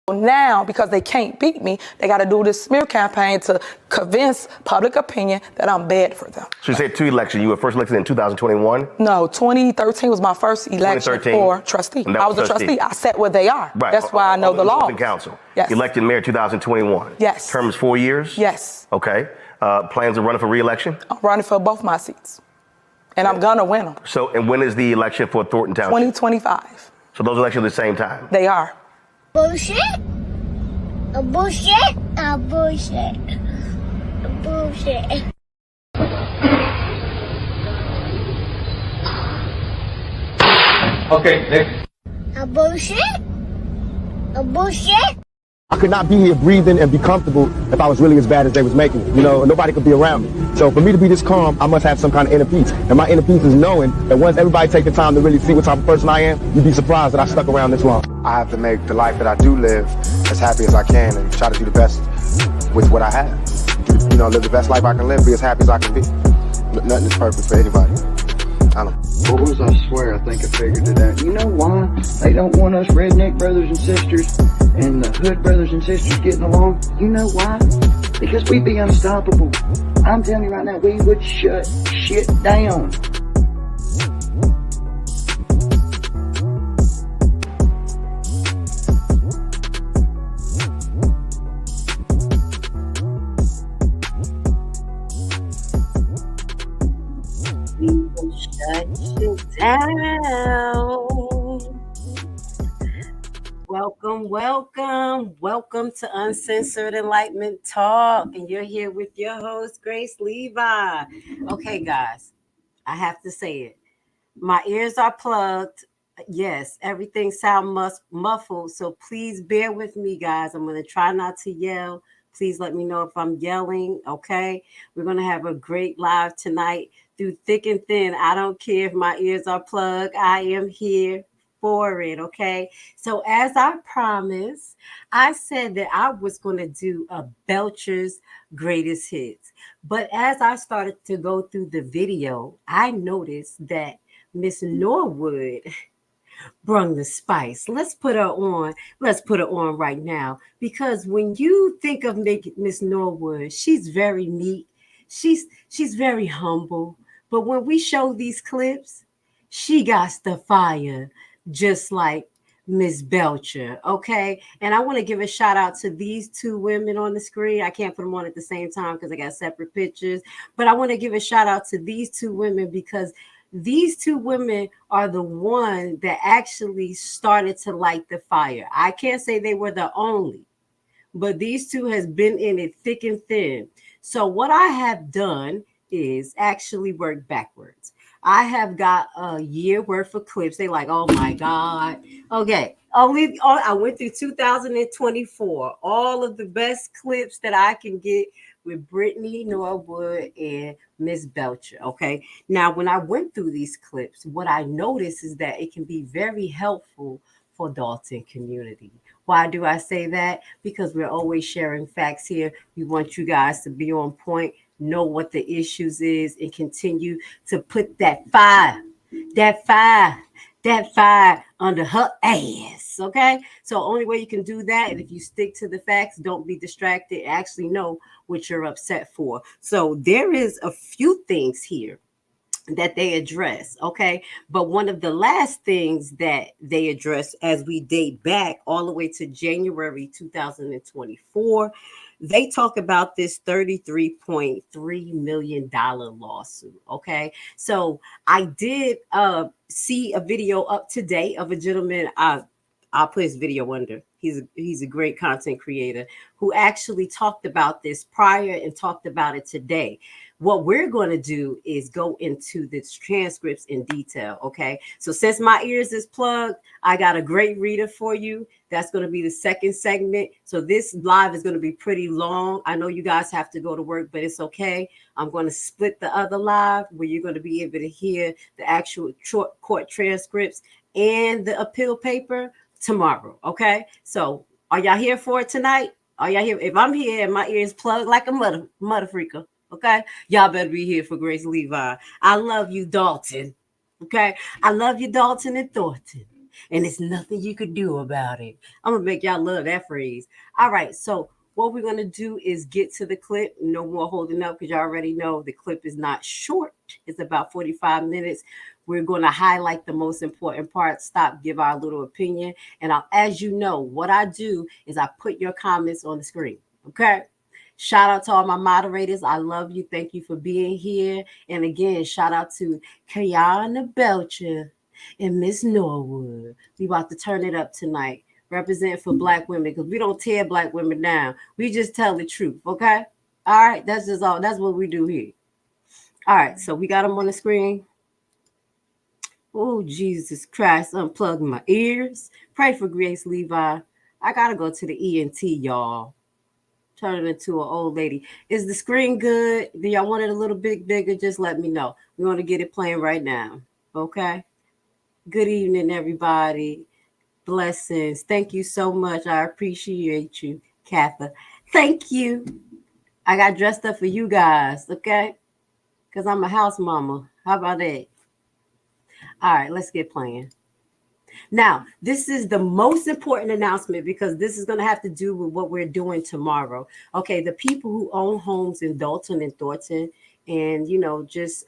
Now, because they can't beat me, they got to do this smear campaign to convince public opinion that I'm bad for them. So you said 2 elections. You were first elected in 2021? No, 2013 was my first election for trustee. I was a trustee. I sat where they are. Right. That's why I know the law. Council. Yes. Elected mayor 2021. Yes. Term is 4 years? Yes. Okay. Plans of running for re-election? I'm running for both my seats. And I'm going to win them. So, and when is the election for Thornton Township? 2025. So those elections at the same time? They are. Bullshit. A bullshit. A bullshit. A bullshit. Okay, next. A bullshit. A bullshit. I could not be here breathing and be comfortable if I was really as bad as they was making it. You know, nobody could be around me. So for me to be this calm, I must have some kind of inner peace. And my inner peace is knowing that once everybody take the time to really see what type of person I am, you'd be surprised that I stuck around this long. I have to make the life that I do live as happy as I can and try to do the best with what I have. You know, live the best life I can live, be as happy as I can be. Nothing is perfect for anybody. I don't know. Boys, I swear, I think I figured it out. You know why they don't want us redneck brothers and sisters and the hood brothers and sisters getting along? You know why? Because we'd be unstoppable. I'm telling you right now, we would shut shit down. Shut you down. Welcome to Uncensored Enlightenment Talk, and you're here with your host Grace Levi. Okay, guys, I have to say it. My ears are plugged. Yes, everything sounds muffled, so please bear with me, guys. I'm going to try not to yell. Please let me know if I'm yelling, okay? We're going to have a great live tonight through thick and thin. I don't care if my ears are plugged. I am here for it, okay? So as I promised, I said that I was going to do a Belcher's greatest hits. But as I started to go through the video, I noticed that Miss Norwood brung the spice. Let's put her on. Let's put her on right now. Because when you think of Miss Norwood, she's very neat. She's very humble. But when we show these clips, she got the fire just like Miss Belcher, okay? And I want to give a shout out to these two women on the screen. I can't put them on at the same time because I got separate pictures. But I want to give a shout out to these two women because these two women are the one that actually started to light the fire. I can't say they were the only, but these two has been in it thick and thin. So what I have done is actually work backwards. I have got a year worth of clips. They like, oh my God. Okay. I went through 2024, all of the best clips that I can get with Brittney, Norwood, and Miss Belcher. Okay. Now, when I went through these clips, what I noticed is that it can be very helpful for Dalton community. Why do I say that? Because we're always sharing facts here. We want you guys to be on point, know what the issues is, and continue to put that fire under her ass, okay? So only way you can do that, and if you stick to the facts, don't be distracted, actually know what you're upset for. So there is a few things here that they address, okay? But one of the last things that they address as we date back all the way to January 2024, they talk about this $33.3 million lawsuit, okay? So I did see a video up today of a gentleman, I'll put his video under. He's a great content creator who actually talked about this prior and talked about it today. What we're going to do is go into the transcripts in detail, okay? So since my ears is plugged, I got a great reader for you. That's going to be the second segment. So this live is going to be pretty long. I know you guys have to go to work, but it's okay. I'm going to split the other live where you're going to be able to hear the actual court transcripts and the appeal paper tomorrow, okay? So are y'all here for it tonight? Are y'all here? If I'm here and my ears plugged like a mother freaker, okay, y'all better be here for Grace Levi. I love you, Dalton. Okay, I love you, Dalton and Thornton. and it's nothing you could do about it. I'm gonna make y'all love that phrase. All right, so what we're gonna do is get to the clip. No more holding up because y'all already know the clip is not short. It's about 45 minutes. We're going to highlight the most important parts, stop, give our little opinion. And as you know, what I do is I put your comments on the screen. Okay. Shout out to all my moderators. I love you. Thank you for being here. And again, shout out to Kiana, Belcher, and Miss Norwood. We about to turn it up tonight. Represent for Black women, because we don't tear Black women down. We just tell the truth. Okay. All right. That's just all. That's what we do here. All right. So we got them on the screen. Oh, Jesus Christ, unplug my ears. Pray for Grace Levi. I got to go to the ENT, y'all. Turn it into an old lady. Is the screen good? Do y'all want it a little bit bigger? Just let me know. We want to get it playing right now. Okay? Good evening, everybody. Blessings. Thank you so much. I appreciate you, Katha. Thank you. I got dressed up for you guys, okay? Because I'm a house mama. How about that? All right, let's get playing. Now, this is the most important announcement because this is going to have to do with what we're doing tomorrow. Okay, the people who own homes in Dalton and Thornton and, just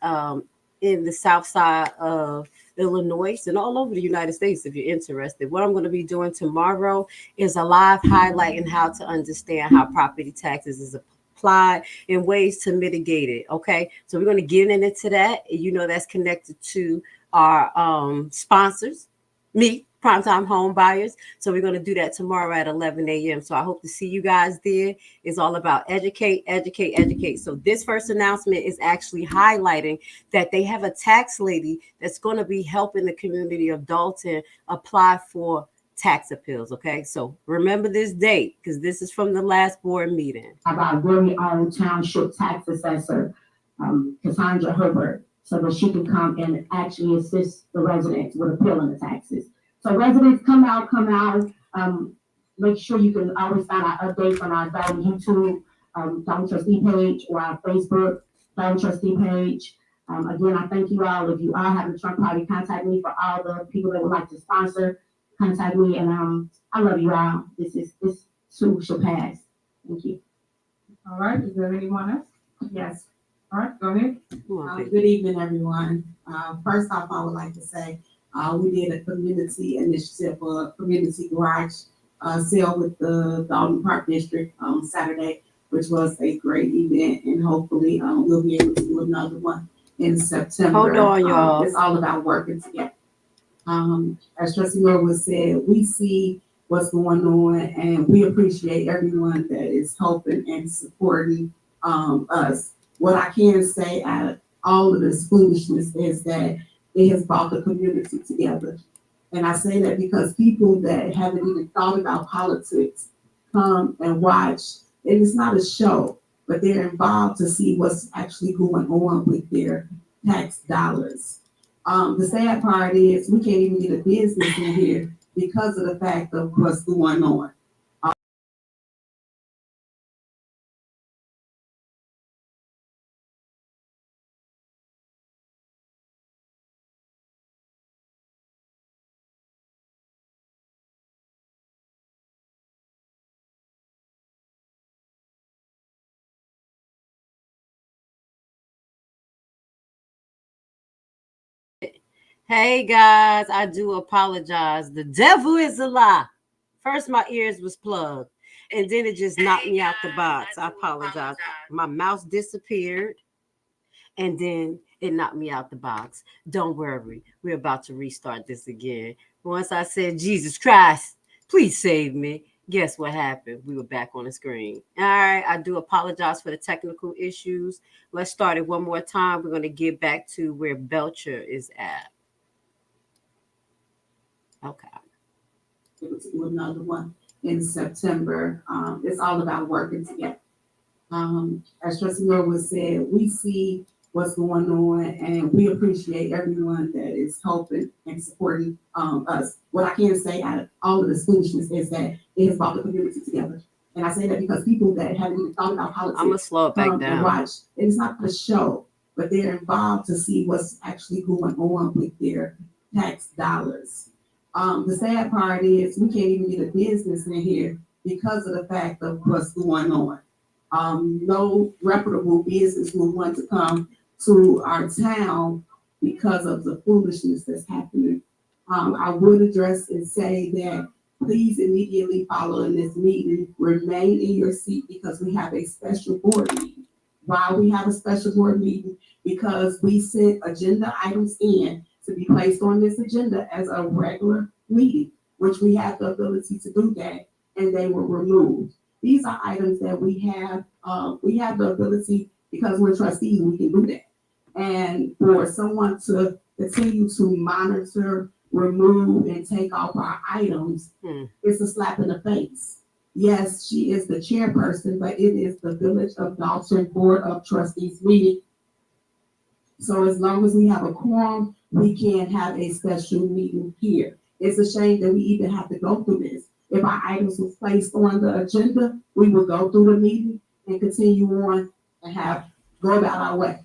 in the south side of Illinois and all over the United States, if you're interested. What I'm going to be doing tomorrow is a live highlight on how to understand how property taxes is applied and ways to mitigate it. Okay, so we're going to get into that. That's connected to our sponsors, me, Primetime Home Buyers. So we're going to do that tomorrow at 11 a.m. So I hope to see you guys there. It's all about educate, educate, educate. So this first announcement is actually highlighting that they have a tax lady that's going to be helping the community of Dalton apply for tax appeals. Okay, so remember this date because this is from the last board meeting. Our very own township tax assessor, Cassandra Herbert, so that she can come and actually assist the residents with appealing the taxes. So residents, come out. Make sure you can always find our updates on our YouTube, Dalton Trustee page, or our Facebook Dalton Trustee page. Again, I thank you all. If you are having a Trump party, contact me. For all the people that would like to sponsor, contact me. And I love you all. This too shall pass. Thank you. All right. Is there anyone else? Yes. All right. Go ahead. Good evening, everyone. First off, I would like to say we did a community initiative for a community garage sale with the Dalton Park District on Saturday, which was a great event, and hopefully we'll be able to do another one in September. Hold on, y'all. It's all about working together. As Trustee Norwood said, we see what's going on, and we appreciate everyone that is helping and supporting us. What I can say out of all of this foolishness is that it has brought the community together. And I say that because people that haven't even thought about politics come and watch. And it's not a show, but they're involved to see what's actually going on with their tax dollars. The sad part is we can't even get a business in here because of the fact of what's going on. Hey guys, I do apologize. The devil is a lie. First, my ears was plugged, and then it just knocked me out the box. I apologize. My mouse disappeared, and then it knocked me out the box. Don't worry, we're about to restart this again. Once I said, Jesus Christ, please save me. Guess what happened? We were back on the screen. All right, I do apologize for the technical issues. Let's start it one more time. We're going to get back to where Belcher is at. Okay. Able to do another one in September. It's all about working together. As Trustee Norwood said, we see what's going on, and we appreciate everyone that is helping and supporting us. What I can say out of all of this foolishness is that it has brought the community together. And I say that because people that haven't even thought about politics, I'm gonna slow it back down. And watch. It's not a show, but they're involved to see what's actually going on with their tax dollars. The sad part is we can't even get a business in here because of the fact of what's going on. No reputable business will want to come to our town because of the foolishness that's happening. I would address and say that please immediately following this meeting, remain in your seat because we have a special board meeting. Why we have a special board meeting? Because we sent agenda items in to be placed on this agenda as a regular meeting, which we have the ability to do that, and they were removed. These are items that we have the ability, because we're trustees, we can do that. And for someone to continue to monitor, remove, and take off our items, it's a slap in the face. Yes, she is the chairperson, but it is the Village of Belcher Board of Trustees meeting. So as long as we have a quorum, we can have a special meeting here. It's a shame that we even have to go through this. If our items was placed on the agenda, we would go through the meeting and continue on and go about our way.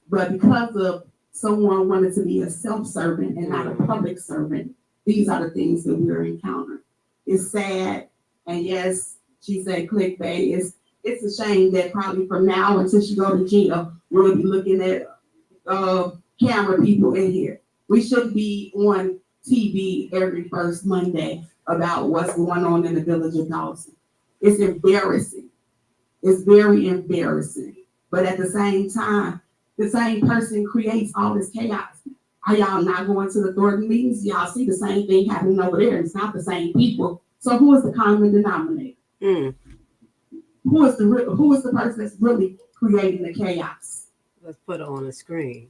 But because of someone wanted to be a self-servant and not a public servant, these are the things that we're encountering. It's sad, and yes, she said clickbait. It's a shame that probably from now until she go to jail, we'll be looking at camera people in here. We should be on TV every first Monday about what's going on in the Village of Dawson. It's embarrassing. It's very embarrassing. But at the same time, the same person creates all this chaos. Are y'all not going to the Thornton meetings? Y'all see the same thing happening over there. It's not the same people. So who is the common denominator? Who is the person that's really creating the chaos? Let's put it on the screen.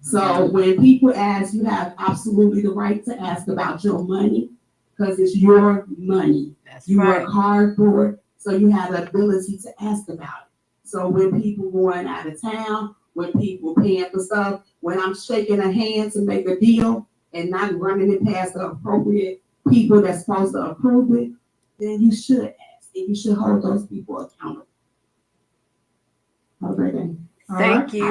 So when people ask, you have absolutely the right to ask about your money because it's your money. You work hard for it, so you have the ability to ask about it. So when people going out of town, when people paying for stuff, when I'm shaking a hand to make a deal and not running it past the appropriate people that's supposed to approve it, then you should ask and you should hold those people accountable. Have a great day. Thank you.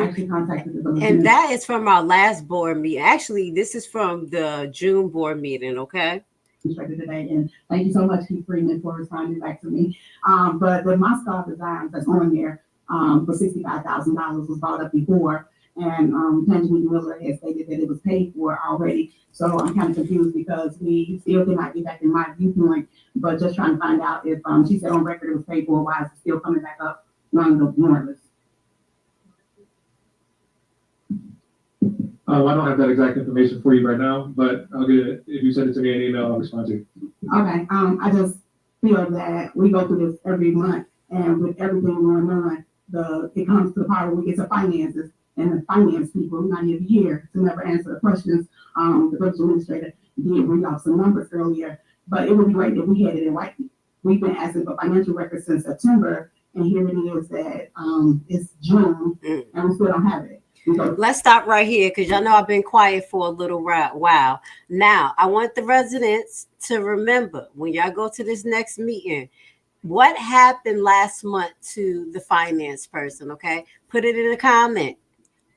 And that is from our last board meeting. Actually, this is from the June board meeting, okay? Today, and thank you so much, Keith Freeman, for responding back to me. But the Moscow design that's on there for $65,000 was brought up before, and Tangible Miller has stated that it was paid for already. So I'm kind of confused because we still cannot get back in my viewpoint, but just trying to find out if she said on record it was paid for, why is it still coming back up on the warrant list? I don't have that exact information for you right now, but I'll get it. If you send it to me in email, I'll respond to you. Okay. I just feel that we go through this every month, and with everything going on, it comes to the part where we get to finances, and the finance people not even here to never answer the questions. The budget administrator did read off some numbers earlier, but it would be great if we had it in writing. We've been asking for financial records since September, and here it is that it's June, and we still don't have it. Let's stop right here because y'all know I've been quiet for a little while. Now, I want the residents to remember when y'all go to this next meeting, what happened last month to the finance person, okay? Put it in the comment.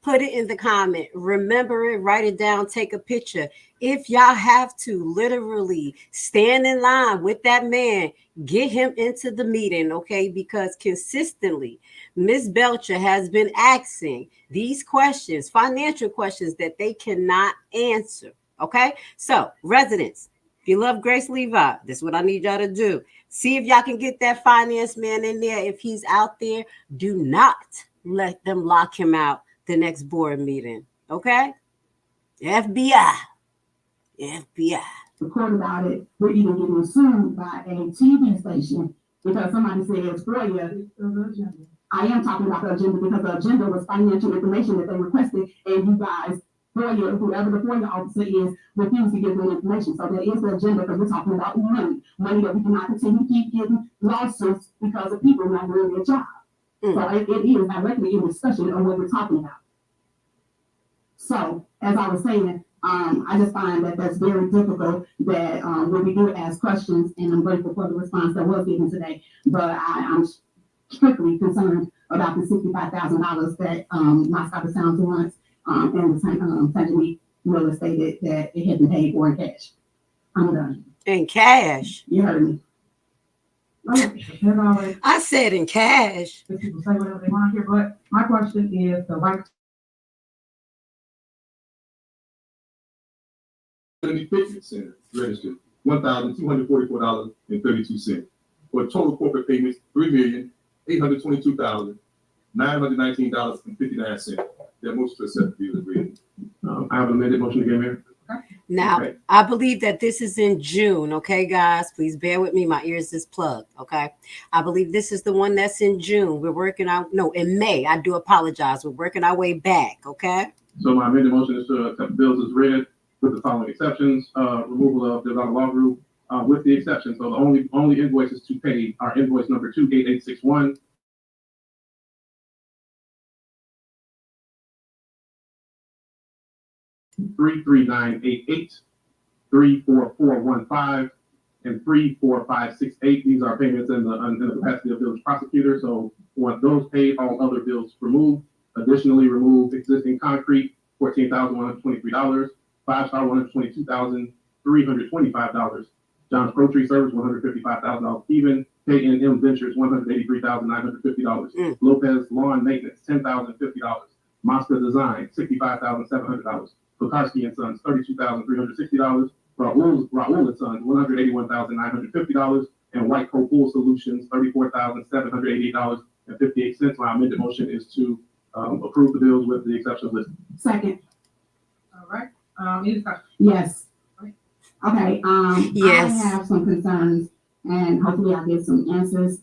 Put it in the comment. Remember it, write it down, take a picture. If y'all have to literally stand in line with that man, get him into the meeting, okay? Because consistently, Ms. Belcher has been asking these questions, financial questions that they cannot answer, okay? So, residents, if you love Grace Levi, this is what I need y'all to do. See if y'all can get that finance man in there. If he's out there, do not let them lock him out the next board meeting, okay? FBI. Report about it, we're even getting sued by a TV station because somebody said it's FOIA. I am talking about the agenda because the agenda was financial information that they requested, and you guys, FOIA, whoever the FOIA officer is, refused to give them information. So that is the agenda because we're talking about money that we cannot continue to keep getting lawsuits because of people not doing their job. So it is directly in discussion of what we're talking about. So, as I was saying, I just find that that's very difficult that when we do ask questions, and I'm grateful for the response that was given today, but I'm strictly concerned about the $65,000 that Moscow Sounds wants, and the Tangible Miller stated that it had been paid for in cash. I'm done. In cash. You heard me. I said in cash. People say whatever they want here, but my question is the right. 50 cents registered $1,244.32 for total corporate payments $3,822,919.59. That motion to accept the bill is read. I have an amended motion again, Mayor. Now, Okay. I believe that this is in June. Okay, guys, please bear with me. My ears is plugged. Okay. I believe this is the one that's in June. We're working out. No, in May. I do apologize. We're working our way back. Okay. So my amended motion is to accept the bills as read with the following exceptions: removal of the law group, with the exception. So the only invoices to pay are invoice number 28861. $33988, 34415, and 34568. These are payments in the capacity of village prosecutor. So once those paid, all other bills removed. Additionally, remove existing concrete, $14,123, 5-star $122,325, John's Pro Tree Service $155,000 even, K&M Ventures $183,950, Lopez Lawn Maintenance $10,050, Mosca Design $65,700, Tokarski and Sons $32,360, Raul and Sons $181,950, and White Coat Pool Solutions $34,788.58. My amended motion is to approve the bills with the exceptions listed. Second. All right. Any discussion? Yes. Okay. Yes. I have some concerns, and hopefully I'll get some answers.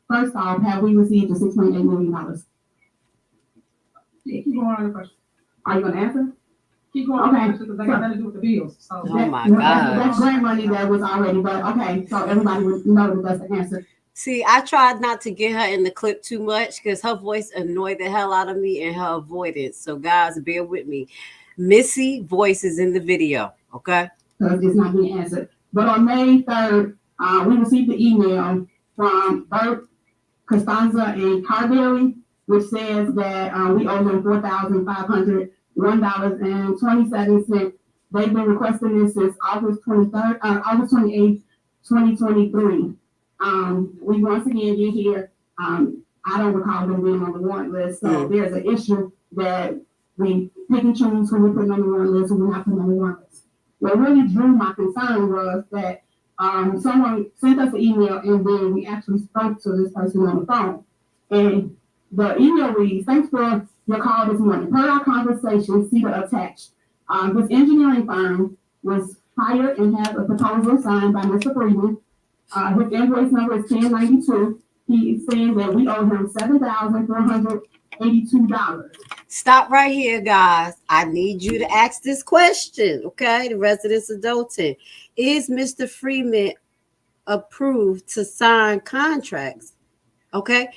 First off, have we received the $6.8 million? Keep going on the question. Are you going to answer? Keep going on the question because they got nothing to do with the bills. So Oh my That's gosh. grant money that was already, but okay, so everybody would know that that's the answer. See, I tried not to get her in the clip too much because her voice annoyed the hell out of me and her avoidance. So, guys, bear with me. Missy voice is in the video, okay? Because it's not being answered. But on May 3rd, we received the email from Bert, Costanza, and Carberry, which says that we owe them $4,501.27. They've been requesting this since August 28th, 2023. We once again get here. I don't recall them being on the warrant list, so there's an issue that we pick and choose when we put on the warrant list and we're not putting on the warrant list. What really drew my concern was that someone sent us an email and then we actually spoke to this person on the phone. And the email reads, "Thanks for your call this morning. Per our conversation, see the attached. This engineering firm was hired and has a proposal signed by Mr. Freeman. His invoice number is 1092. He's saying that we owe him $7,482. Stop right here, guys. I need you to ask this question, okay? The residents of Dolton. Is Mr. Freeman approved to sign contracts? Okay,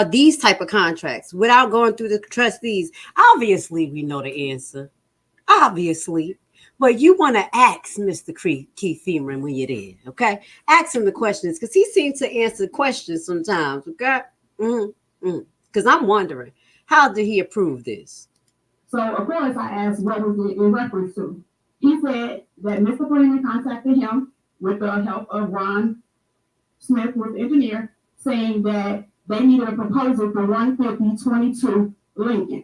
these type of contracts without going through the trustees? Obviously, we know the answer. Obviously. But you want to ask Mr. Keith Freeman when you're there, okay? Ask him the questions because he seems to answer questions sometimes, okay? Because I'm wondering, how did he approve this? So, of course, I asked what was it in reference to. He said that Mr. Freeman contacted him with the help of Ron Smith, with the engineer, saying that they needed a proposal for 15022 Lincoln.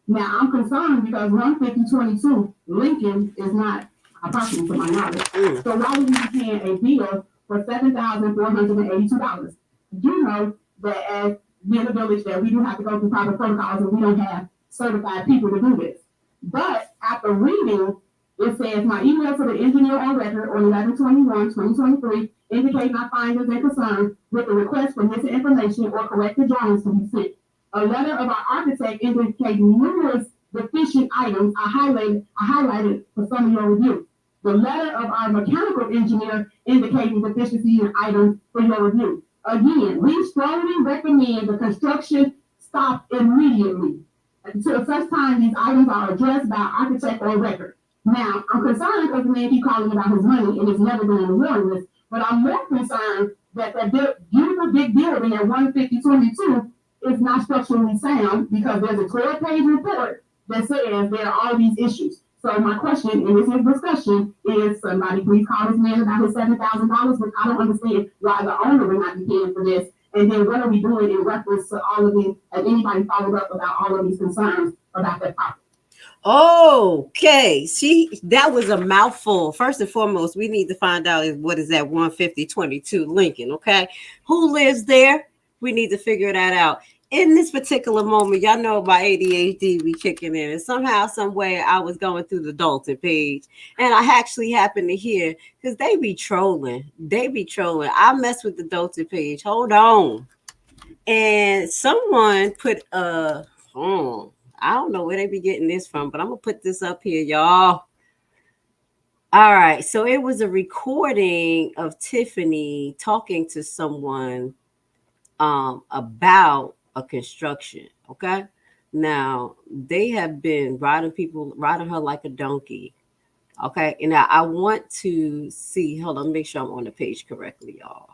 Now, I'm concerned because 15022 Lincoln is not a property to my knowledge. So why would we be paying a bill for $7,482? You know that as being a village that we do have to go through proper protocols and we don't have certified people to do this. But after reading, it says, my email to the engineer on record on 11/21/2023 indicating our findings and concerns with the request for missing information or corrected drawings to be sent. A letter of our architect indicating numerous deficient items are highlighted for some of your review. The letter of our mechanical engineer indicating deficiency in items for your review. Again, we strongly recommend the construction stop immediately until such time these items are addressed by our architect on record. Now, I'm concerned because the man keeps calling about his money and it's never been on the warrant list, but I'm more concerned that beautiful big building at 15022 is not structurally sound because there's a 12-page report that says there are all these issues. So my question in this discussion is, somebody please call this man about his $7,000, which I don't understand why the owner would not be paying for this. And then what are we doing in reference to all of these? Has anybody followed up about all of these concerns about that property? Okay, see, that was a mouthful. First and foremost, we need to find out what is that 15022 Lincoln, okay? Who lives there? We need to figure that out. In this particular moment, y'all know my ADHD be kicking in, and somehow, some way, I was going through the Dalton page, and I actually happened to hear, because they be trolling. I mess with the Dalton page. Hold on. And someone put I don't know where they be getting this from, but I'm going to put this up here, y'all. All right. So it was a recording of Tiffany talking to someone about a construction. Okay. Now, they have been riding her like a donkey. Okay. And now I want to see, hold on, make sure I'm on the page correctly, y'all.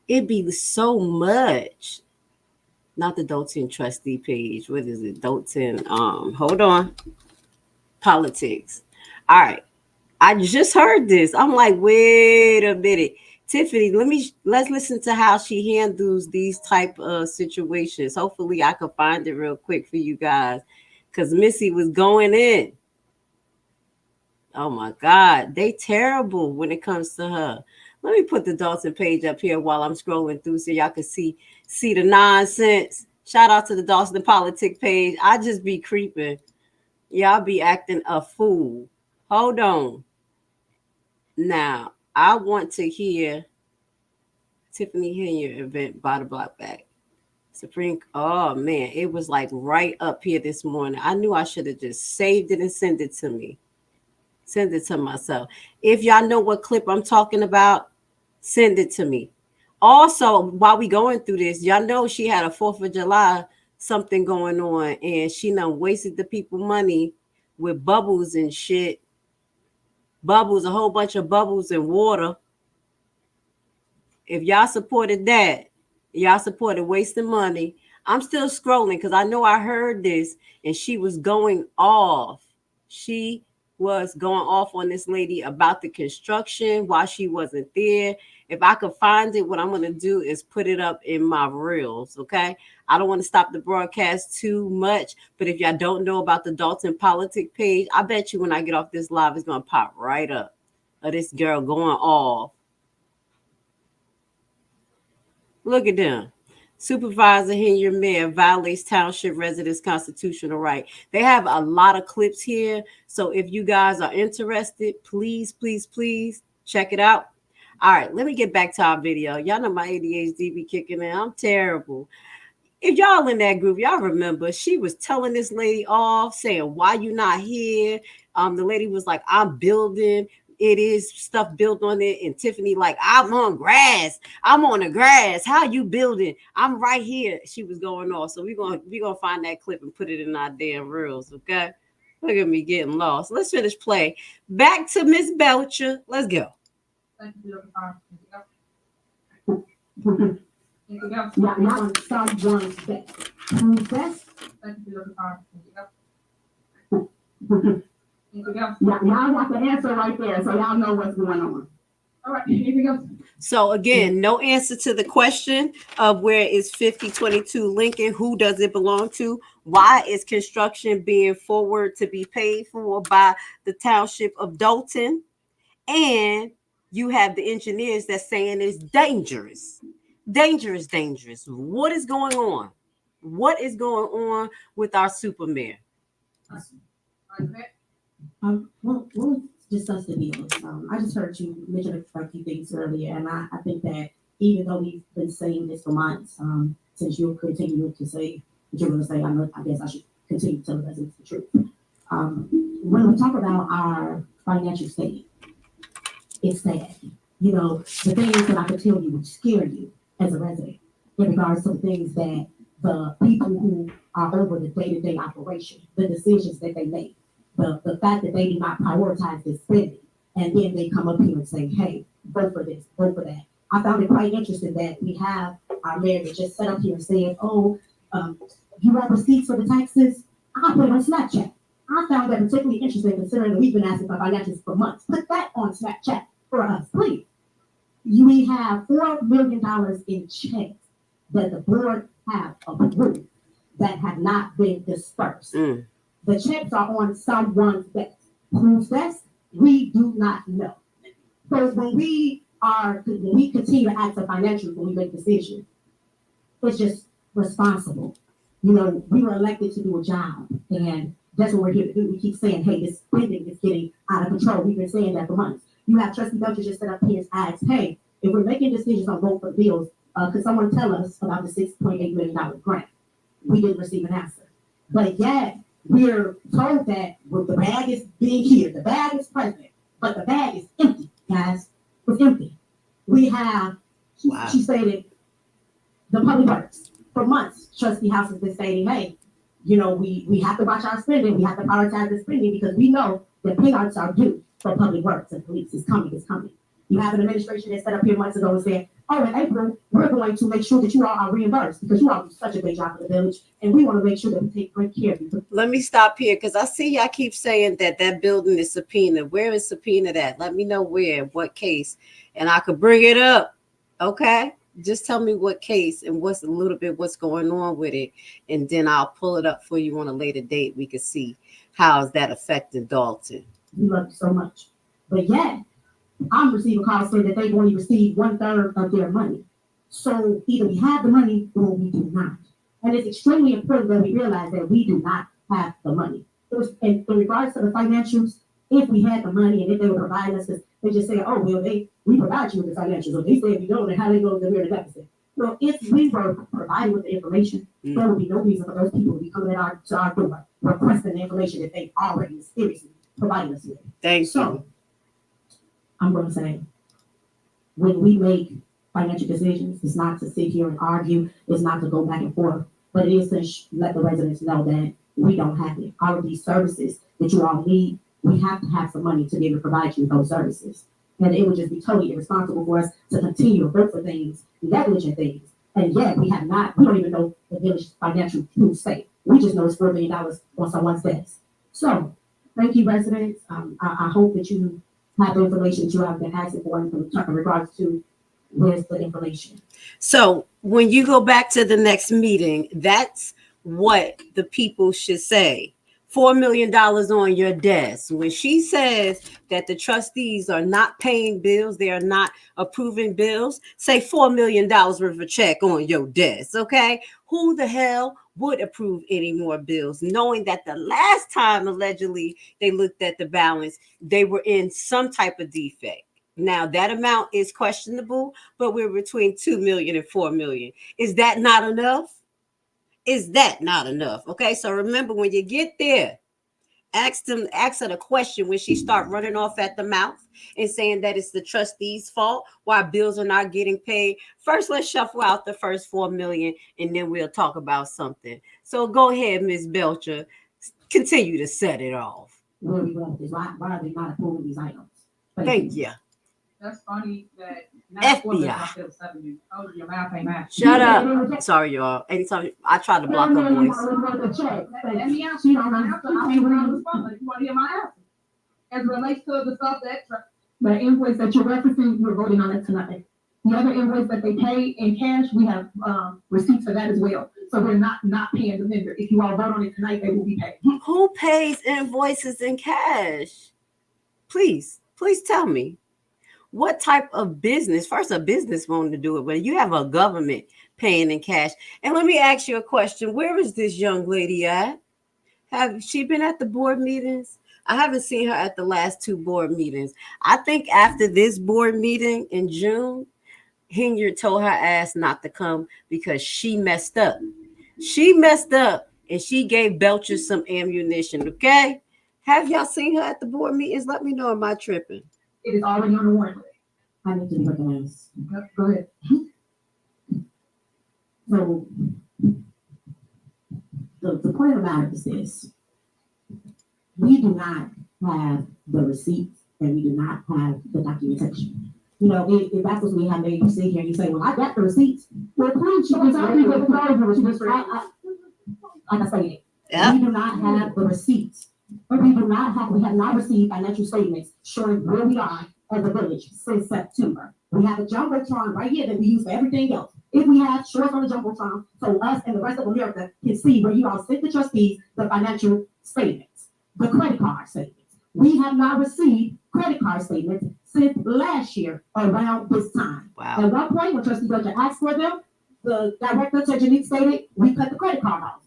It'd be so much. Not the Dalton Trustee page. What is it? Dalton. Hold on. Politics. All right. I just heard this. I'm like, wait a minute. Tiffany, let's listen to how she handles these type of situations. Hopefully I can find it real quick for you guys. Because Missy was going in. Oh my God. They terrible when it comes to her. Let me put the Dalton page up here while I'm scrolling through so y'all can see the nonsense. Shout out to the Dalton Politics page. I just be creeping. Y'all be acting a fool. Hold on. Now, I want to hear Tiffany Henry event by the block back. Oh man, it was like right up here this morning. I knew I should have just saved it and sent it to me. Send it to myself. If y'all know what clip I'm talking about, send it to me. Also, while we going through this, y'all know she had a 4th of July something going on, and she done wasted the people money with bubbles and shit. Bubbles, a whole bunch of bubbles and water. If y'all supported that, y'all supported wasting money. I'm still scrolling because I know I heard this, and she was going off. She was going off on this lady about the construction while she wasn't there. If I could find it, what I'm going to do is put it up in my reels, okay? I don't want to stop the broadcast too much, but if y'all don't know about the Dalton Politics page, I bet you when I get off this live, it's going to pop right up of this girl going off. Look at them. Supervisor Henry Mayor violates township residents' constitutional right. They have a lot of clips here. So if you guys are interested, please, please, please check it out. All right, let me get back to our video. Y'all know my ADHD be kicking in. I'm terrible. If y'all in that group, y'all remember she was telling this lady off, saying, why you not here? The lady was like, I'm building. It is stuff built on it. And Tiffany like, I'm on grass. I'm on the grass. How you building? I'm right here. She was going off. So we're gonna find that clip and put it in our damn reels, okay? Look at me getting lost. Let's finish play. Back to Miss Belcher. Let's go. Thank you, Anything else? Not someone's best. Who's best? Thank you, Y'all got the answer right there, so y'all know what's going on. All right, anything else? So again, no answer to the question of where is 5022 Lincoln? Who does it belong to? Why is construction being forward to be paid for by the township of Dalton? And you have the engineers that's saying it's dangerous. Dangerous. What is going on? What is going on with our super mayor? We'll discuss the deals. I just heard you mention a few things earlier, and I think that even though we've been saying this for months, since you'll continue to say what you're going to say, I guess I should continue to tell the residents the truth. When we talk about our financial state, it's sad. You know, the things that I could tell you would scare you as a resident in regards to the things that the people who are over the day-to-day operation, the decisions that they make, the fact that they do not prioritize this spending, and then they come up here and say, hey, vote for this, vote for that. I found it quite interesting that we have our mayor that just sat up here and said, you have receipts for the taxes? I'll put it on Snapchat. I found that particularly interesting considering that we've been asking for financials for months. Put that on Snapchat for us, please. We have $4 million in checks that the board have approved that have not been dispersed. The checks are on someone's desk. Whose desk? We do not know. So when we continue to ask for financials when we make decisions, it's just responsible. You know, we were elected to do a job, and that's what we're here to do. We keep saying, hey, this spending is getting out of control. We've been saying that for months. You have Trustee Belcher just set up here and asked, hey, if we're making decisions on both of the bills, could someone tell us about the $6.8 million grant? We didn't receive an answer. But yet, we're told that the bag is being here, the bag is present, but the bag is empty, guys. It's empty. We have, she stated, the public works. For months, Trustee House has been stating, hey, you know, we have to watch our spending. We have to prioritize the spending because we know that payouts are due for public works and police. It's coming. You have an administration that set up here months ago and said, oh, in April, we're going to make sure that you all are reimbursed because you all do such a great job for the village, and we want to make sure that we take great care of you. Let me stop here because I see y'all keep saying that building is subpoenaed. Where is subpoenaed at? Let me know where, what case, and I could bring it up. Okay? Just tell me what case and what's going on with it, and then I'll pull it up for you on a later date. We can see how is that affecting Dalton. We love you so much. But yet, I'm receiving calls saying that they've only received 1/3 of their money. So either we have the money or we do not. And it's extremely important that we realize that we do not have the money. In regards to the financials, if we had the money and if they were providing us, they just say, oh, well, we provide you with the financials. Or they say we don't, and how they go to the deficit. Well, if we were provided with the information, there would be no reason for those people to be coming to our door requesting the information that they already mysteriously provided us with. Thanks. So, I'm going to say, when we make financial decisions, it's not to sit here and argue, it's not to go back and forth, but it is to let the residents know that we don't have it. All of these services that you all need, we have to have some money to be able to provide you with those services. And it would just be totally irresponsible for us to continue to vote for things, negligent things. And yet we don't even know the village financial state. We just know it's $4 million on someone's desk. So thank you, residents. I hope that you have the information that you have been asking for in regards to where's the information. So when you go back to the next meeting, that's what the people should say. $4 million on your desk. When she says that the trustees are not paying bills, they are not approving bills, say $4 million worth of check on your desk, okay? Who the hell would approve any more bills, knowing that the last time allegedly they looked at the balance, they were in some type of defect? Now that amount is questionable, but we're between 2 million and 4 million. Is that not enough? Is that not enough? Okay, so remember when you get there, ask her the question when she start running off at the mouth and saying that it's the trustee's fault why bills are not getting paid. First, let's shuffle out the first 4 million and then we'll talk about something. So go ahead, Ms. Belcher, continue to set it off. Where we going with this? Why are they not approving these items? Thank you. That's funny that FBI. Your mouth ain't match. Shut up. Sorry, y'all. Anytime I try to block her voice. Let me ask you. I mean, when I respond, you want to hear my answer? As it relates to the stuff that the invoice that you're referencing, you're voting on it tonight. The other invoice that they pay in cash, we have receipts for that as well. So we're not paying the vendor. If you all vote on it tonight, they will be paid. Who pays invoices in cash? Please tell me. What type of business? First, a business wanting to do it, but you have a government paying in cash. And let me ask you a question. Where is this young lady at? Have she been at the board meetings? I haven't seen her at the last 2 board meetings. I think after this board meeting in June, Hinyard told her ass not to come because she messed up. She messed up and she gave Belcher some ammunition, okay? Have y'all seen her at the board meetings? Let me know, am I tripping? It is already on the warrant list. I need to be recognized. Go ahead. So the point about it is this. We do not have the receipts and we do not have the documentation. You know, if that's what we have, maybe you sit here and you say, well, I got the receipts. Well, please, you can tell me what the like I said, we do not have the receipts. But we have not received financial statements showing where we are as a village since September. We have a jumbotron right here that we use for everything else. If we have shorts on the jumbotron, so us and the rest of America can see where you all sent the trustees the financial statements, the credit card statements. We have not received credit card statements since last year around this time. Wow. At one point, when Trustee Belcher asked for them, the director, Janique, stated, we cut the credit card off.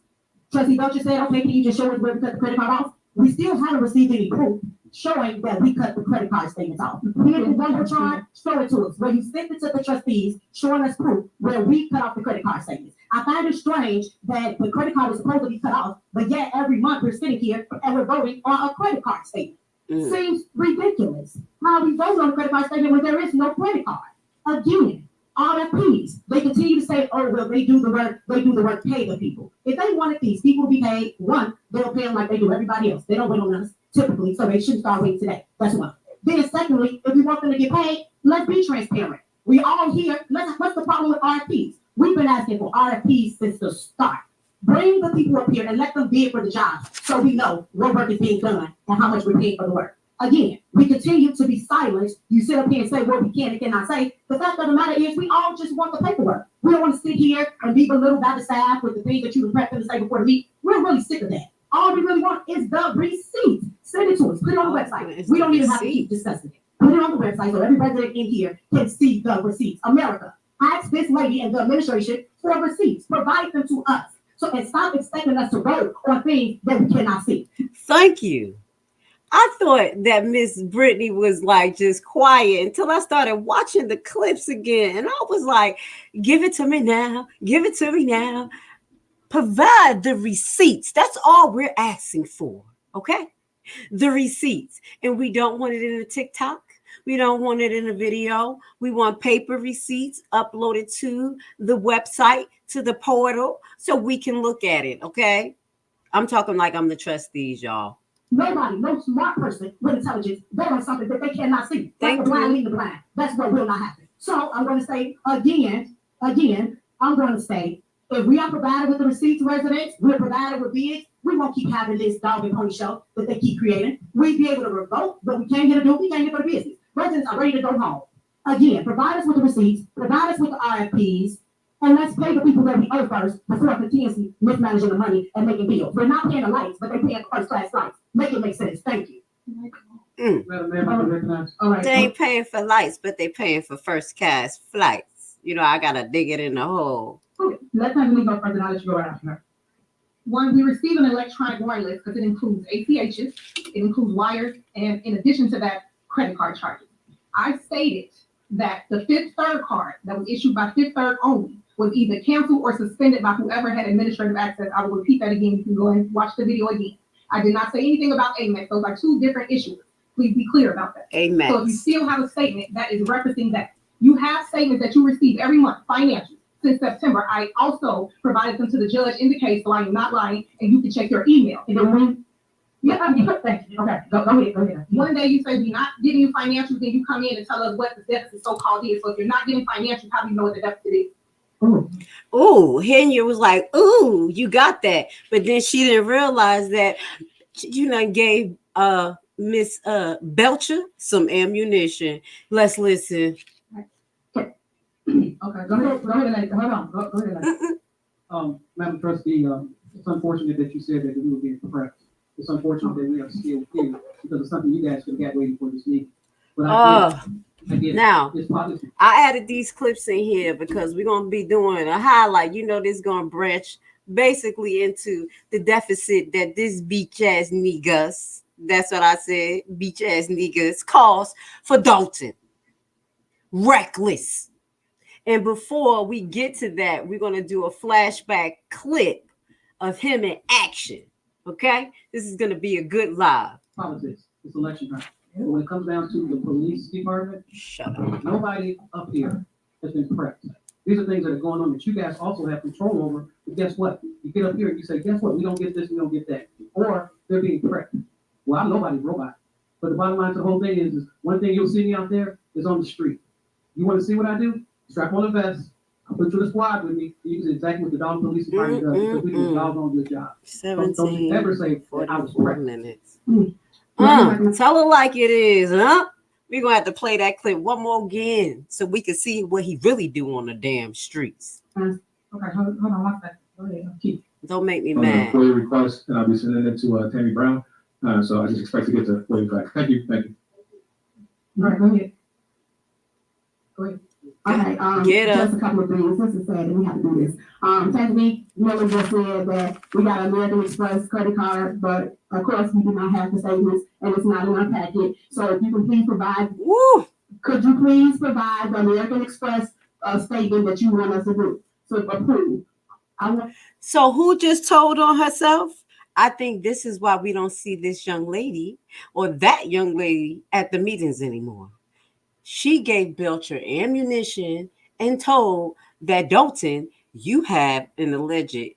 Trustee Belcher said, okay, can you just show us where we cut the credit card off? We still haven't received any proof showing that we cut the credit card statements off. Here's the jumbotron, show it to us, where you sent it to the trustees, showing us proof where we cut off the credit card statements. I find it strange that the credit card is supposed to be cut off, but yet every month we're sitting here and we're voting on a credit card statement. Seems ridiculous. How we vote on a credit card statement when there is no credit card? Again, RFPs, they continue to say, oh, well, they do the work, pay the people. If they wanted these people to be paid, one, they'll pay them like they do everybody else. They don't wait on us, typically, so they shouldn't start waiting today. That's one. Then secondly, if we want them to get paid, let's be transparent. We all here, what's the problem with RFPs? We've been asking for RFPs since the start. Bring the people up here and let them bid for the job so we know what work is being done and how much we're paying for the work. Again, we continue to be silent. You sit up here and say what we can and cannot say. The fact of the matter is we all just want the paperwork. We don't want to sit here and be belittled by the staff with the things that you were prepping to say before the meeting. We're really sick of that. All we really want is the receipt. Send it to us. Put it on the website. We don't even have to keep discussing it. Put it on the website so every resident in here can see the receipts. America, ask this lady and the administration for receipts. Provide them to us. So and stop expecting us to vote on things that we cannot see. Thank you. I thought that Miss Brittney was like just quiet until I started watching the clips again. And I was like, give it to me now. Give it to me now. Provide the receipts. That's all we're asking for. Okay? The receipts. And we don't want it in a TikTok. We don't want it in a video. We want paper receipts uploaded to the website, to the portal, so we can look at it. Okay? I'm talking like I'm the trustees, y'all. Nobody, no smart person with intelligence, vote on something that they cannot see. Like the blind leading the blind. That's what will not happen. So I'm going to say again, I'm going to say, if we are provided with the receipts, residents, we're provided with bids, we won't keep having this dog and pony show that they keep creating. We'd be able to revoke, but we can't get to do it. We can't get for the business. Residents are ready to go home. Again, provide us with the receipts, provide us with the RFPs, and let's pay the people that we owe first before continuously mismanaging the money and making bills. We're not paying the lights, but they're paying first class flights. Make it make sense. Thank you. All right. They ain't paying for lights, but they paying for first class flights. You know, I gotta dig it in the hole. Okay. Let's have me go first, and I'll let you go right after her. One, we receive an electronic wireless because it includes ACHs, it includes wires, and in addition to that, credit card charges. I stated that the Fifth Third card that was issued by Fifth Third only was either canceled or suspended by whoever had administrative access. I will repeat that again. You can go and watch the video again. I did not say anything about Amex. Those are two different issues. Please be clear about that. Amex. So if you still have a statement that is referencing that, you have statements that you receive every month, financial. Since September, I also provided them to the judge in the case, so I am not lying, and you can check your email. And then when, thank you. Okay, go ahead. One day you say we're not giving you financials, then you come in and tell us what the deficit so-called is. So if you're not getting financials, how do you know what the deficit is? Ooh, Henya was like, ooh, you got that. But then she didn't realize that you done gave Miss Belcher some ammunition. Let's listen. Okay, go ahead. Hold on. Go ahead. Madam Trustee, it's unfortunate that you said that we were being prepped. It's unfortunate that we are still here because it's something you guys could have got waiting for this meeting. But I get now, it's positive. I added these clips in here because we're going to be doing a highlight. You know, this is going to branch basically into the deficit that this beach ass niggas, that's what I said, beach ass niggas, cause for Dolton. Reckless. And before we get to that, we're going to do a flashback clip of him in action. Okay? This is going to be a good live. Politics. It's election time. But when it comes down to the police department, shut up. Nobody up here has been prepped. These are things that are going on that you guys also have control over. But guess what? You get up here and you say, guess what? We don't get this, we don't get that. Or they're being prepped. Well, I'm nobody's robot. But the bottom line to the whole thing is one thing you'll see me out there is on the street. You want to see what I do? Strap on a vest, I'll put you in a squad with me. You can see exactly what the Dalton Police Department does because we do a doggone good job. 17, don't you ever say that I was 44 correct. minutes. Tell it like it is, huh? We're going to have to play that clip one more again so we can see what he really do on the damn streets. Okay, hold on one second. Go ahead. Keep. Don't make me mad. For your request, and I'll be sending it to Tammy Brown. So I just expect to get to waiting back. Thank you. Thank you. All right, go ahead. Go ahead. Okay, Get up. Just a couple of things. This is sad that we have to do this. Technically, Miller just said that we got an American Express credit card, but of course we do not have the statements and it's not in our packet. So if you can please provide, could you please provide the American Express statement that you want us to do to approve? So who just told on herself? I think this is why we don't see this young lady or that young lady at the meetings anymore. She gave Belcher ammunition and told that Dolton, you have an alleged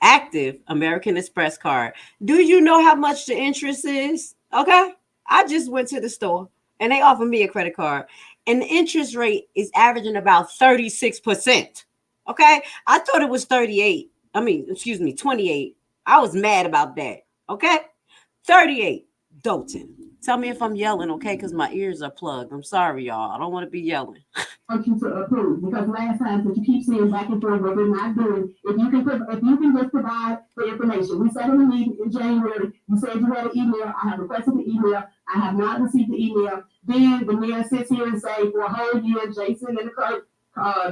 active American Express card. Do you know how much the interest is? Okay. I just went to the store and they offered me a credit card and the interest rate is averaging about 36%. Okay. I thought it was 28. 28. I was mad about that. Okay. 38. Dolton. Tell me if I'm yelling, okay? Because my ears are plugged. I'm sorry, y'all. I don't want to be yelling. I want you to approve because last time that you keep saying back and forth what we're not doing. If you can just provide the information. We said in the meeting in January. You said you had an email. I have requested the email. I have not received the email. Then the mayor sits here and say for a whole year, Jason and the clerk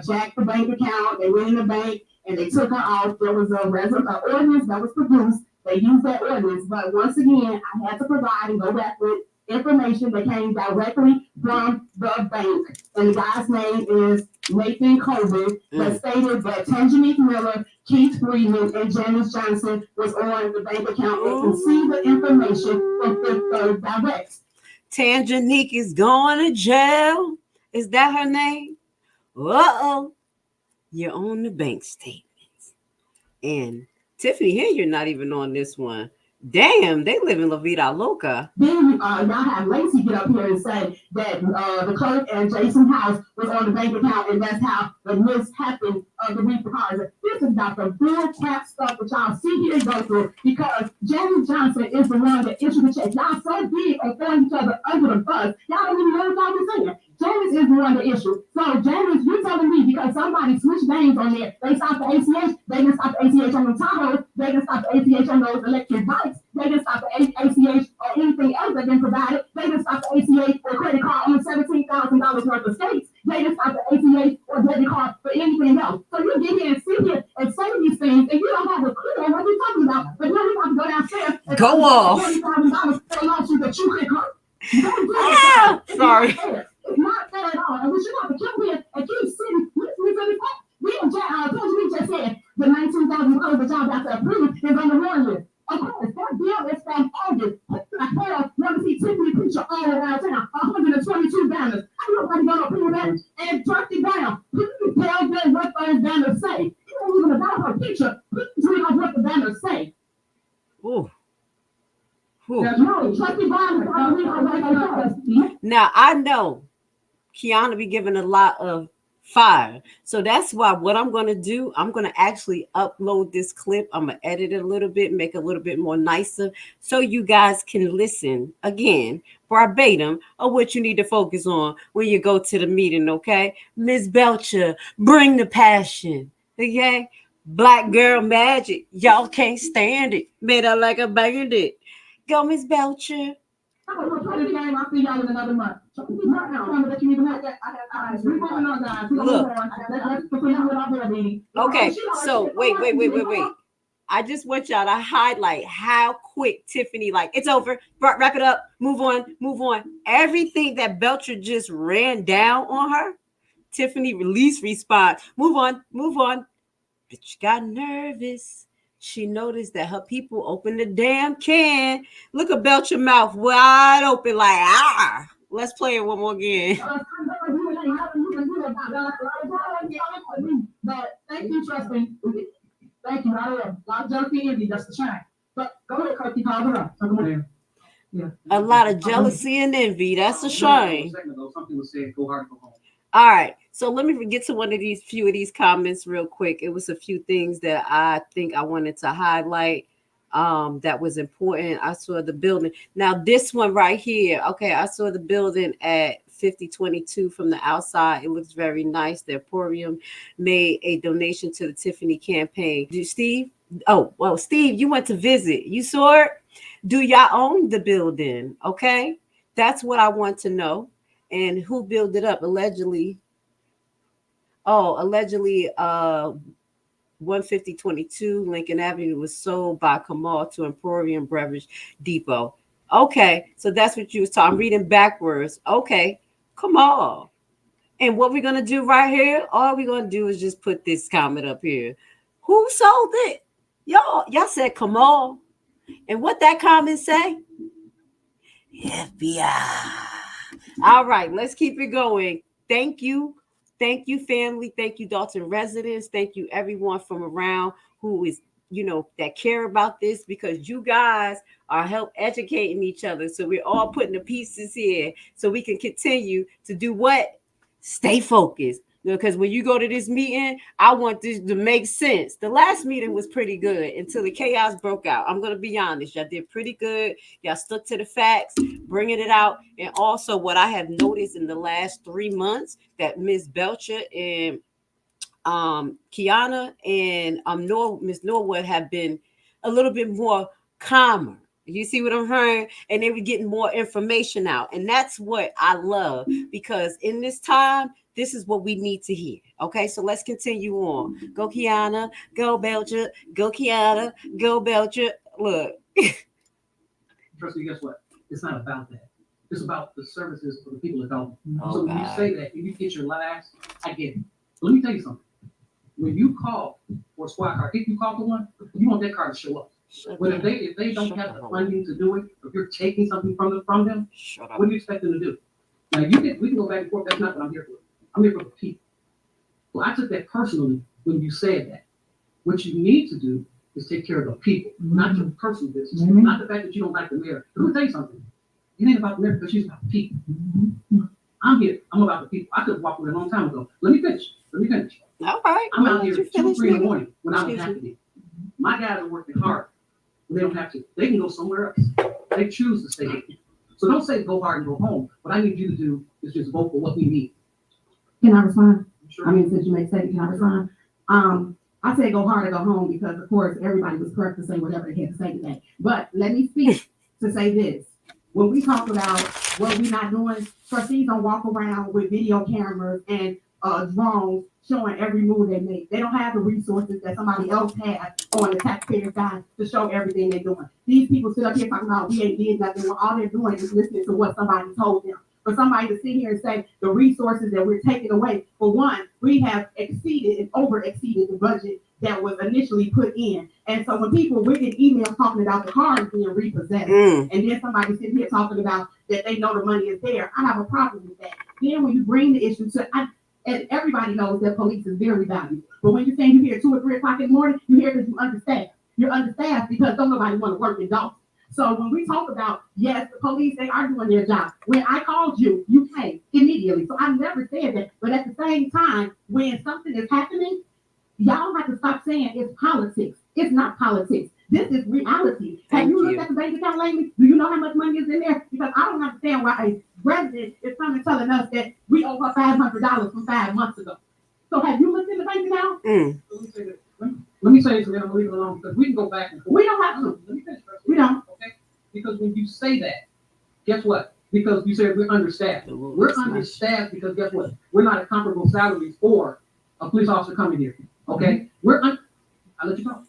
jacked the bank account. They went in the bank and they took her out. There was a ordinance that was produced. They used that ordinance, but once again, I had to provide and go back with information that came directly from the bank. And the guy's name is Nathan Colvin, that stated that Tanjanique Miller, Keith Freeman, and Janice Johnson was on the bank account and can see the information from the direct. Tanjanique is going to jail. Is that her name? Uh-oh. You're on the bank statements. And Tiffany, here you're not even on this one. Damn, they live in La Vida Loca. Then y'all have Lacey get up here and say that the clerk and Jason's house was on the bank account, and that's how the miss happened of the redeposit. This is not the bull crap stuff that y'all see here and go through because Janice Johnson is the one that issued the check. Y'all so big on throwing each other under the bus. Y'all don't even know what y'all been saying. Janice is the one that issued. So Janice, you're telling me because somebody switched names on there, they stopped the ACH, they didn't stop the ACH on the Tahoe, they didn't stop the ACH on those electric bikes, they didn't stop the ACH or anything else that's been provided, they didn't stop the ACH or credit card on $17,000 worth of states, they didn't stop the ACH or debit card for anything else. So you get here and sit here and say these things and you don't have a clue on what you're talking about. But now we have to go downstairs and go off. $40,000 for a lawsuit that you could cut. Sorry. It's not fair at all. And we should have to come here and keep sitting listening to this. We just said the $19,000 that y'all got to approve is on the 1 year. Of course, that bill is from August. I want to see Tiffany preacher all around town. 122 banners. I don't want to go up here that and Trustee Brown. Please tell them what those banners say. You don't even about her picture. Please read off what the banners say. Ooh. No, Trustee Brown. Now I know Kiana be giving a lot of fire. So that's why what I'm going to do, I'm going to actually upload this clip. I'm going to edit it a little bit, make it a little bit more nicer so you guys can listen again verbatim of what you need to focus on when you go to the meeting, okay? Ms. Belcher, bring the passion, okay? Black girl magic, y'all can't stand it. Made her like a bandit. Go, Ms. Belcher. I'm going to play the game. I'll see y'all in another month. Look. Okay, so wait. I just want y'all to highlight how quick Tiffany, like, it's over. Wrap it up. Move on. Everything that Belcher just ran down on her, Tiffany release response. Move on. But she got nervous. She noticed that her people opened the damn can. Look at Belcher mouth wide open, like, ah. Let's play it one more again. But thank you, Trustee. Thank you. A lot of jealousy envy, that's the shine. But go ahead, Kirky, call her up. Yeah. A lot of jealousy and envy. That's a shame. Something was said, go hard, go home. All right. So let me get to few of these comments real quick. It was a few things that I think I wanted to highlight that was important. I saw the building. Now this one right here. Okay, I saw the building at 5022 from the outside. It looks very nice. The Emporium made a donation to the Tiffany campaign. Do Steve? Oh, well, Steve, you went to visit. You saw it? Do y'all own the building? Okay, that's what I want to know. And who built it up? Allegedly. Oh, allegedly, 15022 Lincoln Avenue was sold by Kamal to Emporium Beverage Depot. Okay, so that's what you was talking. I'm reading backwards. Okay, Kamal. And what we're gonna do right here, all we're gonna do is just put this comment up here. Who sold it? Y'all said Kamal. And what that comment say? FBI. All right, let's keep it going. Thank you. Thank you, family. Thank you, Dalton residents. Thank you, everyone from around who is, that care about this, because you guys are help educating each other. So we're all putting the pieces here so we can continue to do what? Stay focused. Because when you go to this meeting, I want this to make sense. The last meeting was pretty good until the chaos broke out. I'm going to be honest. Y'all did pretty good. Y'all stuck to the facts, bringing it out. And also what I have noticed in the last 3 months that Ms. Belcher and Kiana and Ms. Norwood have been a little bit more calmer. You see what I'm hearing? And they were getting more information out. And that's what I love, because in this time, this is what we need to hear. Okay, so let's continue on. Go Kiana, go Belcher, go Kiana, go Belcher. Look. Trustee, guess what? It's not about that. It's about the services for the people that don't. Oh, so when you say that, if you get your laughs, I get it. But let me tell you something. When you call for a squad car, if you call for one, you want that car to show up. But if they don't have the funding to do it, if you're taking something from them, what do you expect them to do? Now we can go back and forth. That's not what I'm here for. I'm here for the people. Well, I took that personally when you said that. What you need to do is take care of the people, not your personal business, not the fact that you don't like the mayor. Let me tell you something. It ain't about the mayor, because she's about the people. I'm here. I'm about the people. I could have walked away a long time ago. Let me finish. All right. I'm out here 2, 3 in the morning when I don't have to be. My guys are working hard. They don't have to. They can go somewhere else. They choose to stay here. So don't say go hard and go home. What I need you to do is just vote for what we need. Can I respond? Sure. I mean, since you may say, can I respond? I say go hard or go home because, of course, everybody was correct to say whatever they had to say today. But let me speak to say this. When we talk about what we're not doing, trustees don't walk around with video cameras and drones showing every move they make. They don't have the resources that somebody else has on the taxpayer's side to show everything they're doing. These people sit up here talking about we ain't did nothing. Well, all they're doing is listening to what somebody told them. For somebody to sit here and say the resources that we're taking away, for one, we have exceeded and over-exceeded the budget that was initially put in. And so when we're getting emails talking about the cars being repossessed, and then somebody sitting here talking about that they know the money is there, I have a problem with that. Then when you bring the issue to, and everybody knows that police is very valuable. But when you're saying you hear 2 or 3 o'clock in the morning, you hear that you understand. You're understaffed because don't nobody want to work in Dalton. So when we talk about, yes, the police, they are doing their job. When I called you, you came immediately. So I never said that. But at the same time, when something is happening, y'all have to stop saying it's politics. It's not politics. This is reality. Have you looked at the bank account lately? Do you know how much money is in there? Because I don't understand why a resident is coming telling us that we owe her $500 from 5 months ago. So have you looked in the bank account? Let me say this, and then I'm gonna leave it alone, because we can go back and forth. We don't have to. Let me finish first. We don't. Okay? Because when you say that, guess what? Because you said we're understaffed. We're understaffed because guess what? We're not at comparable salaries for a police officer coming here. Okay? I'll let you go.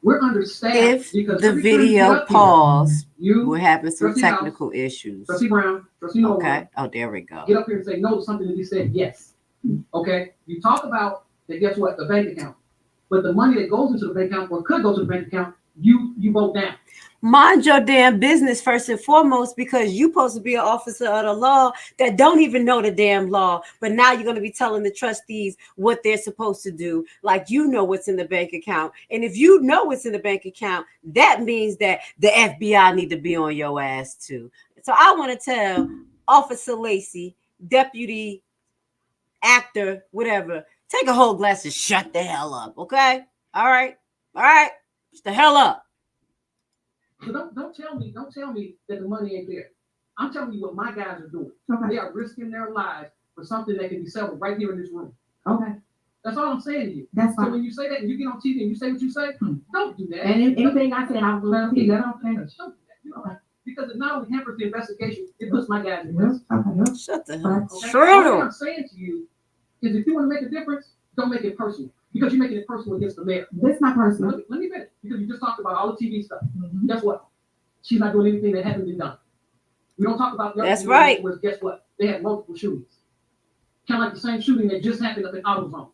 We're understaffed If because the video paused, we're having some Trustee technical issues. Trustee Brown, Trustee Norwood. Okay. Oh, there we go. Get up here and say no to something that we said yes. Okay? You talk about that, guess what? The bank account. But the money that goes into the bank account or could go to the bank account, you vote down. Mind your damn business first and foremost, because you're supposed to be an officer of the law that don't even know the damn law. But now you're going to be telling the trustees what they're supposed to do, like you know what's in the bank account. And if you know what's in the bank account, that means that the FBI need to be on your ass too. So I want to tell Officer Lacey, Deputy actor, whatever, take a whole glass and shut the hell up, okay? All right, shut the hell up. So don't tell me that the money ain't there. I'm telling you what my guys are doing. Okay. They are risking their lives for something that can be settled right here in this room. Okay. That's all I'm saying to you. That's So fine. when you say that and you get on TV and you say what you say, don't do that. And anything I said, I will repeat. Don't do that. You know, because it not only hampers the investigation, it puts my guys in risk. Okay. Shut the hell up. Okay? True. So what I'm saying to you is if you want to make a difference, don't make it personal. Because you're making it personal against the mayor. This not personal. Let me finish. Because you just talked about all the TV stuff. Guess what? She's not doing anything that hasn't been done. We don't talk about the other That's thing right. Was guess what? They had multiple shootings. Kind of like the same shooting that just happened up in AutoZone.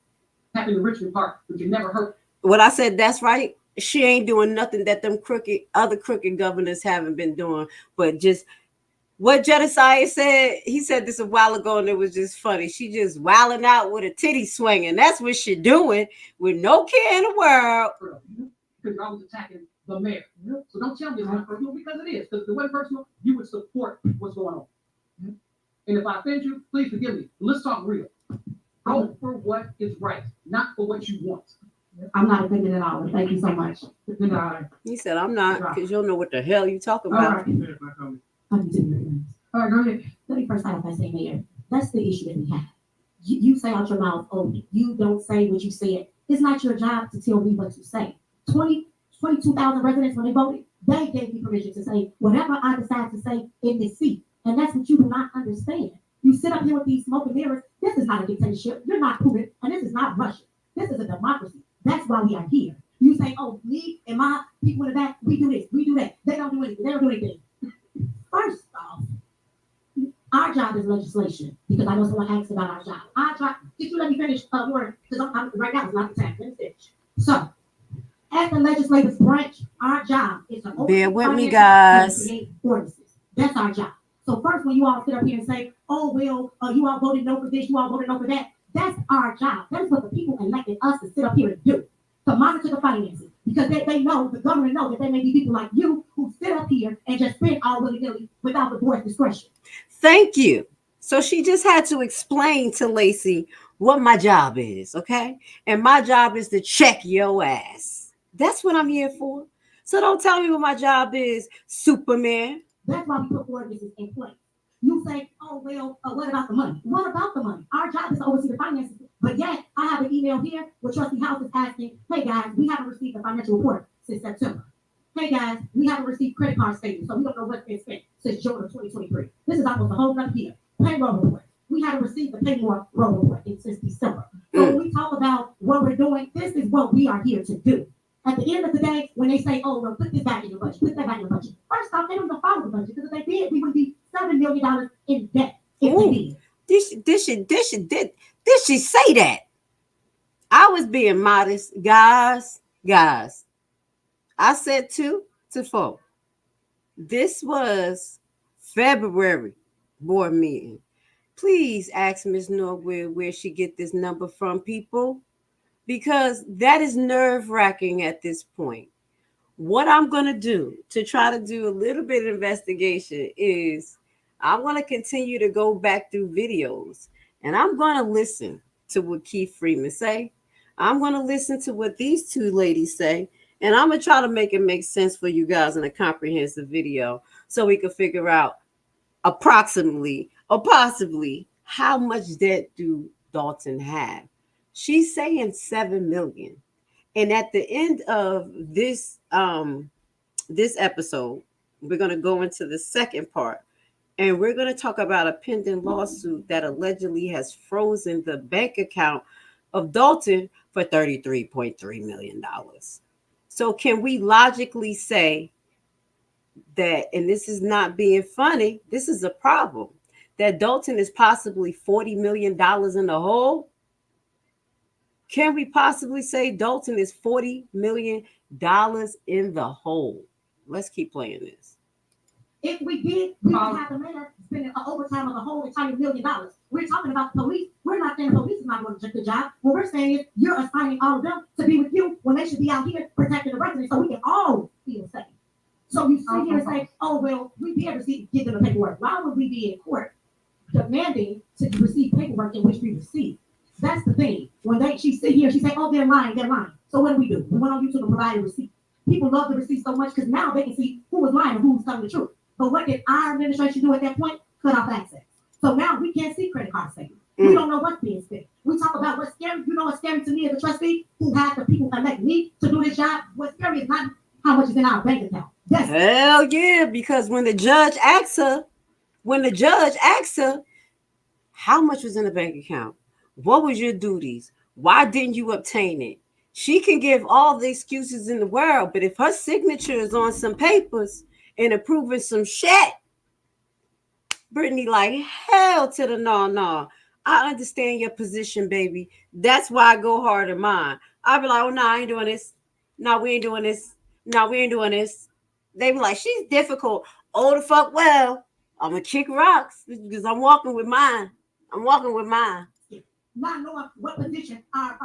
Happened in Richmond Park, but you never heard. What I said, that's right. She ain't doing nothing that them other crooked governors haven't been doing, but just what Jedediah said. He said this a while ago, and it was just funny. She just wilding out with a titty swinging. That's what she doing with no care in the world. Because I was attacking the mayor. So don't tell me it's not personal, because it is. Because if it wasn't personal, you would support what's going on. And if I offend you, please forgive me. Let's talk real. Go for what is right, not for what you want. I'm not offended at all. Thank you so much. Goodbye. He said, I'm not, because you don't know what the hell you talking All about. right. All right, go ahead. Let me first start off by saying, Mayor, that's the issue that we have. You say out your mouth, oh, you don't say what you said. It's not your job to tell me what to say. 22,000 residents, when they voted, they gave me permission to say whatever I decide to say in this seat. And that's what you do not understand. You sit up here with these smoke and mirrors. This is not a dictatorship. You're not Putin, and this is not Russia. This is a democracy. That's why we are here. You say, oh, me and my people in the back, we do this, we do that. They don't do anything. They don't do anything. First off, our job is legislation, because I know someone asked about our job. Our job, did you let me finish, Warren? Because I'm right now, it's not the time. Let me finish. So, as the legislative branch, our job is to Bear with me, guys. create ordinances. That's our job. So first, when you all sit up here and say, oh, well, you all voted no for this, you all voted no for that, that's our job. That is what the people elected us to sit up here and do, to monitor the finances. Because they know, the government knows that there may be people like you who sit up here and just spend all willy-nilly without the board's discretion. Thank you. So she just had to explain to Lacey what my job is, okay? And my job is to check your ass. That's what I'm here for. So don't tell me what my job is, Superman. That's why we put ordinances in place. You say, oh, well, what about the money? What about the money? Our job is to oversee the finances. But yet, I have an email here where Trustee House is asking, hey, guys, we haven't received a financial report since September. Hey, guys, we haven't received credit card statements, so we don't know what's been spent since June of 2023. This is almost a whole other year. Payroll report. We haven't received the payroll report since December. So when we talk about what we're doing, this is what we are here to do. At the end of the day, when they say, oh, well, put this back in your budget, put that back in your budget. First off, they don't follow the budget, because if they did, we would be $7 million in debt if they did. Did she say that? I was being modest. Guys, I said 2 to 4. This was February board meeting. Please ask Ms. Norwood where she get this number from, people, because that is nerve-wracking at this point. What I'm going to do to try to do a little bit of investigation is I'm going to continue to go back through videos, and I'm going to listen to what Keith Freeman say. I'm going to listen to what these two ladies say, and I'm going to try to make it make sense for you guys in a comprehensive video so we can figure out approximately or possibly how much debt do Dalton have. She's saying $7 million. And at the end of this this episode, we're going to go into the second part, and we're going to talk about a pending lawsuit that allegedly has frozen the bank account of Dalton for $33.3 million. So can we logically say that, and this is not being funny, this is a problem, that Dalton is possibly $40 million in the hole? Can we possibly say Dalton is $40 million in the hole? Let's keep playing this. If we did, we would have the mayor spending an overtime of the whole entire $1 million. We're talking about the police. We're not saying the police is not going to do the job. What we're saying is you're assigning all of them to be with you when they should be out here protecting the residents so we can all feel safe. So you sit here and say, oh, well, we did receive, give them the paperwork. Why would we be in court demanding to receive paperwork in which we receive. That's the thing. When she sit here, she say, "Oh, they're lying, they're lying." So what do? We went on YouTube and provided receipts. People love the receipts so much because now they can see who was lying and who was telling the truth. But what did our administration do at that point? Cut off access. So now we can't see credit card statements. We don't know what's being spent. We talk about what's scary. You know what's scary to me as a trustee who had the people elect me to do this job? What's scary is not how much is in our bank account. Hell yeah, because when the judge asks her, how much was in the bank account? What was your duties? Why didn't you obtain it? She can give all the excuses in the world, but if her signature is on some papers and approving some shit, Brittney like, hell to the no. I understand your position, baby. That's why I go hard in mine. I'll be like, oh, no, I ain't doing this. No, we ain't doing this. No, we ain't doing this. They be like, she's difficult. Oh, the fuck well. I'm going to kick rocks because I'm walking with mine. Not knowing what position our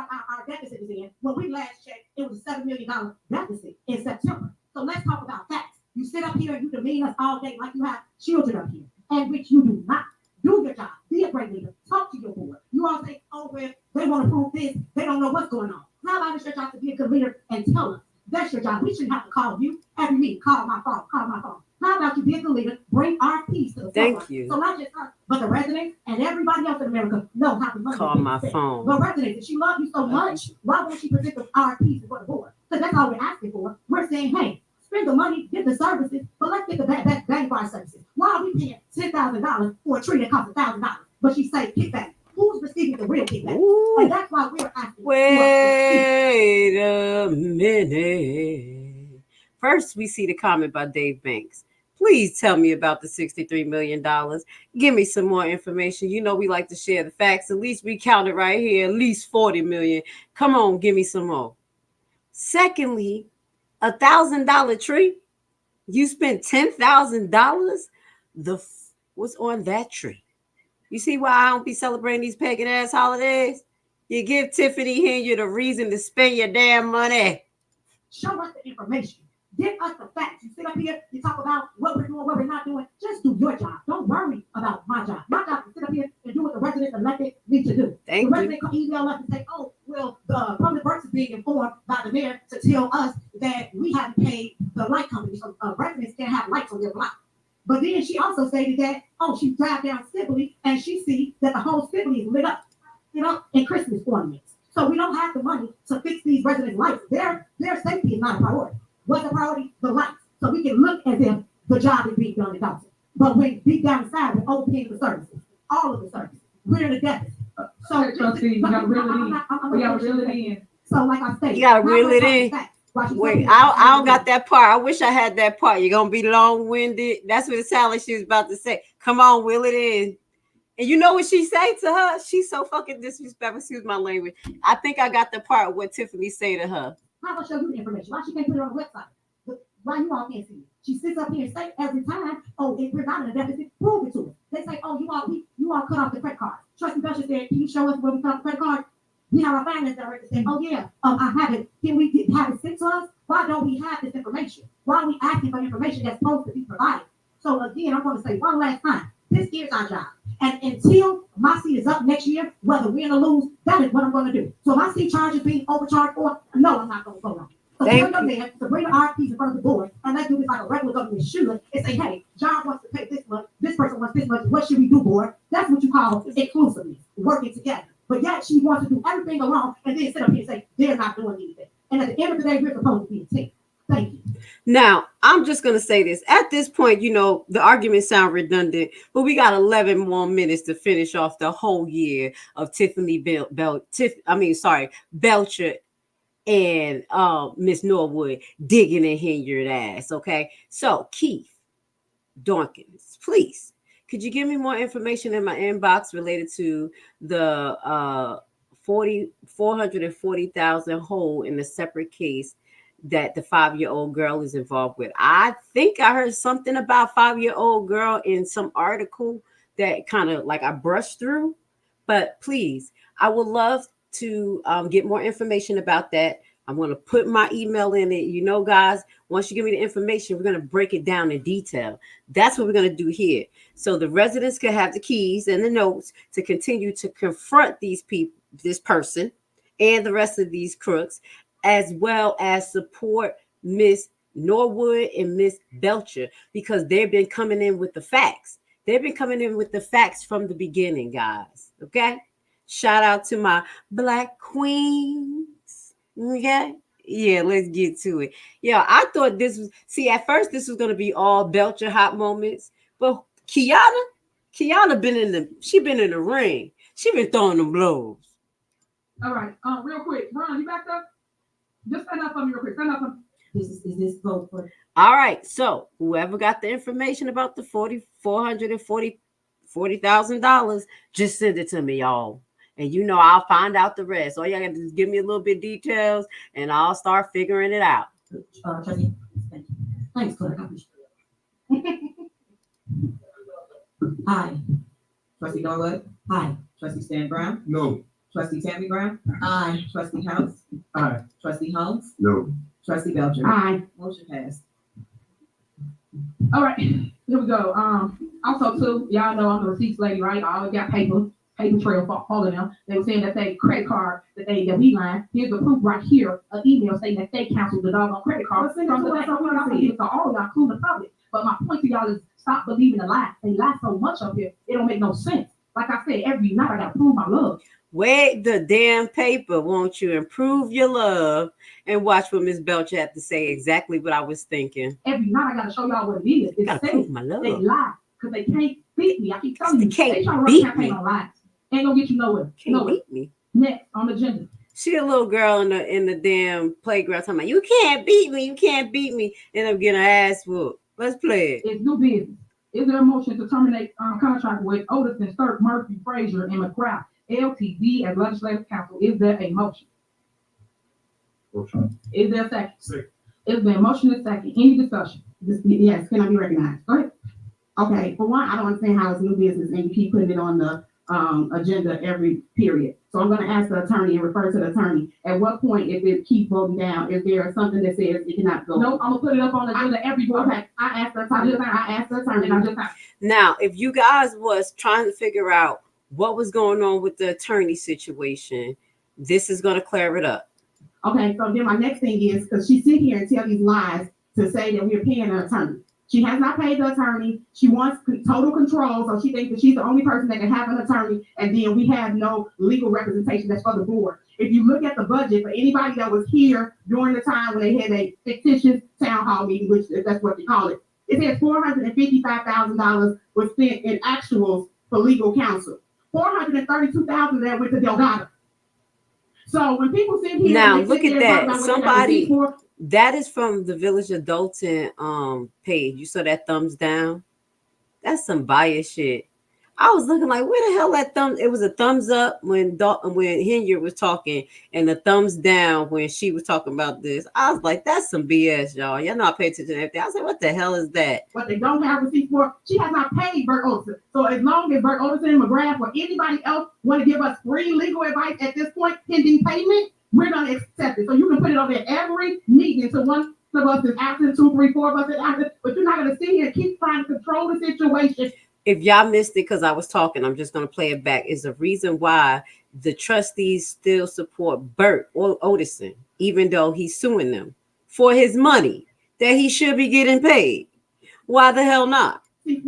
deficit is in. When we last checked, it was a $7 million deficit in September. So let's talk about facts. You sit up here and you demean us all day like you have children up here, and which you do not. Do your job. Be a great leader. Talk to your board. You all say, oh, well, they want to prove this. They don't know what's going on. How about your job to be a good leader and tell us? That's your job. We shouldn't have to call you every meeting. Call my phone. How about you be a good leader? Bring our peace to the Thank forefront. you. So not just us, but the residents and everybody else in America know how to money. Call my phone. But residents, if she loves you so much, why won't she present the RFPs before the board? Because that's all we're asking for. We're saying, hey, spend the money, get the services, but let's get the best bang for our services. Why are we paying $10,000 for a tree that costs $1,000? But she say kickback. Who's receiving the real kickback? Ooh. And that's why we're asking. Wait a minute. First, we see the comment by Dave Banks. Please tell me about the $63 million. Give me some more information. You know we like to share the facts. At least we counted right here, at least 40 million. Come on, give me some more. Secondly, $1,000 tree. You spent $10,000. What's on that tree? You see why I don't be celebrating these pagan ass holidays? You give Tiffany Henry the reason to spend your damn money. Show us the information. Give us the facts. You sit up here, you talk about what we're doing, what we're not doing. Just do your job. Don't worry about my job. My job is to sit up here and do what the residents elected me to do. Thank the resident can email us and say, oh, well, the public works is being informed by the mayor to tell us that we haven't paid the light company. So residents can't have lights on their block. But then she also stated that, she drive down Sibley and she sees that the whole Sibley is lit up, in Christmas ornaments. So we don't have the money to fix these residents' lights. Their safety is not a priority. What's the priority? The lights. So we can look as if the job is being done in Dalton. But when deep down inside, we're overpaying the services, all of the services. We're in a deficit. So Trustee, you gotta reel it in. We gotta reel it in. So like I said, you gotta reel it in. Wait, I don't got that part. I wish I had that part. You're gonna be long-winded. That's what it sounded like she was about to say. Come on, wheel it in. And you know what she say to her? She's so fucking disrespectful. Excuse my language. I think I got the part what Tiffany say to her. How about show you the information? Why she can't put it on the website? Why you all can't see it? She sits up here and say every time, if we're not in a deficit, prove it to us. They say, you all cut off the credit card. Trustee Belcher said, can you show us where we cut off the credit card? We have our finance director saying, I have it. Can we have it sent to us? Why don't we have this information? Why are we asking for information that's supposed to be provided? So again, I'm going to say one last time, this is our job. And until my seat is up next year, whether win or lose, that is what I'm going to do. So my seat charge is being overcharged for, no, I'm not going to go on. So tell your man to bring the RFPs in front of the board and let's do this like a regular government should and say, hey, John wants to pay this much, this person wants this much, what should we do, board? That's what you call inclusiveness, working together. But yet she wants to do everything alone and then sit up here and say, they're not doing anything. And at the end of the day, we're supposed to be a team. Thank you. Now, I'm just going to say this. At this point, the arguments sound redundant, but we got 11 more minutes to finish off the whole year of Belcher and Miss Norwood digging in Henry's ass, okay? So, Keith Dawkins, please, could you give me more information in my inbox related to the $440,000 hole in a separate case that the 5-year-old girl is involved with? I think I heard something about 5-year-old girl in some article that kind of like I brushed through, but please, I would love to get more information about that. I'm going to put my email in it. You know, guys, once you give me the information, we're going to break it down in detail. That's what we're going to do here. So the residents can have the keys and the notes to continue to confront these people, this person, and the rest of these crooks, as well as support Miss Norwood and Miss Belcher, because they've been coming in with the facts. They've been coming in with the facts from the beginning, guys. Okay? Shout out to my Black queens. Okay? Yeah, let's get to it. Yeah, I thought this was, at first this was going to be all Belcher hot moments, but Kiana been in the ring. She been throwing them blows. All right, real quick, Ron, you back up? Just stand up for me real quick. Stand up for me. Is this vote for? All right, so whoever got the information about the $40,000, just send it to me, y'all. And you know I'll find out the rest. All y'all got to just give me a little bit details, and I'll start figuring it out. Trustee, thanks, Clerk. Aye. Trustee Norwood? Aye. Trustee Stan Brown? No. Trustee Tammy Brown? Aye. Trustee House? Aye. Trustee Holmes? No. Trustee Belcher? Aye. Motion passed. All right, here we go. Also too, y'all know I'm the receipts lady, right? I always got paper trail for all of them. They were saying that they credit card that we line. Here's the proof right here, an email saying that they canceled the doggone credit card from the bank. So all y'all, including the public. But my point to y'all is stop believing the lies. They lie so much up here, it don't make no sense. Like I said, every night I gotta prove my love. Wait the damn paper, won't you? Improve your love and watch what Miss Belcher had to say. Exactly what I was thinking. Every night I gotta show y'all what it is. It's safe. My love. They lie because they can't beat me. I keep telling you, they trying to can't run a beat campaign me. on lies. Ain't gonna get you nowhere. Can't beat me. Next on the agenda. She a little girl in the damn playground talking about, you can't beat me, you can't beat me. End up getting her ass whooped. Let's play it. It's new business. Is there a motion to terminate contract with Otis, Sturk, Murphy, Frazier, and McGrath, LTD as legislative counsel? Is there a motion? Motion. Is there a second? Second. It's been motion and second. Any discussion? Yes, can I be recognized? Go ahead. Okay, for one, I don't understand how it's new business and you keep putting it on the agenda every period. So I'm going to ask the attorney and refer to the attorney. At what point, if it keeps voting down, is there something that says it cannot go? No, I'm gonna put it up on the agenda every board. Okay, I asked the attorney. Now, if you guys was trying to figure out what was going on with the attorney situation, this is going to clear it up. Okay, so then my next thing is, because she sit here and tell these lies to say that we're paying an attorney. She has not paid the attorney. She wants total control, so she thinks that she's the only person that can have an attorney, and then we have no legal representation that's for the board. If you look at the budget, for anybody that was here during the time when they had a fictitious town hall meeting, which that's what they call it, it says $455,000 was spent in actuals for legal counsel. $432,000 of that went to Delgado. So when people sit here, now and look at that. Somebody for, that is from the Village of Dalton page. You saw that thumbs down? That's some bias shit. I was looking like, where the hell that thumb? It was a thumbs up when Henry was talking, and the thumbs down when she was talking about this. I was like, that's some BS, y'all. Y'all not paying attention to everything. I was like, what the hell is that? What they don't have receipts for, she has not paid Bert Olson. So as long as Bert Olson and McGrath or anybody else want to give us free legal advice at this point, pending payment, we're going to accept it. So you can put it on there every meeting until one of us is absent, 2, 3, 4 of us is absent, but you're not going to sit here and keep trying to control the situation. If y'all missed it because I was talking, I'm just going to play it back. Is the reason why the trustees still support Bert or Otison, even though he's suing them for his money that he should be getting paid. Why the hell not? She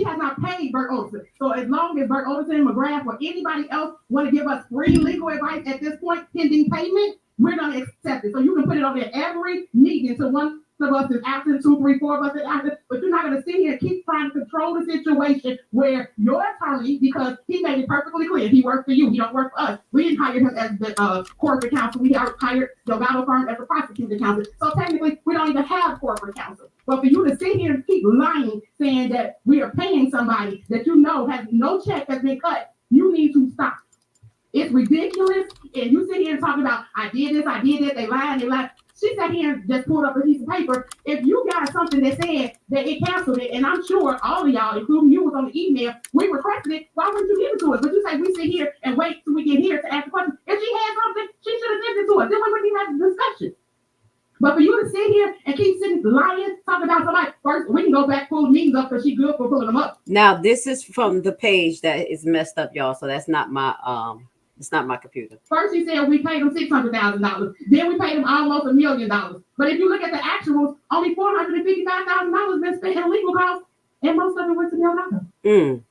has not paid Bert Olson. So as long as Bert Olson and McGrath or anybody else want to give us free legal advice at this point, pending payment, we're going to accept it. So you can put it on there every meeting until one of us is absent, 2, 3, 4 of us is absent, but you're not going to sit here and keep trying to control the situation where your attorney, because he made it perfectly clear, he works for you, he don't work for us. We didn't hire him as the corporate counsel. We hired Delgado firm as the prosecuting counsel. So technically, we don't even have corporate counsel. But for you to sit here and keep lying, saying that we are paying somebody that you know has no check that's been cut, you need to stop. It's ridiculous. And you sit here and talk about, I did this, they lied. She sat here and just pulled up a piece of paper. If you got something that said that it canceled it, and I'm sure all of y'all, including you, was on the email, we requested it, why wouldn't you give it to us? But you say we sit here and wait till we get here to ask the question. If she had something, she should have sent it to us. Then we wouldn't even have the discussion. up because she good for pulling them up. Now this is from the page that is messed up, y'all. So that's not my it's not my computer. First he said we paid them $600,000. Then we paid them almost $1 million. But if you look at the actuals, only $455,000 been spent in legal costs, and most of it went to Delgado.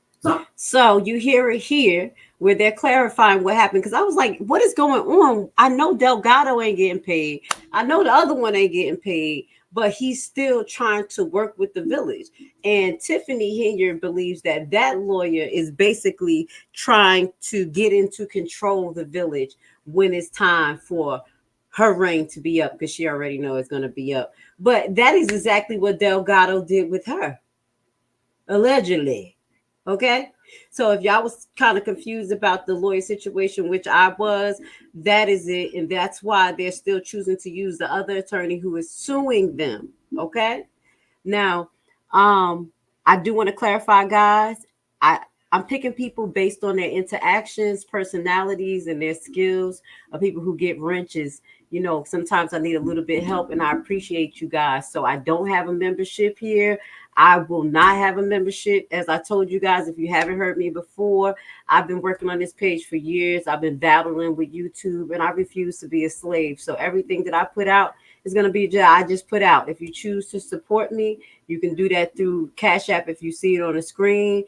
So you hear it here where they're clarifying what happened, because I was like, what is going on? I know Delgado ain't getting paid. I know the other one ain't getting paid, but he's still trying to work with the village. And Tiffany here believes that that lawyer is basically trying to get into control of the village when it's time for her reign to be up, because she already knows it's going to be up. But that is exactly what Delgado did with her, allegedly. Okay, so if y'all was kind of confused about the lawyer situation, which I was, that is it. And that's why they're still choosing to use the other attorney who is suing them. Okay, now I do want to clarify, guys. I'm picking people based on their interactions, personalities, and their skills of people who get wrenches. You know, sometimes I need a little bit of help, and I appreciate you guys. So I don't have a membership here. I will not have a membership. As I told you guys, if you haven't heard me before, I've been working on this page for years. I've been battling with YouTube, and I refuse to be a slave. So everything that I put out is going to be I just put out. If you choose to support me, you can do that through Cash App if you see it on the screen,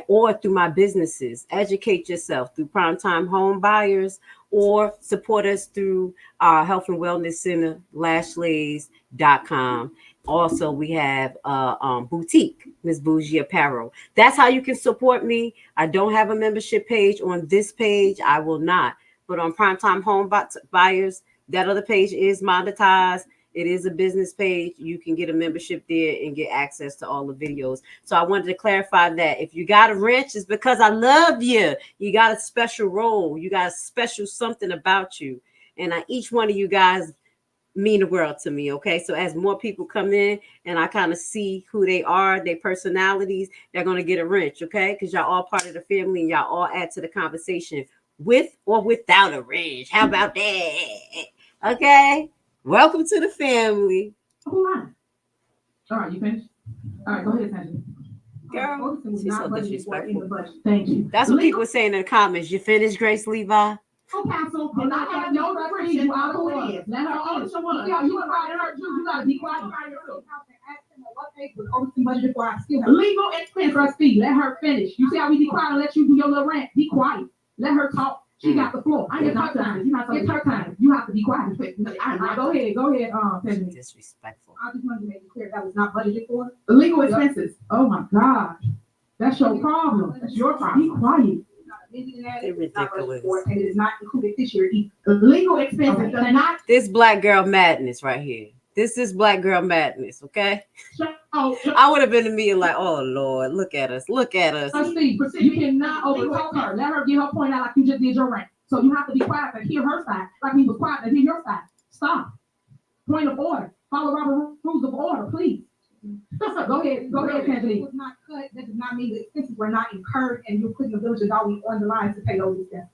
or through my businesses. Educate yourself through Primetime Home Buyers, or support us through our Health and Wellness Center, lashlays.com. Also, we have boutique, Miss Bougie Apparel. That's how you can support me. I don't have a membership page on this page. I will not. But on Primetime Home Buyers, that other page is monetized. It is a business page. You can get a membership there and get access to all the videos. So I wanted to clarify that. If you got a wrench, it's because I love you. You got a special role. You got a special something about you. And each one of you guys mean the world to me. Okay. So as more people come in and I kind of see who they are, their personalities, they're going to get a wrench. Okay. Because y'all all part of the family and y'all all add to the conversation with or without a wrench. How about that? Okay. Welcome to the family. All right, you finished? All right, go ahead, Sandy. Girl, she's so disrespectful. Thank you. That's what people saying in the comments. You finished, Grace Levi? Counsel, and I have no restriction on who it is. Let her own someone. Yeah, you invited her too. You gotta be quiet. Legal expense trustee. Let her finish. You see how we be quiet and let you do your little rant? Be quiet. Let her talk. She got the floor. It's her time. It's her time. You have to be quiet. Go ahead. Penny. Disrespectful. I just wanted to make it clear that was not budgeted for. Legal expenses. Oh my God. That's your problem. That's your problem. Be quiet. They're ridiculous. And it is not included this year either. Legal expenses are not. This Black Girl Madness right here. This is Black Girl Madness, okay? I would have been to me like, oh Lord, look at us. Look at us. Trustee, you cannot overtalk her. Let her get her point out like you just did your rant. So you have to be quiet to hear her side, like we was quiet to hear your side. Stop. Point of order. Follow Robert rules of order, please. Go ahead, Anthony. Was not cut. That does not mean the expenses were not incurred, and you're putting the village of Dolly on the line to pay those expenses.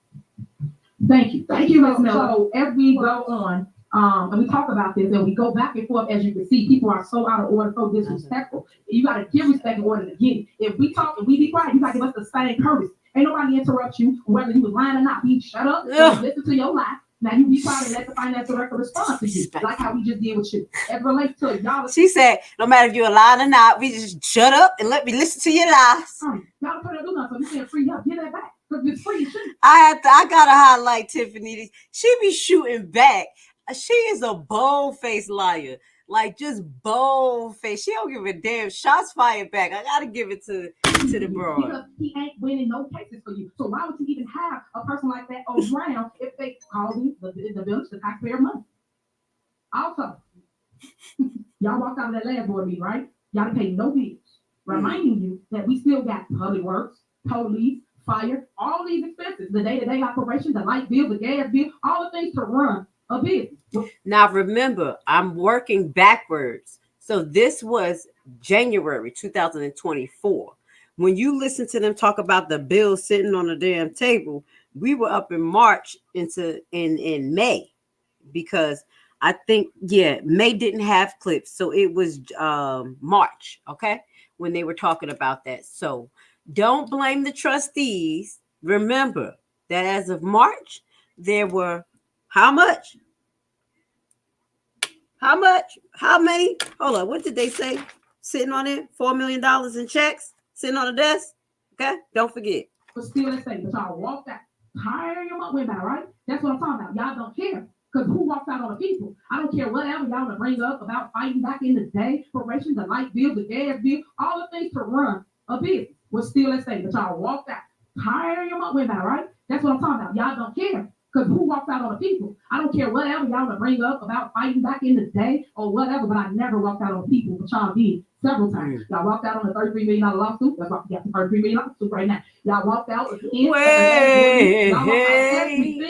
Thank you, Ms. Miller. So as we go on, and we talk about this, and we go back and forth, as you can see, people are so out of order, so disrespectful. You got to give respect in order to get it. If we talk and we be quiet, you got to give us the same courtesy. Ain't nobody interrupt you, whether you was lying or not. We shut up, listen to your lie. Now you be quiet and let the finance director respond to you, like how we just did with you. As relates to y'all, she said, no matter if you're lying or not, we just shut up and let me listen to your lies. Y'all trying to do nothing, so you can't free up. Get that back. It's free. I gotta highlight Tiffany. She be shooting back. She is a bold-faced liar. Like just bold-faced. She don't give a damn. Shots fired back. I gotta give it to the broad. Because he ain't winning no cases for you. So why would you even have a person like that around if they call you the village, the taxpayer money? Also, y'all walked out of that last board meeting, right? Y'all didn't pay no bills. Reminding you that we still got public works, police, fire, all these expenses, the day-to-day operation, the light bill, the gas bill, all the things to run a business. Now remember, I'm working backwards. So this was January 2024. When you listen to them talk about the bill sitting on the damn table, we were up in March in May, because I think, May didn't have clips. So it was March. Okay. when they were talking about that. So don't blame the trustees. Remember that as of March, there were how much? How much? How many? Hold on. What did they say? Sitting on it? $4 million in checks sitting on the desk. Okay. Don't forget. But still, let's say, but y'all walked out. Tire your mouth about, right? That's what I'm talking about. Y'all don't care. Because who walks out on the people? I don't care whatever y'all want to bring up about fighting back in the day, corporations, the light bill, the gas bill, all the things to run a business. But still, let's say, but y'all walked out. Tire your mouth about, right? That's what I'm talking about. Y'all don't care. Because who walks out on the people? I don't care whatever y'all want to bring up about fighting back in the day or whatever, but I never walked out on people, but y'all did several times. Y'all walked out on a $33 million lawsuit. That's why we got the $33 million lawsuit right now. Y'all walked out again.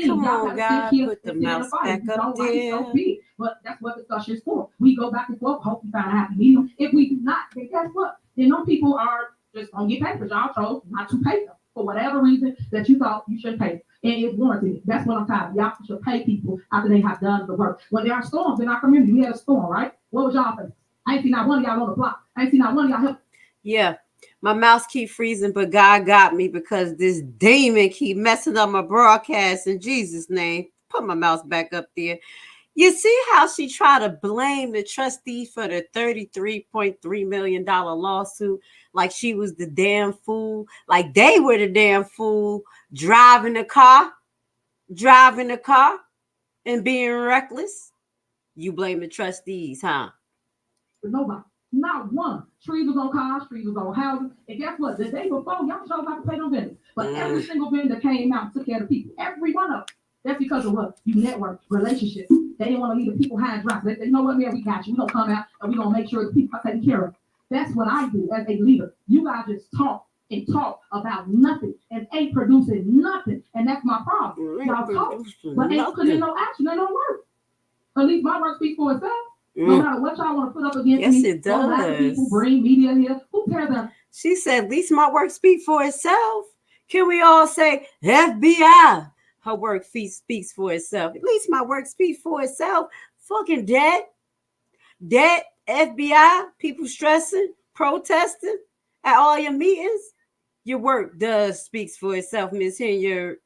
Come on, God, put the mouse back up there. So big, but that's what discussion is for. We go back and forth, hope we find a happy medium. If we do not, then guess what? Then no people are just gonna get paid because y'all chose not to pay them for whatever reason that you thought you should pay. And it's warranted. That's what I'm tired of. Y'all should pay people after they have done the work. When there are storms in our community, we had a storm, right? What was y'all thinking? I ain't seen not one of y'all on the block. I ain't seen not one of y'all help. Yeah, my mouse keep freezing, but God got me because this demon keep messing up my broadcast in Jesus' name. Put my mouse back up there. You see how she tried to blame the trustee for the $33.3 million lawsuit like she was the damn fool, like they were the damn fool driving the car and being reckless. You blame the trustees, huh? But nobody, not one. Trees was on cars, trees was on houses. And guess what? The day before, y'all chose not to pay no vendors. But every single vendor came out and took care of the people. Every one of them. That's because of what? You network, relationships. They didn't want to leave the people high and dry. They know what, man, we got you. We're going to come out and we're going to make sure the people are taken care of. That's what I do as a leader. You guys just talk and talk about nothing and ain't producing nothing. And that's my problem. Y'all talk, but ain't putting in no action. They don't work. At least my work speaks for itself. No matter what y'all want to put up against me. Yes, it does. People bring media here. Who cares about? She said, at least my work speaks for itself. Can we all say FBI? Her work speaks for itself. At least my work speaks for itself. Fucking dead, FBI, people stressing, protesting at all your meetings. Your work does speaks for itself, Miss Hilliard.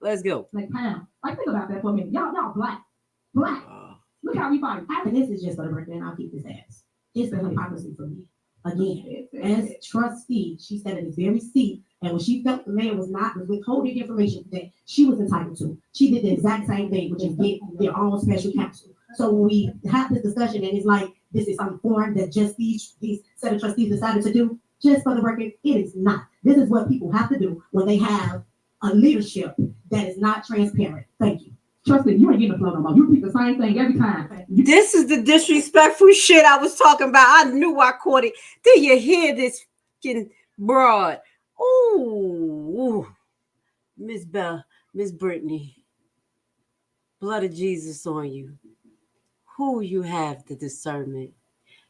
Let's go. Like, Pam, like think about that for a minute. Y'all black. Look how we fight. After this is just for the record, and I'll keep this ass. It's the hypocrisy for me. Again, as trustee, she sat in this very seat, and when she felt the man was withholding information that she was entitled to, she did the exact same thing, which is get their own special counsel. So when we have this discussion, and it's like this is some form that just these set of trustees decided to do, just for the record, it is not. This is what people have to do when they have a leadership that is not transparent. Thank you. Trustee, you ain't getting the flow no more. You repeat the same thing every time. This is the disrespectful shit I was talking about. I knew I caught it. Did you hear this fucking broad? Ooh, Miss Brittney, blood of Jesus on you. Who you have the discernment?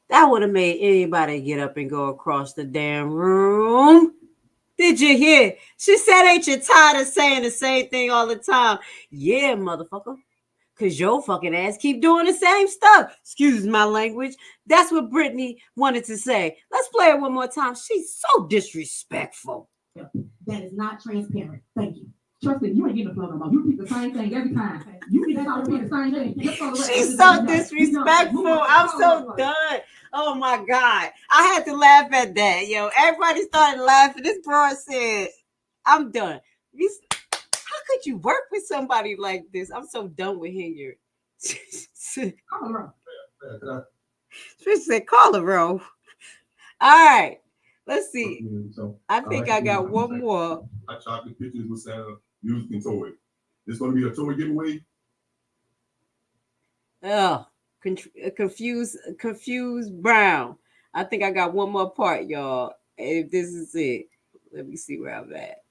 That would have made anybody get up and go across the damn room. Did you hear? She said, ain't you tired of saying the same thing all the time? Yeah, motherfucker. Because your fucking ass keep doing the same stuff. Excuse my language. That's what Brittney wanted to say. Let's play it one more time. She's so disrespectful. That is not transparent. Thank you. Trustee, you ain't getting the flow no more. You repeat the same thing every time. You repeat the same thing. She's so disrespectful. I'm so done. Oh my God. I had to laugh at that. Yo, everybody started laughing. This broad said, I'm done. How could you work with somebody like this? I'm so done with Hilliard. Call her up. She said, call her, bro. All right. Let's see. I think I got one more. I shot the pictures with Santa music and toy. This going to be a toy giveaway? Oh, confused Brown. I think I got one more part, y'all. If this is it, let me see where I'm at.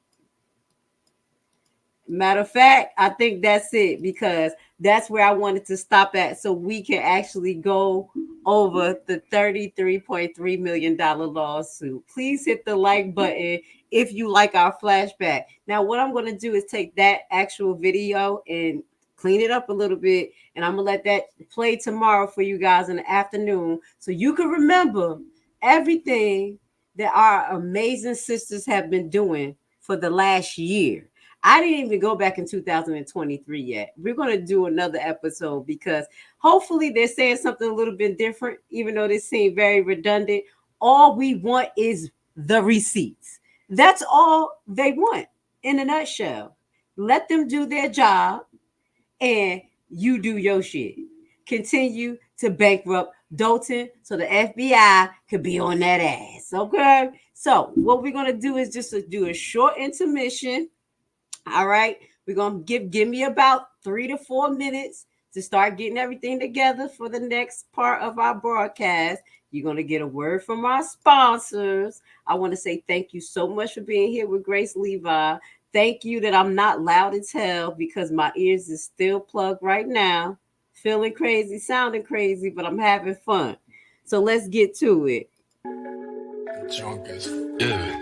Matter of fact, I think that's it because that's where I wanted to stop at so we can actually go over the $33.3 million lawsuit. Please hit the like button if you like our flashback. Now, what I'm going to do is take that actual video and clean it up a little bit, and I'm going to let that play tomorrow for you guys in the afternoon so you can remember everything that our amazing sisters have been doing for the last year. I didn't even go back in 2023 yet. We're going to do another episode because hopefully they're saying something a little bit different, even though they seem very redundant. All we want is the receipts. That's all they want in a nutshell. Let them do their job and you do your shit. Continue to bankrupt Dolton so the FBI could be on that ass. Okay. So what we're going to do is just do a short intermission. All right. We're going to give me about 3 to 4 minutes to start getting everything together for the next part of our broadcast. You're going to get a word from our sponsors. I want to say thank you so much for being here with Grace Levi. Thank you that I'm not loud as hell because my ears is still plugged right now. Feeling crazy, sounding crazy, but I'm having fun. So let's get to it. Drunk as yeah.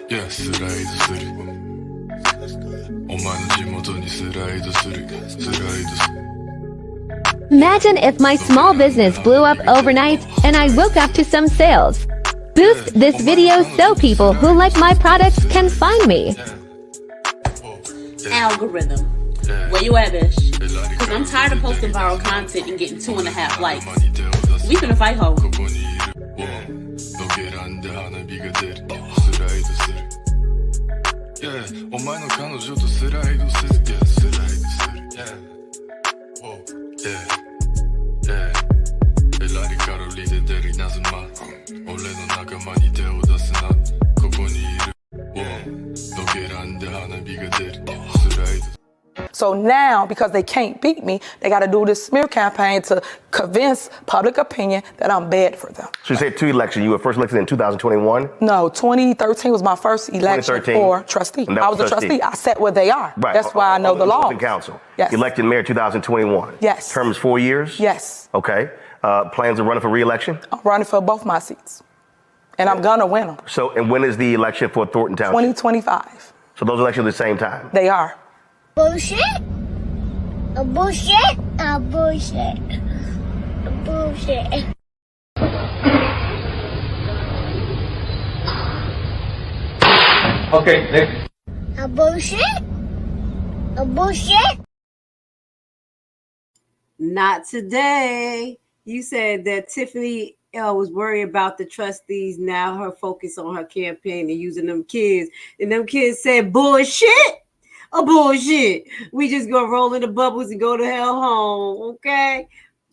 Yeah, スライドする。お前の地元にスライドする。スライドする。 Imagine if my small business blew up overnight and I woke up to some sales. Boost this video so people who like my products can find me. Algorithm. Where you at, bitch? Because I'm tired of posting viral content and getting 2.5 likes. We finna fight, ho. So now, because they can't beat me, they got to do this smear campaign to convince public opinion that I'm bad for them. So you said 2 elections. You were first elected in 2021? No, 2013 was my first election for trustee. I was a trustee. I sat where they are. Right. That's why I know the law. Counsel. Yes. Elected mayor 2021. Yes. Terms 4 years? Yes. Okay. Plans of running for re-election? I'm running for both my seats. And I'm going to win them. So, and when is the election for Thornton Township? 2025. So those elections at the same time? They are. Bullshit. A bullshit. A bullshit. A bullshit. Okay, next. A bullshit. A bullshit. Not today. You said that Tiffany was worried about the trustees. Now her focus on her campaign and using them kids. And them kids said, bullshit. A bullshit. We just gonna roll in the bubbles and go to hell home. Okay.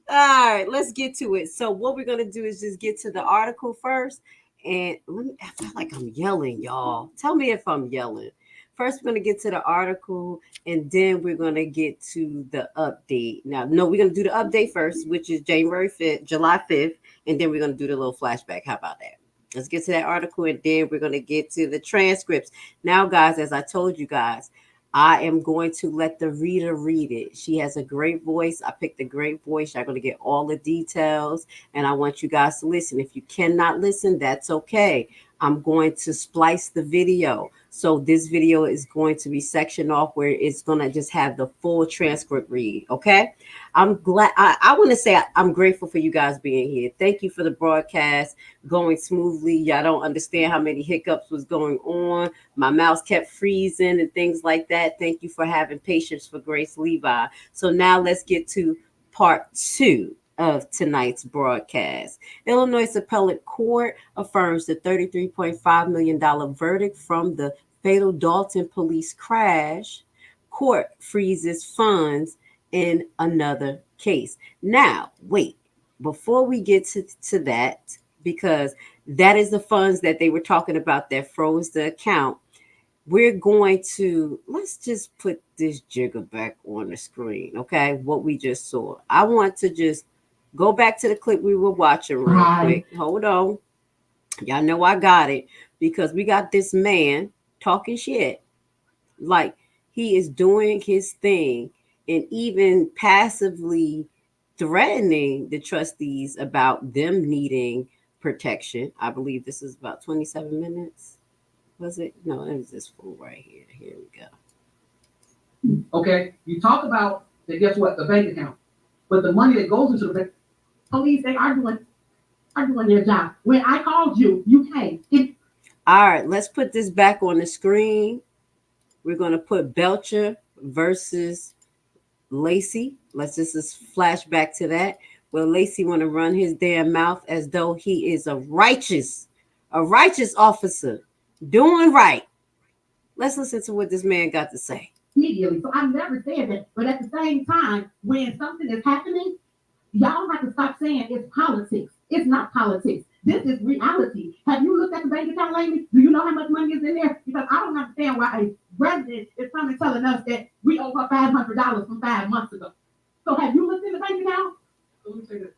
All right, let's get to it. So what we're gonna do is just get to the article first. And I feel like I'm yelling, y'all. Tell me if I'm yelling. First, we're going to get to the article, and then we're going to get to the update. Now, no, we're going to do the update first, which is July 5th, and then we're going to do the little flashback. How about that? Let's get to that article, and then we're going to get to the transcripts. Now, guys, as I told you guys, I am going to let the reader read it. She has a great voice. I picked a great voice. I'm going to get all the details, and I want you guys to listen. If you cannot listen, that's okay. I'm going to splice the video. So this video is going to be sectioned off where it's going to just have the full transcript read. Okay. I'm glad. I want to say I'm grateful for you guys being here. Thank you for the broadcast going smoothly. Y'all don't understand how many hiccups was going on. My mouse kept freezing and things like that. Thank you for having patience for Grace Levi. So now let's get to part 2 of tonight's broadcast. Illinois Appellate Court affirms the $33.5 million verdict from the fatal Dalton police crash. Court freezes funds in another case. Now, wait, before we get to that, because that is the funds that they were talking about that froze the account, we're going to, let's just put this jigger back on the screen, okay? What we just saw. I want to just go back to the clip we were watching real quick. Hold on. Y'all know I got it because we got this man talking shit. Like he is doing his thing and even passively threatening the trustees about them needing protection. I believe this is about 27 minutes. Was it? No, it was this fool right here. Here we go. Okay, you talk about, and guess what? The bank account. But the money that goes into the bank, police, they are doing are doing their job. When I called you, you came. All right, let's put this back on the screen. We're going to put Belcher versus Lacey. Let's just flash back to that. Well, Lacey want to run his damn mouth as though he is a righteous officer doing right. Let's listen to what this man got to say. Immediately. So I never said that. But at the same time, when something is happening, y'all have to stop saying it's politics. It's not politics. This is reality. Have you looked at the bank account lately? Do you know how much money is in there? Because I don't understand why a resident is coming telling us that we owe her $500 from 5 months ago. So have you looked in the bank account? Let me say this.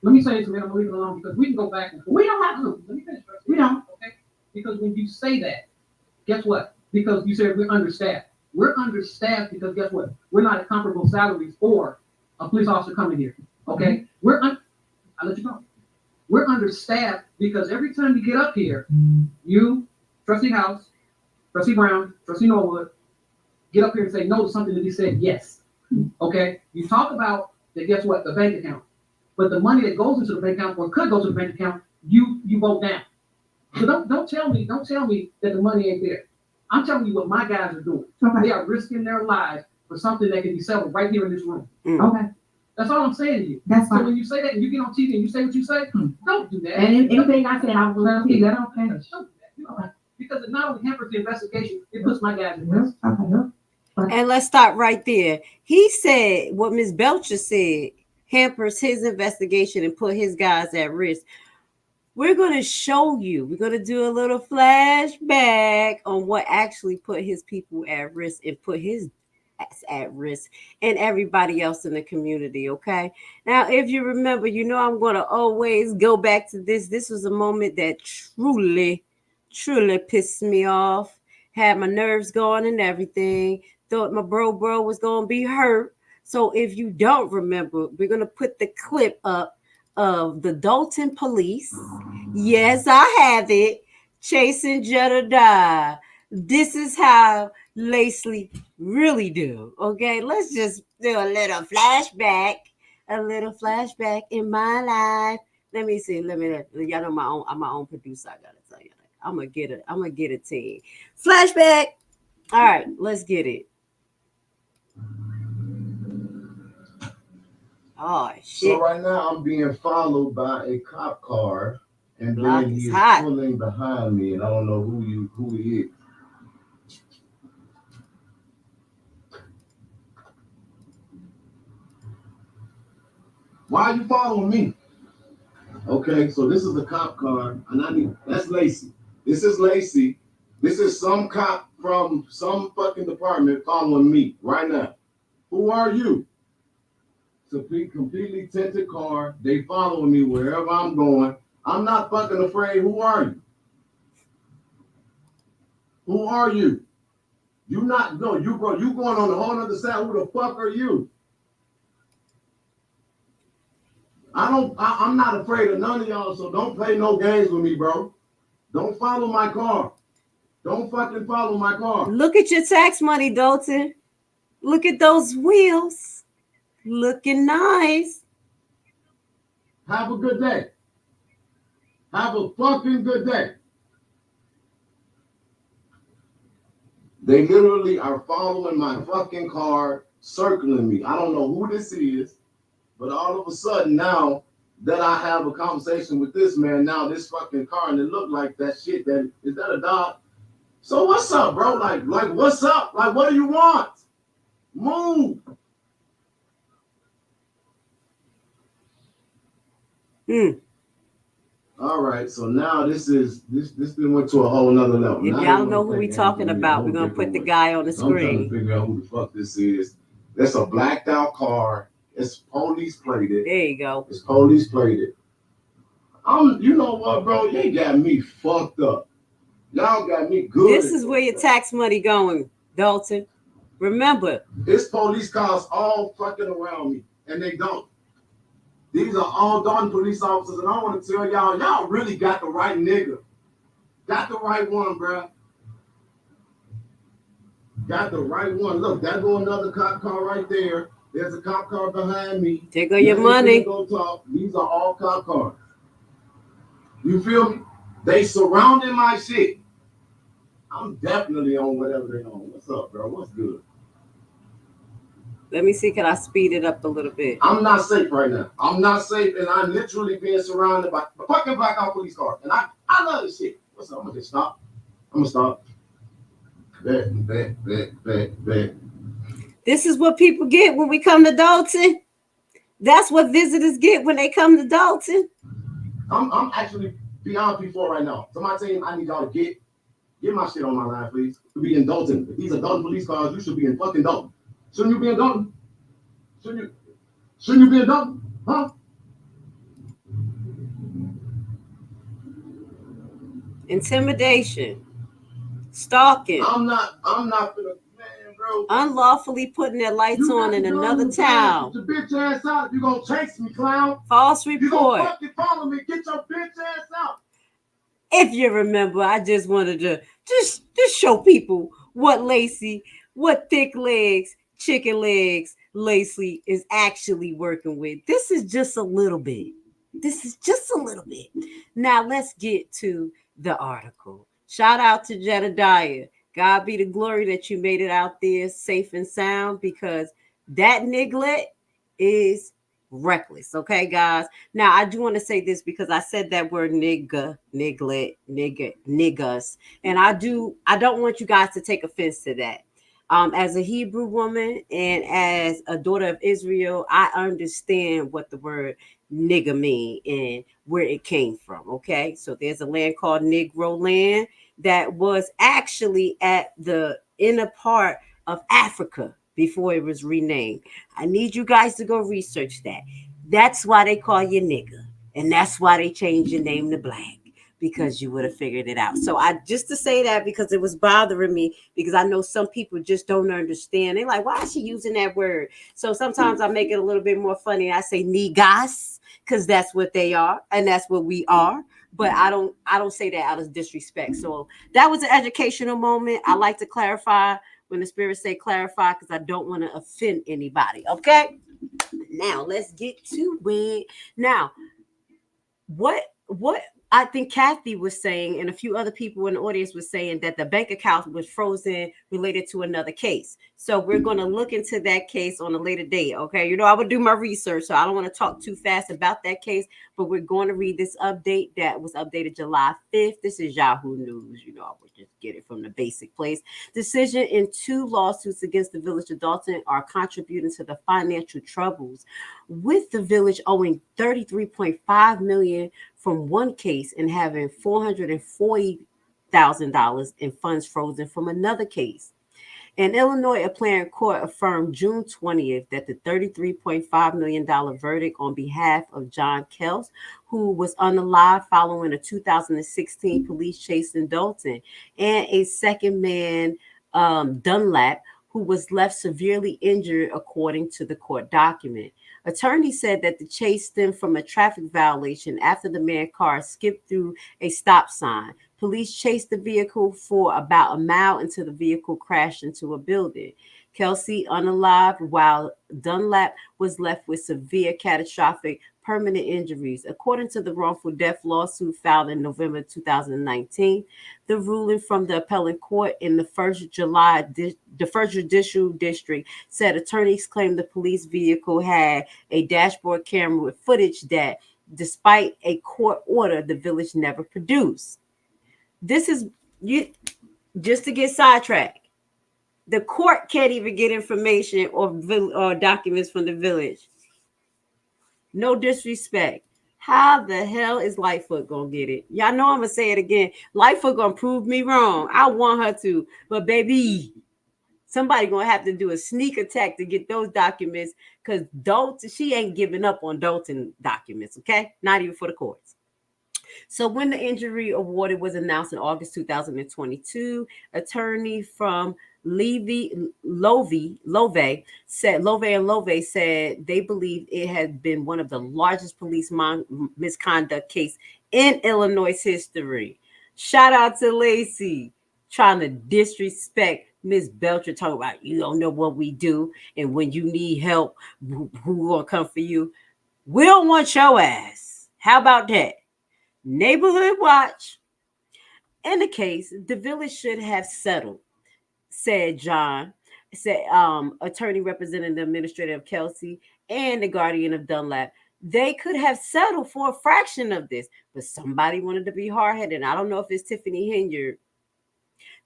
Let me say this, and then I'm gonna leave it alone because we can go back and forth. We don't have to. Let me finish. We don't. Okay. Because when you say that, guess what? Because you said we're understaffed. We're understaffed because guess what? We're not at comparable salaries for a police officer coming here. Okay? I'll let you go. We're understaffed because every time you get up here, you, Trustee House, Trustee Brown, Trustee Norwood, get up here and say no to something that he said yes. Okay? You talk about that, guess what? The bank account. But the money that goes into the bank account or could go to the bank account, you vote down. So don't tell me that the money ain't there. I'm telling you what my guys are doing. Okay. They are risking their lives for something that can be settled right here in this room. Okay. That's all I'm saying to you. That's fine. So when you say that and you get on TV and you say what you say, don't do that. And anything I said, I will repeat that. Okay. Don't do that. Okay. Because it not only hampers the investigation, it puts my guys in risk. And let's stop right there. He said what Ms. Belcher said hampers his investigation and put his guys at risk. We're going to show you. We're going to do a little flashback on what actually put his people at risk and put his ass at risk and everybody else in the community, okay? Now, if you remember, you know I'm going to always go back to this. This was a moment that truly pissed me off, had my nerves going and everything, thought my bro was going to be hurt. So if you don't remember, we're going to put the clip up of the Dolton police. Yes, I have it. Chasing Jedediah. This is how Lacey really do. Okay, let's just do a little flashback in my life. Let me see. Y'all know I'm my own producer. I gotta tell you that. I'm gonna get a team. Flashback. All right, let's get it. Oh shit! So right now I'm being followed by a cop car, and then he's pulling behind me, and I don't know who he is. Why are you following me? Okay, so this is a cop car, and that's Lacey. This is Lacey. This is some cop from some fucking department following me right now. Who are you? It's a completely tinted car. They following me wherever I'm going. I'm not fucking afraid. Who are you? Who are you? You going on the whole other side. Who the fuck are you? I'm not afraid of none of y'all, so don't play no games with me, bro. Don't follow my car. Don't fucking follow my car. Look at your tax money, Dolton. Look at those wheels. Looking nice. Have a good day. Have a fucking good day. They literally are following my fucking car, circling me. I don't know who this is, but all of a sudden now that I have a conversation with this man, now this fucking car, and it looked like that shit. Is that a dog? So what's up, bro? Like what's up? Like, what do you want? Move. All right, so now this thing went to a whole nother level. If y'all know who we talking about, we're gonna put the guy on the screen. I'm trying to figure out who the fuck this is. That's a blacked out car. It's police plated. There you go. It's police plated. You know what, bro? You got me fucked up. Y'all got me good. This is where your tax money going, Dolton. Remember, this police cars all fucking around me, and they don't. These are all Dalton police officers, and I want to tell y'all really got the right nigga. Got the right one, bro. Got the right one. Look, that go another cop car right there. There's a cop car behind me. Take all your money. Go talk. These are all cop cars. You feel me? They surrounding my shit. I'm definitely on whatever they on. What's up, bro? What's good? Let me see, can I speed it up a little bit? I'm not safe right now. I'm not safe, and I'm literally being surrounded by fucking blackout police cars. And I love this shit. What's up? I'm gonna just stop. I'm gonna stop. Bet. This is what people get when we come to Dalton. That's what visitors get when they come to Dalton. I'm actually beyond P4 right now. So my team, I need y'all to get my shit on my line, please. To be in Dalton. If these are Dalton police cars, you should be in fucking Dalton. Shouldn't you be in Dalton? Shouldn't you be in Dalton? Huh? Intimidation. Stalking. I'm not gonna, man, bro. Unlawfully putting their lights on in another town. Get your bitch ass out. You gonna chase me, clown. False report. You gonna fucking follow me. Get your bitch ass out. If you remember, I just wanted to just show people what thick legs, chicken legs, Lacey is actually working with. This is just a little bit. Now let's get to the article. Shout out to Jedediah. God be the glory that you made it out there safe and sound, because that neglect is reckless. Okay, guys. Now I do want to say this because I said that word niggas, and I don't want you guys to take offense to that. As a Hebrew woman and as a daughter of Israel, I understand what the word nigga mean and where it came from. Okay, so there's a land called Negro land that was actually at the inner part of Africa before it was renamed. I need you guys to go research that. That's why they call you nigga, and that's why they changed your name to Black, because you would have figured it out. So I just to say that because it was bothering me, because I know some people just don't understand. They're like, why is she using that word? So sometimes I make it a little bit more funny. I say niggas because that's what they are and that's what we are. But I don't say that out of disrespect. So that was an educational moment. I like to clarify when the Spirit say clarify, because I don't want to offend anybody. Okay. Now let's get to it. Now, what I think Kathy was saying, and a few other people in the audience was saying, that the bank account was frozen related to another case. So we're going to look into that case on a later date. Okay. You know, I would do my research, so I don't want to talk too fast about that case, but we're going to read this update that was updated July 5th. This is Yahoo News. You know, I would just get it from the basic place. Decision in 2 lawsuits against the Village of Dalton are contributing to the financial troubles, with the village owing $33.5 million from one case and having $440,000 in funds frozen from another case. In Illinois, a planned court affirmed June 20th that the $33.5 million verdict on behalf of John Kels, who was unalive following a 2016 police chase in Dalton, and a second man, Dunlap, who was left severely injured, according to the court document. Attorneys said that the chase stemmed from a traffic violation after the man's car skipped through a stop sign. Police chased the vehicle for about a mile until the vehicle crashed into a building. Kelsey unalive, while Dunlap was left with severe catastrophic permanent injuries. According to the wrongful death lawsuit filed in November 2019, the ruling from the appellate court in the first judicial district said attorneys claimed the police vehicle had a dashboard camera with footage that, despite a court order, the village never produced. This is you just to get sidetracked. The court can't even get information or documents from the village. No disrespect. How the hell is Lightfoot gonna get it? Y'all know I'm gonna say it again. Lightfoot gonna prove me wrong. I want her to, but baby, somebody gonna have to do a sneak attack to get those documents, because Dalton, she ain't giving up on Dalton documents. Okay, not even for the courts. So when the injury awarded was announced in August 2022, attorney from Love said they believed it had been one of the largest police misconduct case in Illinois history. Shout out to Lacey trying to disrespect Miss Belcher, talking about you don't know what we do, and when you need help, who gonna come for you? We don't want your ass. How about that? Neighborhood watch. In the case, the village should have settled, said John, said attorney representing the administrator of Kelsey and the guardian of Dunlap. They could have settled for a fraction of this, but somebody wanted to be hard-headed. I don't know if it's Tiffany Henyard.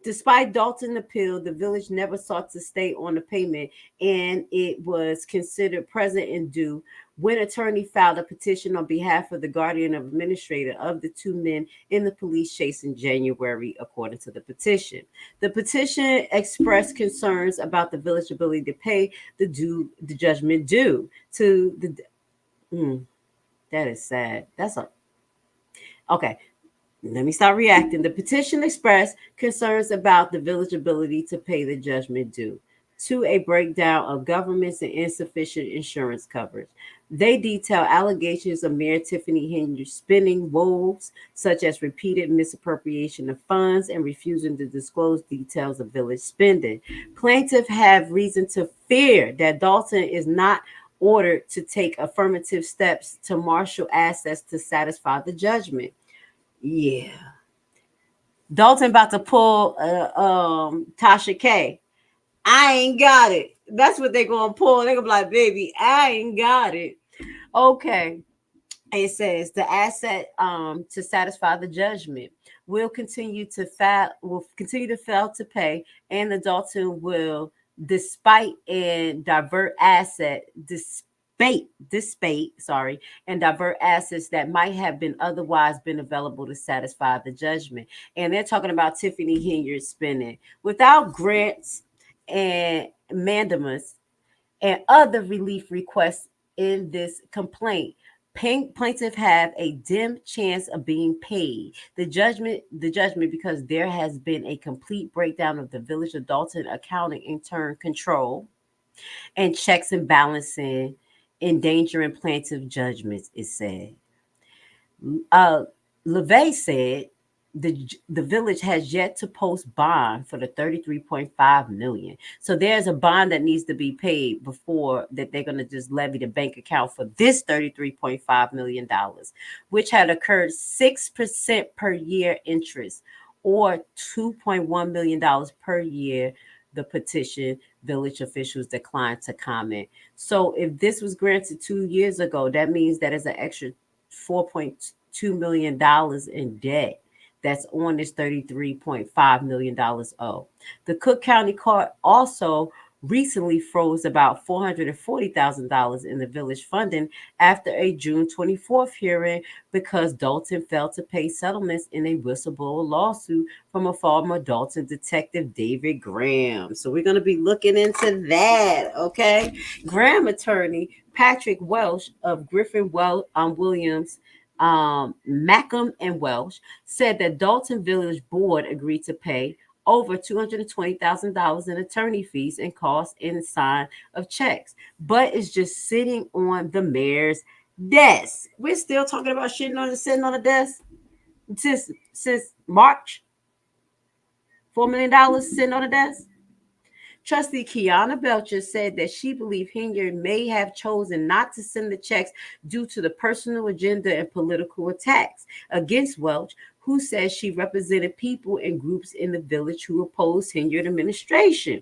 Despite Dalton's appeal, the village never sought to stay on the payment, and it was considered present and due when attorney filed a petition on behalf of the guardian of administrator of the two men in the police chase in January, according to the petition. The petition expressed concerns about the village's ability to pay the judgment due to the. That is sad. Okay. Let me start reacting. The petition expressed concerns about the village's ability to pay the judgment due to a breakdown of governments and insufficient insurance coverage. They detail allegations of Mayor Tiffany Henyard spending woes, such as repeated misappropriation of funds and refusing to disclose details of village spending. Plaintiffs have reason to fear that Dalton is not ordered to take affirmative steps to marshal assets to satisfy the judgment. Yeah. Dalton about to pull Tasha K. I ain't got it. That's what they're going to pull. They're going to be like, baby, I ain't got it. Okay. It says the asset to satisfy the judgment will continue to fail to pay, and the Dalton will dissipate and divert assets that might have been otherwise been available to satisfy the judgment. And they're talking about Tiffany Henyard spending without grants and mandamus and other relief requests in this complaint. Plaintiffs have a dim chance of being paid the judgment because there has been a complete breakdown of the village of Dalton accounting internal control and checks and balancing, endangering plaintiff judgments, it said. LeVay said the village has yet to post bond for the $33.5 million. So there's a bond that needs to be paid before that they're going to just levy the bank account for this $33.5 million, which had occurred 6% per year interest or $2.1 million per year. The petition, village officials declined to comment. So if this was granted 2 years ago, that means that is an extra $4.2 million in debt that's on this $33.5 million owed. The Cook County Court also recently froze about $440,000 in the village funding after a June 24th hearing because Dalton failed to pay settlements in a whistleblower lawsuit from a former Dalton detective, David Graham. So we're going to be looking into that, okay? Graham attorney Patrick Welsh of Griffin Williams, Macomb and Welsh said that Dalton Village Board agreed to pay over $220,000 in attorney fees and costs in sign of checks, but it's just sitting on the mayor's desk. We're still talking about sitting on the desk since March. $4 million sitting on the desk. Trustee Kiana Belcher said that she believed Henyard may have chosen not to send the checks due to the personal agenda and political attacks against Welch, who says she represented people and groups in the village who opposed Henyard administration.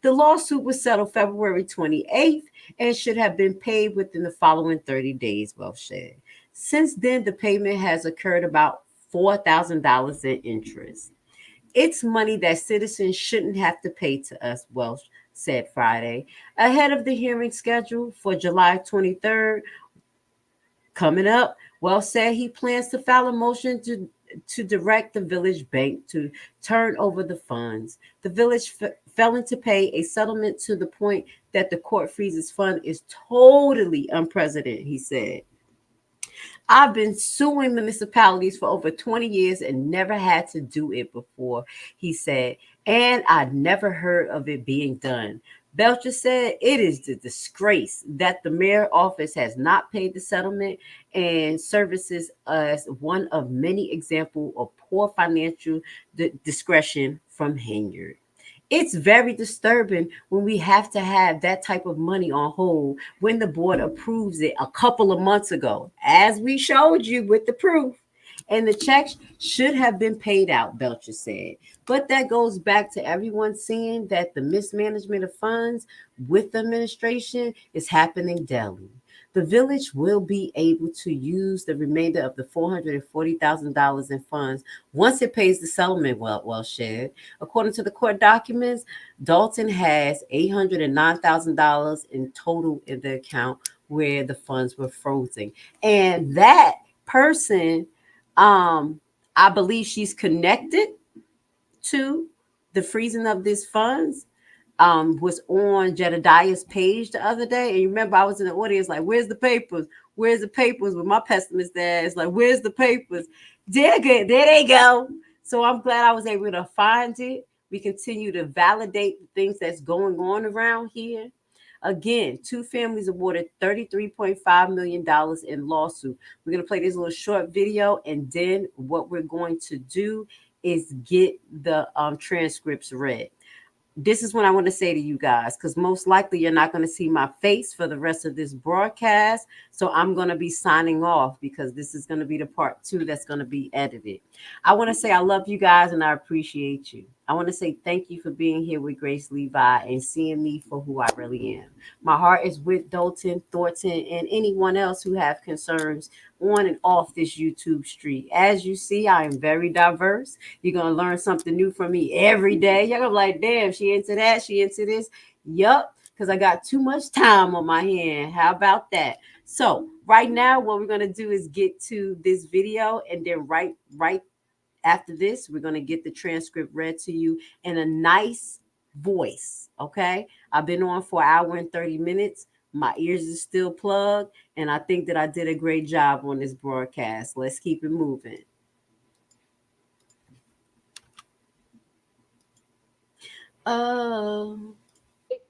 The lawsuit was settled February 28th and should have been paid within the following 30 days, Welch said. Since then, the payment has occurred about $4,000 in interest. It's money that citizens shouldn't have to pay to us, Welch said Friday. Ahead of the hearing scheduled for July 23rd, coming up, Welch said he plans to file a motion to direct the village bank to turn over the funds. The village failing to pay a settlement to the point that the court freezes fund is totally unprecedented, he said. I've been suing municipalities for over 20 years and never had to do it before, he said, and I never heard of it being done. Belcher said it is the disgrace that the mayor's office has not paid the settlement and services as one of many examples of poor financial discretion from Henyard. It's very disturbing when we have to have that type of money on hold when the board approves it a couple of months ago, as we showed you with the proof. And the checks should have been paid out, Belcher said. But that goes back to everyone seeing that the mismanagement of funds with the administration is happening daily. The village will be able to use the remainder of the $440,000 in funds once it pays the settlement well shared. According to the court documents, Dalton has $809,000 in total in the account where the funds were frozen. And that person, I believe she's connected to the freezing of these funds, was on Jedediah's page the other day. And you remember I was in the audience like, where's the papers? Where's the papers? With my pessimist dad, it's like, where's the papers? There they go. So I'm glad I was able to find it. We continue to validate the things that's going on around here. Again, two families awarded $33.5 million in lawsuit. We're going to play this little short video, and then what we're going to do is get the transcripts read. This is what I want to say to you guys, because most likely you're not going to see my face for the rest of this broadcast. So I'm going to be signing off because this is going to be the part 2 that's going to be edited. I want to say I love you guys and I appreciate you. I want to say thank you for being here with Grace Levi and seeing me for who I really am. My heart is with Dalton, Thornton, and anyone else who have concerns on and off this YouTube street. As you see, I am very diverse. You're going to learn something new from me every day. You're going to be like, damn, she into that, she into this. Yup, because I got too much time on my hand. How about that? So right now, what we're going to do is get to this video, and then right after this, we're going to get the transcript read to you in a nice voice. Okay. I've been on for an hour and 30 minutes. My ears are still plugged, and I think that I did a great job on this broadcast. Let's keep it moving. A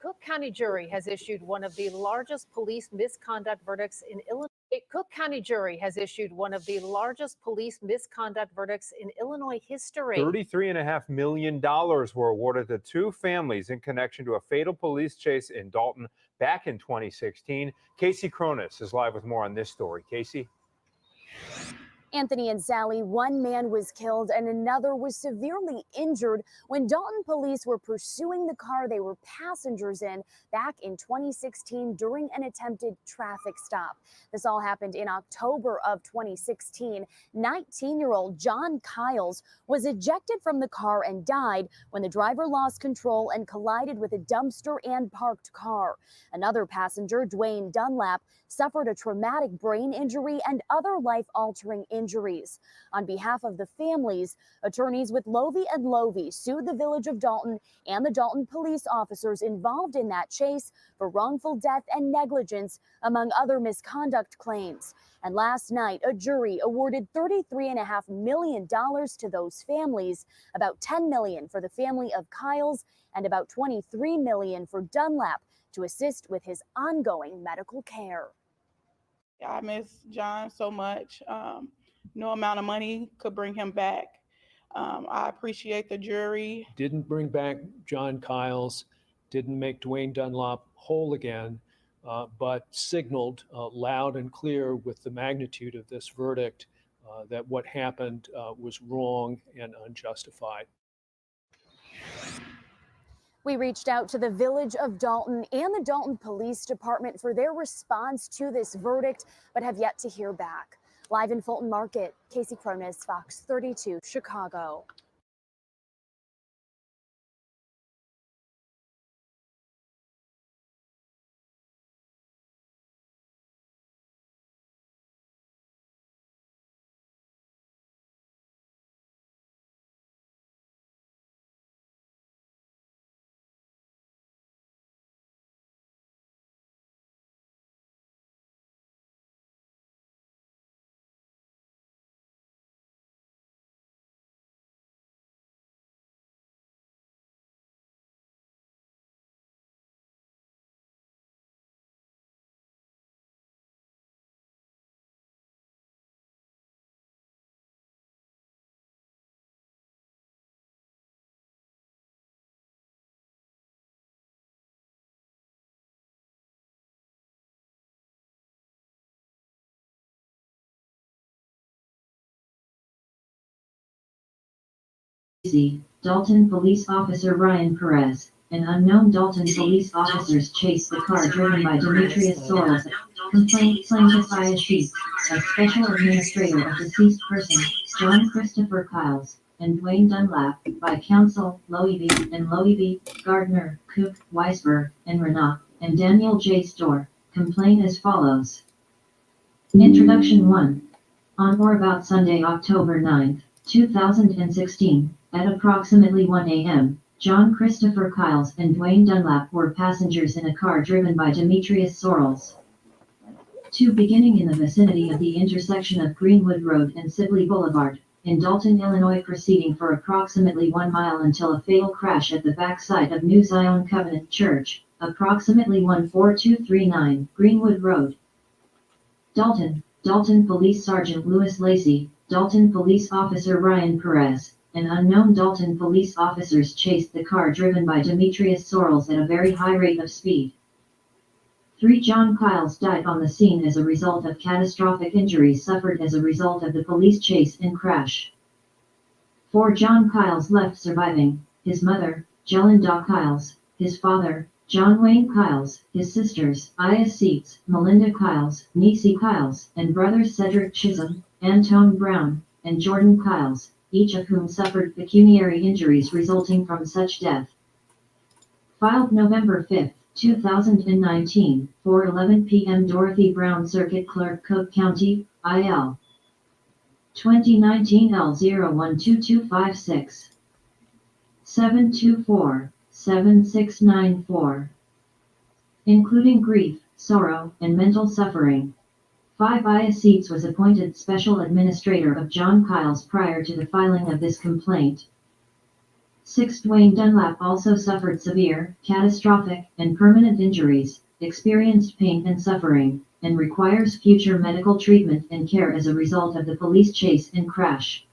Cook County jury has issued one of the largest police misconduct verdicts in Illinois. A Cook County jury has issued one of the largest police misconduct verdicts in Illinois history. $33.5 million were awarded to two families in connection to a fatal police chase in Dalton back in 2016. Casey Cronus is live with more on this story. Casey? Anthony and Sally, one man was killed and another was severely injured when Dalton police were pursuing the car they were passengers in back in 2016 during an attempted traffic stop. This all happened in October of 2016. 19-year-old John Kiles was ejected from the car and died when the driver lost control and collided with a dumpster and parked car. Another passenger, Dwayne Dunlap, suffered a traumatic brain injury and other life-altering injuries. On behalf of the families, attorneys with Lovey and Lovey sued the village of Dalton and the Dalton police officers involved in that chase for wrongful death and negligence, among other misconduct claims. And last night, a jury awarded $33.5 million to those families, about $10 million for the family of Kiles and about $23 million for Dunlap to assist with his ongoing medical care. I miss John so much. No amount of money could bring him back. I appreciate the jury. Didn't bring back John Kiles, didn't make Dwayne Dunlap whole again, but signaled loud and clear with the magnitude of this verdict that what happened was wrong and unjustified. We reached out to the village of Dalton and the Dalton Police Department for their response to this verdict, but have yet to hear back. Live in Fulton Market, Casey Cronus, Fox 32, Chicago. Dalton police officer Ryan Perez, and unknown Dalton police officers chased the car driven by Demetrius Sorrells. Complaint plaintiff ISC, a special administrator of deceased person, John Christopher Kiles, and Dwayne Dunlap, by counsel, Loewy and Loewy, Gardner, Cook, Weisberg, and Renat, and Daniel J. Storr. Complaint as follows. Introduction 1. On or about Sunday, October 9, 2016, at approximately 1 a.m., John Christopher Kiles and Dwayne Dunlap were passengers in a car driven by Demetrius Sorrells. 2. Beginning in the vicinity of the intersection of Greenwood Road and Sibley Boulevard, in Dalton, Illinois, proceeding for approximately 1 mile until a fatal crash at the backside of New Zion Covenant Church, approximately 14239 Greenwood Road. Dalton Police Sergeant Louis Lacey, Dalton Police Officer Ryan Perez, and unknown Dalton police officers chased the car driven by Demetrius Sorrells at a very high rate of speed. 3. John Kiles died on the scene as a result of catastrophic injuries suffered as a result of the police chase and crash. 4. John Kiles left surviving, his mother, Jelinda Kiles, his father, John Wayne Kiles, his sisters, Aya Seats, Melinda Kiles, Niecy Kiles, and brothers Cedric Chisholm, Antone Brown, and Jordan Kiles, each of whom suffered pecuniary injuries resulting from such death. Filed November 5, 2019, 4:11 p.m. Dorothy Brown Circuit Clerk, Cook County, IL. 2019 L012256. 724-7694. Including grief, sorrow, and mental suffering. 5. Aya Seats was appointed Special Administrator of John Kiles prior to the filing of this complaint. 6. Dwayne Dunlap also suffered severe, catastrophic, and permanent injuries, experienced pain and suffering, and requires future medical treatment and care as a result of the police chase and crash.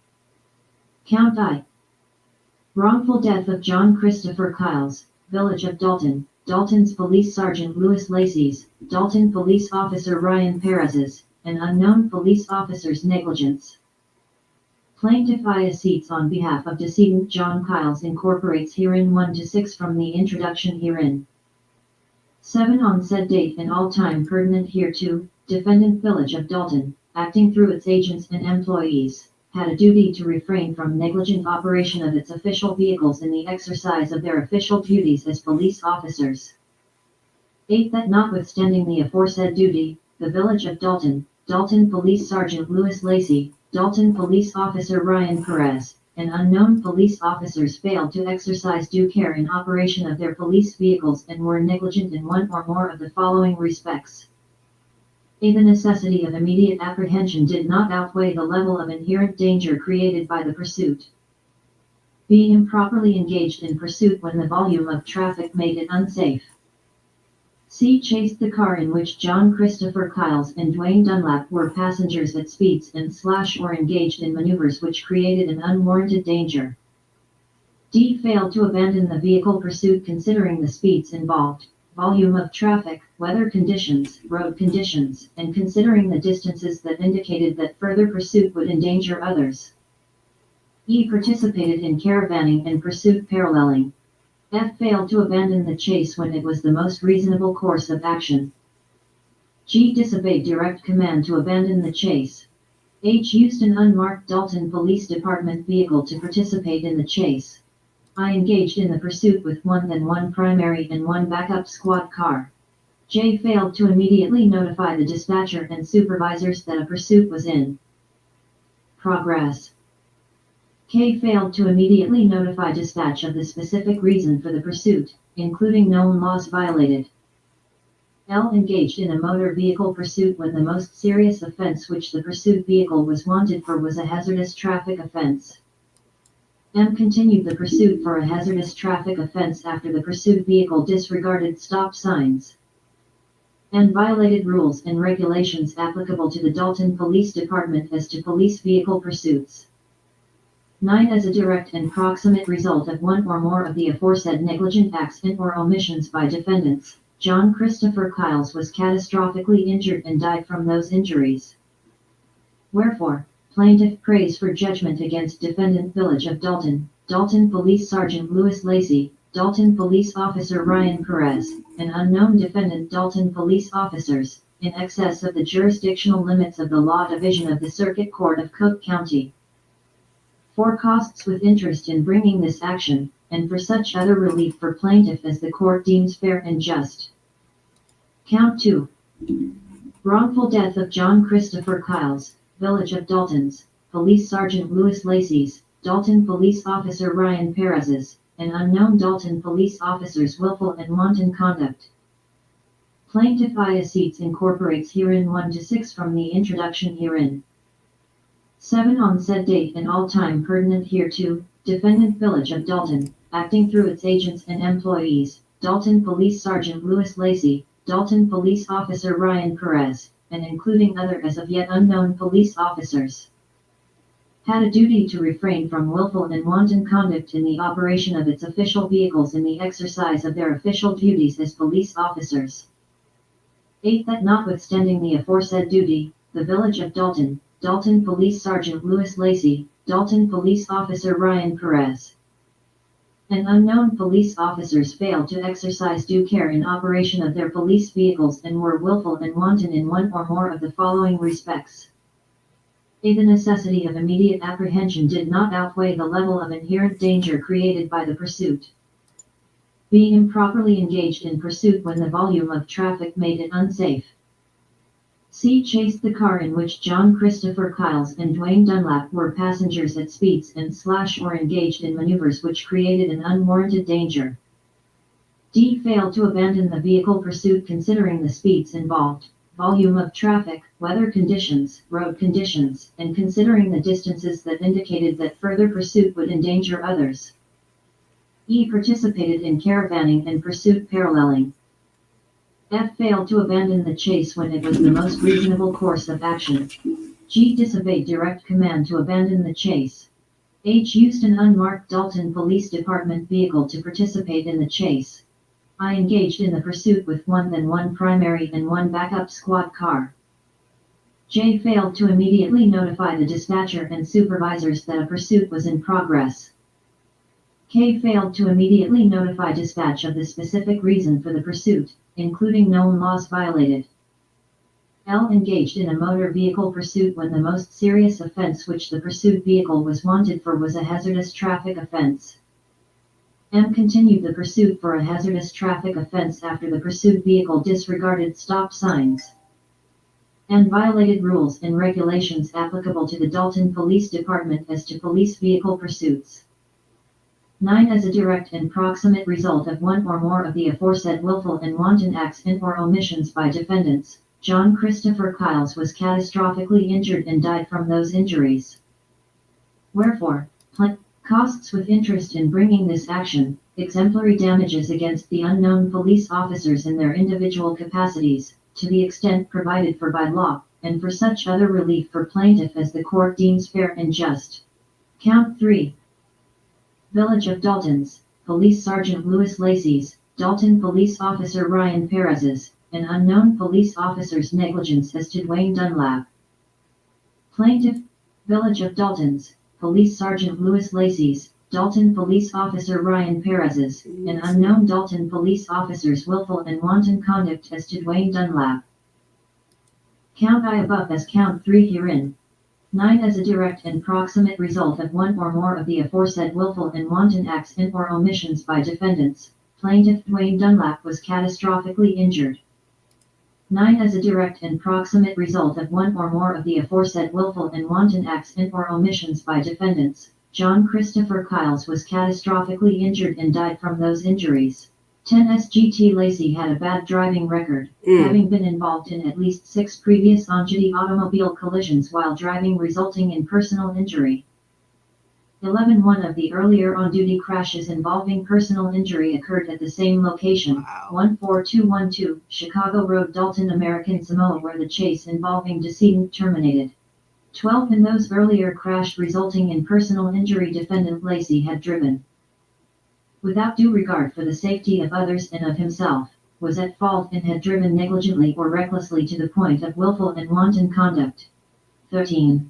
Count I. Wrongful death of John Christopher Kiles, Village of Dalton, Dalton's Police Sergeant Louis Lacey's, Dalton Police Officer Ryan Perez's, and unknown police officer's negligence. Plaintiff Aya Seats on behalf of decedent John Kiles incorporates herein 1 to 6 from the introduction herein. 7. On said date and all time pertinent hereto, defendant Village of Dalton, acting through its agents and employees, had a duty to refrain from negligent operation of its official vehicles in the exercise of their official duties as police officers. 8. That notwithstanding the aforesaid duty, the Village of Dalton, Dalton Police Sergeant Louis Lacey, Dalton Police Officer Ryan Perez, and unknown police officers failed to exercise due care in operation of their police vehicles and were negligent in one or more of the following respects. A. The necessity of immediate apprehension did not outweigh the level of inherent danger created by the pursuit. B. Improperly engaged in pursuit when the volume of traffic made it unsafe. C. Chased the car in which John Christopher Kiles and Dwayne Dunlap were passengers at speeds and or engaged in maneuvers which created an unwarranted danger. D. Failed to abandon the vehicle pursuit considering the speeds involved, volume of traffic, weather conditions, road conditions, and considering the distances that indicated that further pursuit would endanger others. E. Participated in caravanning and pursuit paralleling. F. Failed to abandon the chase when it was the most reasonable course of action. G. Disobeyed direct command to abandon the chase. H. Used an unmarked Dalton Police Department vehicle to participate in the chase. I. Engaged in the pursuit with one primary and one backup squad car. J. Failed to immediately notify the dispatcher and supervisors that a pursuit was in progress. K. Failed to immediately notify dispatch of the specific reason for the pursuit, including known laws violated. L. Engaged in a motor vehicle pursuit when the most serious offense which the pursuit vehicle was wanted for was a hazardous traffic offense. M. Continued the pursuit for a hazardous traffic offense after the pursuit vehicle disregarded stop signs and violated rules and regulations applicable to the Dalton Police Department as to police vehicle pursuits. 9. As a direct and proximate result of one or more of the aforesaid negligent acts and/or omissions by defendants, John Christopher Kiles was catastrophically injured and died from those injuries. Wherefore, plaintiff prays for judgment against defendant Village of Dalton, Dalton Police Sergeant Louis Lacey, Dalton Police Officer Ryan Perez, and unknown defendant Dalton Police officers, in excess of the jurisdictional limits of the Law Division of the Circuit Court of Cook County. For costs with interest in bringing this action, and for such other relief for plaintiff as the court deems fair and just. Count 2. Wrongful death of John Christopher Kiles, Village of Dalton's, Police Sergeant Louis Lacey's, Dalton Police Officer Ryan Perez's, and unknown Dalton Police officers' willful and wanton conduct. Plaintiff Seats incorporates herein 1 to 6 from the introduction herein. 7 on said date and all time pertinent hereto, Defendant Village of Dalton, acting through its agents and employees, Dalton Police Sergeant Louis Lacey, Dalton Police Officer Ryan Perez, and including other as of yet unknown police officers, had a duty to refrain from willful and wanton conduct in the operation of its official vehicles in the exercise of their official duties as police officers. 8. That notwithstanding the aforesaid duty, the Village of Dalton, Dalton Police Sergeant Louis Lacey, Dalton Police Officer Ryan Perez, and unknown police officers failed to exercise due care in operation of their police vehicles and were willful and wanton in one or more of the following respects. A. The necessity of immediate apprehension did not outweigh the level of inherent danger created by the pursuit. B. Improperly engaged in pursuit when the volume of traffic made it unsafe. C. Chased the car in which John Christopher Kiles and Dwayne Dunlap were passengers at speeds and / or engaged in maneuvers which created an unwarranted danger. D. Failed to abandon the vehicle pursuit considering the speeds involved, volume of traffic, weather conditions, road conditions, and considering the distances that indicated that further pursuit would endanger others. E. Participated in caravanning and pursuit paralleling. F. Failed to abandon the chase when it was the most reasonable course of action. G. Disobeyed direct command to abandon the chase. H. Used an unmarked Dalton Police Department vehicle to participate in the chase. I. Engaged in the pursuit with one primary and 1 backup squad car. J. Failed to immediately notify the dispatcher and supervisors that a pursuit was in progress. K. Failed to immediately notify dispatch of the specific reason for the pursuit, including known laws violated. L. Engaged in a motor vehicle pursuit when the most serious offense which the pursuit vehicle was wanted for was a hazardous traffic offense. M. Continued the pursuit for a hazardous traffic offense after the pursuit vehicle disregarded stop signs and violated rules and regulations applicable to the Dalton Police Department as to police vehicle pursuits. 9. As a direct and proximate result of one or more of the aforesaid willful and wanton acts and or omissions by defendants, John Christopher Kiles was catastrophically injured and died from those injuries. Wherefore, costs with interest in bringing this action, exemplary damages against the unknown police officers in their individual capacities, to the extent provided for by law, and for such other relief for plaintiff as the court deems fair and just. Count 3. Village of Dalton's, Police Sergeant Louis Lacey's, Dalton Police Officer Ryan Perez's, and unknown police officer's negligence as to Dwayne Dunlap. Plaintiff, Village of Dalton's, Police Sergeant Louis Lacey's, Dalton Police Officer Ryan Perez's, and unknown Dalton police officers' willful and wanton conduct as to Dwayne Dunlap. Count I above as count 3 herein. 9. As a direct and proximate result of one or more of the aforesaid willful and wanton acts and or omissions by defendants, plaintiff Dwayne Dunlap was catastrophically injured. 9. As a direct and proximate result of one or more of the aforesaid willful and wanton acts and or omissions by defendants, John Christopher Kiles was catastrophically injured and died from those injuries. 10. SGT Lacey had a bad driving record, having been involved in at least 6 previous on-duty automobile collisions while driving resulting in personal injury. 11. One of the earlier on-duty crashes involving personal injury occurred at the same location, 14212 Chicago Road, Dalton, American Samoa, where the chase involving decedent terminated. 12. In those earlier crash resulting in personal injury, defendant Lacey had driven without due regard for the safety of others and of himself, was at fault and had driven negligently or recklessly to the point of willful and wanton conduct. 13.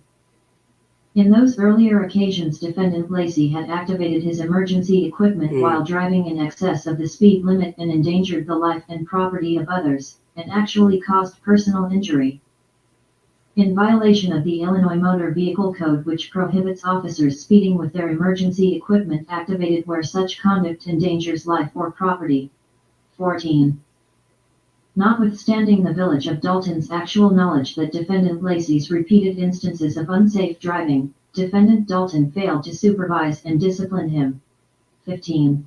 In those earlier occasions, defendant Lacey had activated his emergency equipment while driving in excess of the speed limit and endangered the life and property of others, and actually caused personal injury. In violation of the Illinois Motor Vehicle Code, which prohibits officers speeding with their emergency equipment activated where such conduct endangers life or property. 14. Notwithstanding the Village of Dalton's actual knowledge that defendant Lacey's repeated instances of unsafe driving, defendant Dalton failed to supervise and discipline him. 15.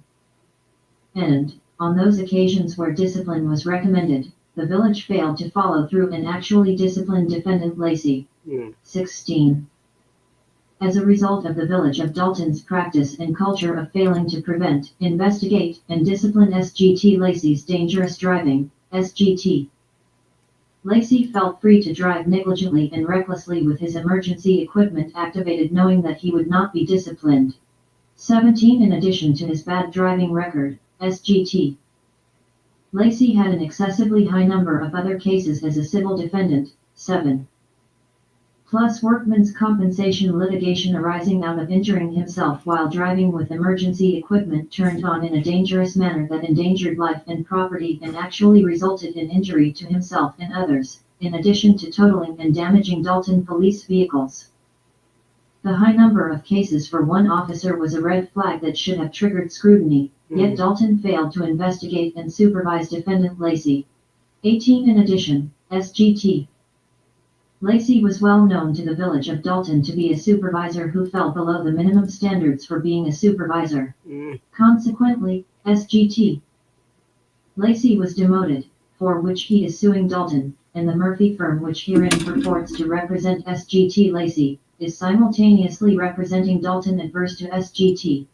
And, on those occasions where discipline was recommended, the village failed to follow through and actually discipline defendant Lacey. 16. As a result of the Village of Dalton's practice and culture of failing to prevent, investigate, and discipline SGT Lacey's dangerous driving, SGT. Lacey felt free to drive negligently and recklessly with his emergency equipment activated, knowing that he would not be disciplined. 17. In addition to his bad driving record, SGT. Lacey had an excessively high number of other cases as a civil defendant, 7. Plus workman's compensation litigation arising out of injuring himself while driving with emergency equipment turned on in a dangerous manner that endangered life and property and actually resulted in injury to himself and others, in addition to totaling and damaging Dalton police vehicles. The high number of cases for one officer was a red flag that should have triggered scrutiny, yet Dalton failed to investigate and supervise defendant Lacey. 18. In addition, SGT. Lacey was well known to the Village of Dalton to be a supervisor who fell below the minimum standards for being a supervisor. Consequently, SGT. Lacey was demoted, for which he is suing Dalton, and the Murphy firm, which herein purports to represent SGT Lacey, is simultaneously representing Dalton adverse to SGT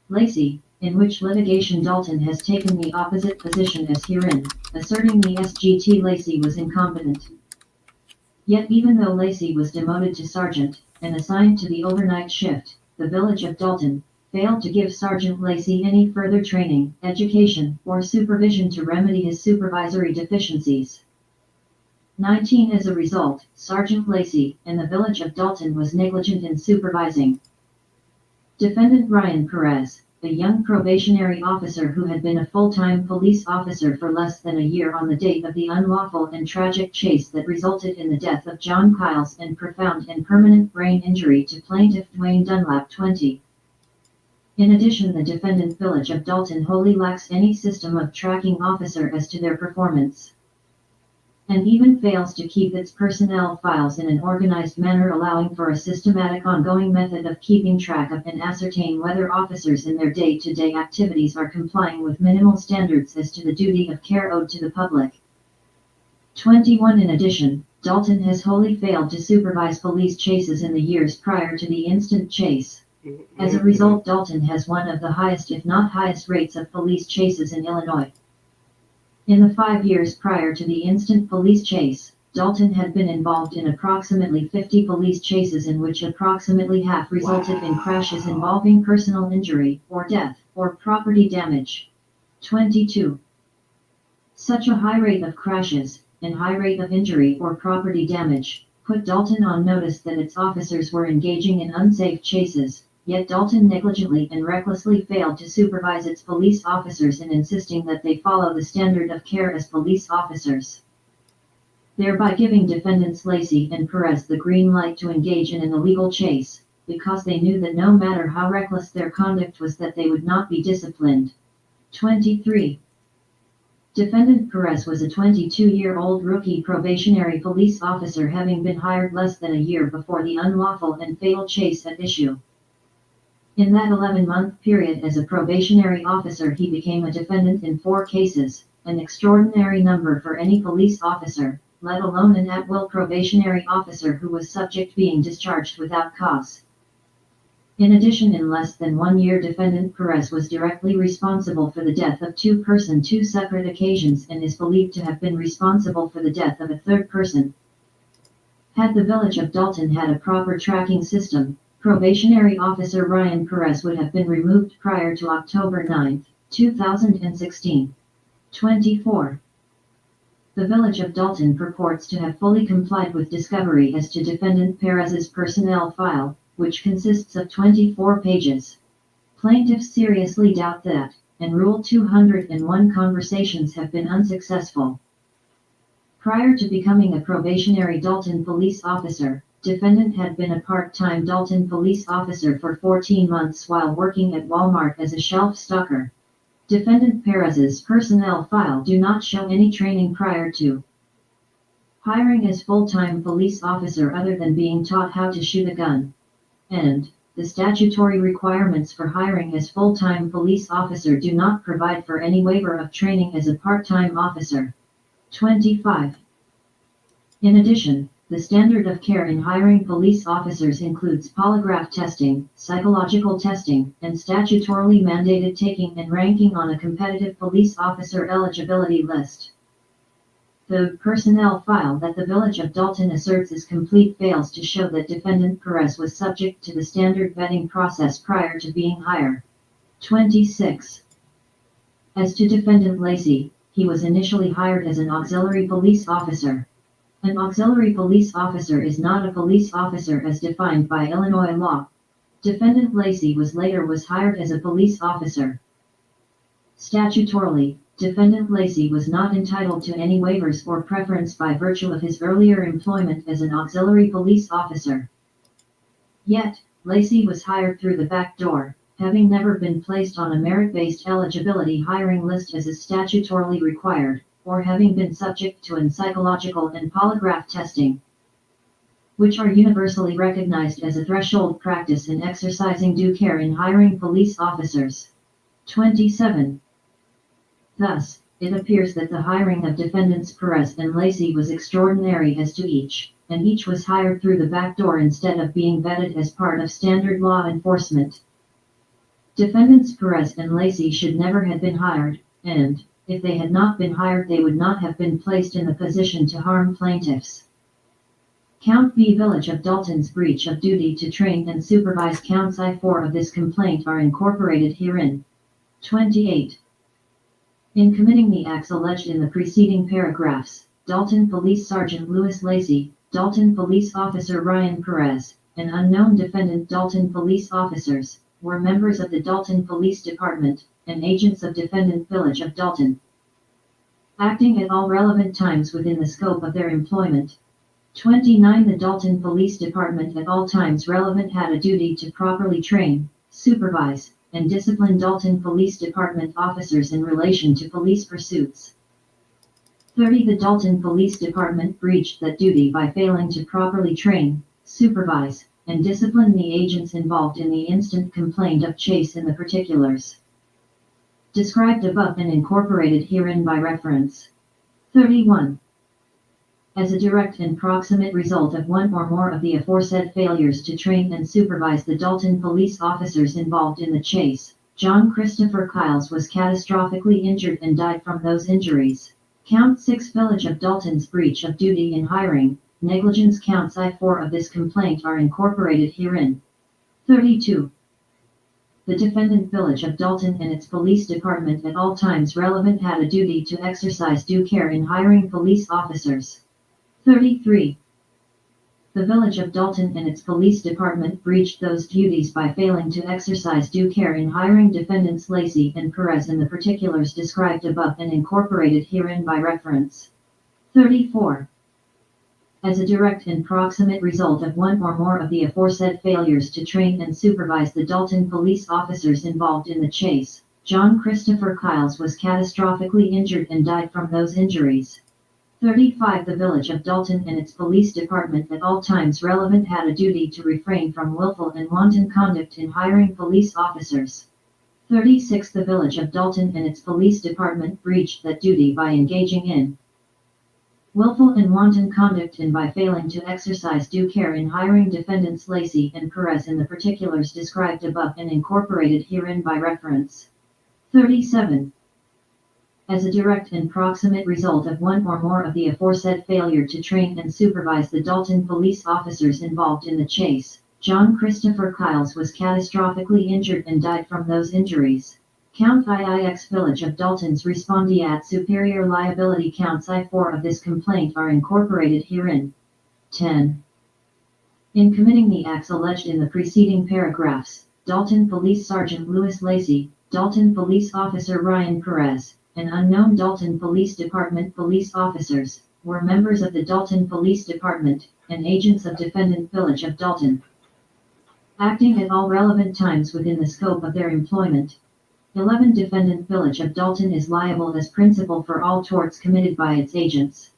Lacey, in which litigation Dalton has taken the opposite position as herein, asserting the SGT Lacey was incompetent. Yet even though Lacey was demoted to sergeant, and assigned to the overnight shift, the Village of Dalton failed to give Sergeant Lacey any further training, education, or supervision to remedy his supervisory deficiencies. 19. As a result, Sergeant Lacey and the Village of Dalton was negligent in supervising. Defendant Ryan Perez, a young probationary officer who had been a full-time police officer for less than a year on the date of the unlawful and tragic chase that resulted in the death of John Kiles and profound and permanent brain injury to plaintiff Dwayne Dunlap 20. In addition, the defendant Village of Dalton wholly lacks any system of tracking officer as to their performance, and even fails to keep its personnel files in an organized manner, allowing for a systematic ongoing method of keeping track of and ascertain whether officers in their day-to-day activities are complying with minimal standards as to the duty of care owed to the public. 21. In addition, Dalton has wholly failed to supervise police chases in the years prior to the instant chase. As a result, Dalton has one of the highest, if not highest, rates of police chases in Illinois. In the 5 years prior to the instant police chase, Dalton had been involved in approximately 50 police chases in which approximately half resulted in crashes involving personal injury, or death, or property damage. 22. Such a high rate of crashes, and high rate of injury or property damage, put Dalton on notice that its officers were engaging in unsafe chases. Yet Dalton negligently and recklessly failed to supervise its police officers in insisting that they follow the standard of care as police officers, thereby giving defendants Lacey and Perez the green light to engage in an illegal chase, because they knew that no matter how reckless their conduct was, that they would not be disciplined. 23. Defendant Perez was a 22-year-old rookie probationary police officer, having been hired less than a year before the unlawful and fatal chase at issue. In that 11-month period as a probationary officer, he became a defendant in 4 cases, an extraordinary number for any police officer, let alone an at-will probationary officer who was subject being discharged without cause. In addition, in less than 1 year, defendant Perez was directly responsible for the death of 2 persons 2 separate occasions, and is believed to have been responsible for the death of a 3rd person. Had the Village of Dalton had a proper tracking system, probationary officer Ryan Perez would have been removed prior to October 9, 2016. 24. The Village of Dalton purports to have fully complied with discovery as to Defendant Perez's personnel file, which consists of 24 pages. Plaintiffs seriously doubt that, and Rule 201 conversations have been unsuccessful. Prior to becoming a probationary Dalton police officer, defendant had been a part-time Dalton police officer for 14 months while working at Walmart as a shelf stocker. Defendant Perez's personnel file do not show any training prior to hiring as full-time police officer other than being taught how to shoot a gun. And the statutory requirements for hiring as full-time police officer do not provide for any waiver of training as a part-time officer. 25. In addition, the standard of care in hiring police officers includes polygraph testing, psychological testing, and statutorily mandated taking and ranking on a competitive police officer eligibility list. The personnel file that the Village of Dalton asserts is complete fails to show that Defendant Perez was subject to the standard vetting process prior to being hired. 26. As to Defendant Lacey, he was initially hired as an auxiliary police officer. An auxiliary police officer is not a police officer as defined by Illinois law. Defendant Lacey was hired as a police officer. Statutorily, Defendant Lacey was not entitled to any waivers or preference by virtue of his earlier employment as an auxiliary police officer. Yet, Lacey was hired through the back door, having never been placed on a merit-based eligibility hiring list as is statutorily required, or having been subject to psychological and polygraph testing, which are universally recognized as a threshold practice in exercising due care in hiring police officers. 27. Thus, it appears that the hiring of Defendants Perez and Lacey was extraordinary as to each, and each was hired through the back door instead of being vetted as part of standard law enforcement. Defendants Perez and Lacey should never have been hired, and, if they had not been hired, they would not have been placed in the position to harm plaintiffs. Count V. Village of Dalton's breach of duty to train and supervise counts I-4 of this complaint are incorporated herein. 28. In committing the acts alleged in the preceding paragraphs, Dalton Police Sergeant Louis Lacey, Dalton Police Officer Ryan Perez, and unknown defendant Dalton Police officers, were members of the Dalton Police Department, and agents of Defendant Village of Dalton, acting at all relevant times within the scope of their employment. 29. The Dalton Police Department at all times relevant had a duty to properly train, supervise, and discipline Dalton Police Department officers in relation to police pursuits. 30. The Dalton Police Department breached that duty by failing to properly train, supervise, and discipline the agents involved in the instant complaint of chase in the particulars described above and incorporated herein by reference. 31. As a direct and proximate result of one or more of the aforesaid failures to train and supervise the Dalton police officers involved in the chase, John Christopher Kiles was catastrophically injured and died from those injuries. Count 6. Village of Dalton's breach of duty in hiring, negligence counts I-4 of this complaint are incorporated herein. 32. The defendant Village of Dalton and its police department at all times relevant had a duty to exercise due care in hiring police officers. 33. The Village of Dalton and its police department breached those duties by failing to exercise due care in hiring defendants Lacey and Perez in the particulars described above and incorporated herein by reference. 34. As a direct and proximate result of one or more of the aforesaid failures to train and supervise the Dalton police officers involved in the chase, John Christopher Kiles was catastrophically injured and died from those injuries. 35. The Village of Dalton and its police department at all times relevant had a duty to refrain from willful and wanton conduct in hiring police officers. 36. The Village of Dalton and its police department breached that duty by engaging in willful and wanton conduct and by failing to exercise due care in hiring defendants Lacey and Perez in the particulars described above and incorporated herein by reference. 37. As a direct and proximate result of one or more of the aforesaid failure to train and supervise the Dalton police officers involved in the chase, John Christopher Kiles was catastrophically injured and died from those injuries. Count IIX Village of Dalton's respondeat superior liability counts I4 of this complaint are incorporated herein. 10. In committing the acts alleged in the preceding paragraphs, Dalton Police Sergeant Louis Lacey, Dalton Police Officer Ryan Perez, and unknown Dalton Police Department police officers were members of the Dalton Police Department and agents of Defendant Village of Dalton, acting at all relevant times within the scope of their employment. 11. Defendant Village of Dalton is liable as principal for all torts committed by its agents.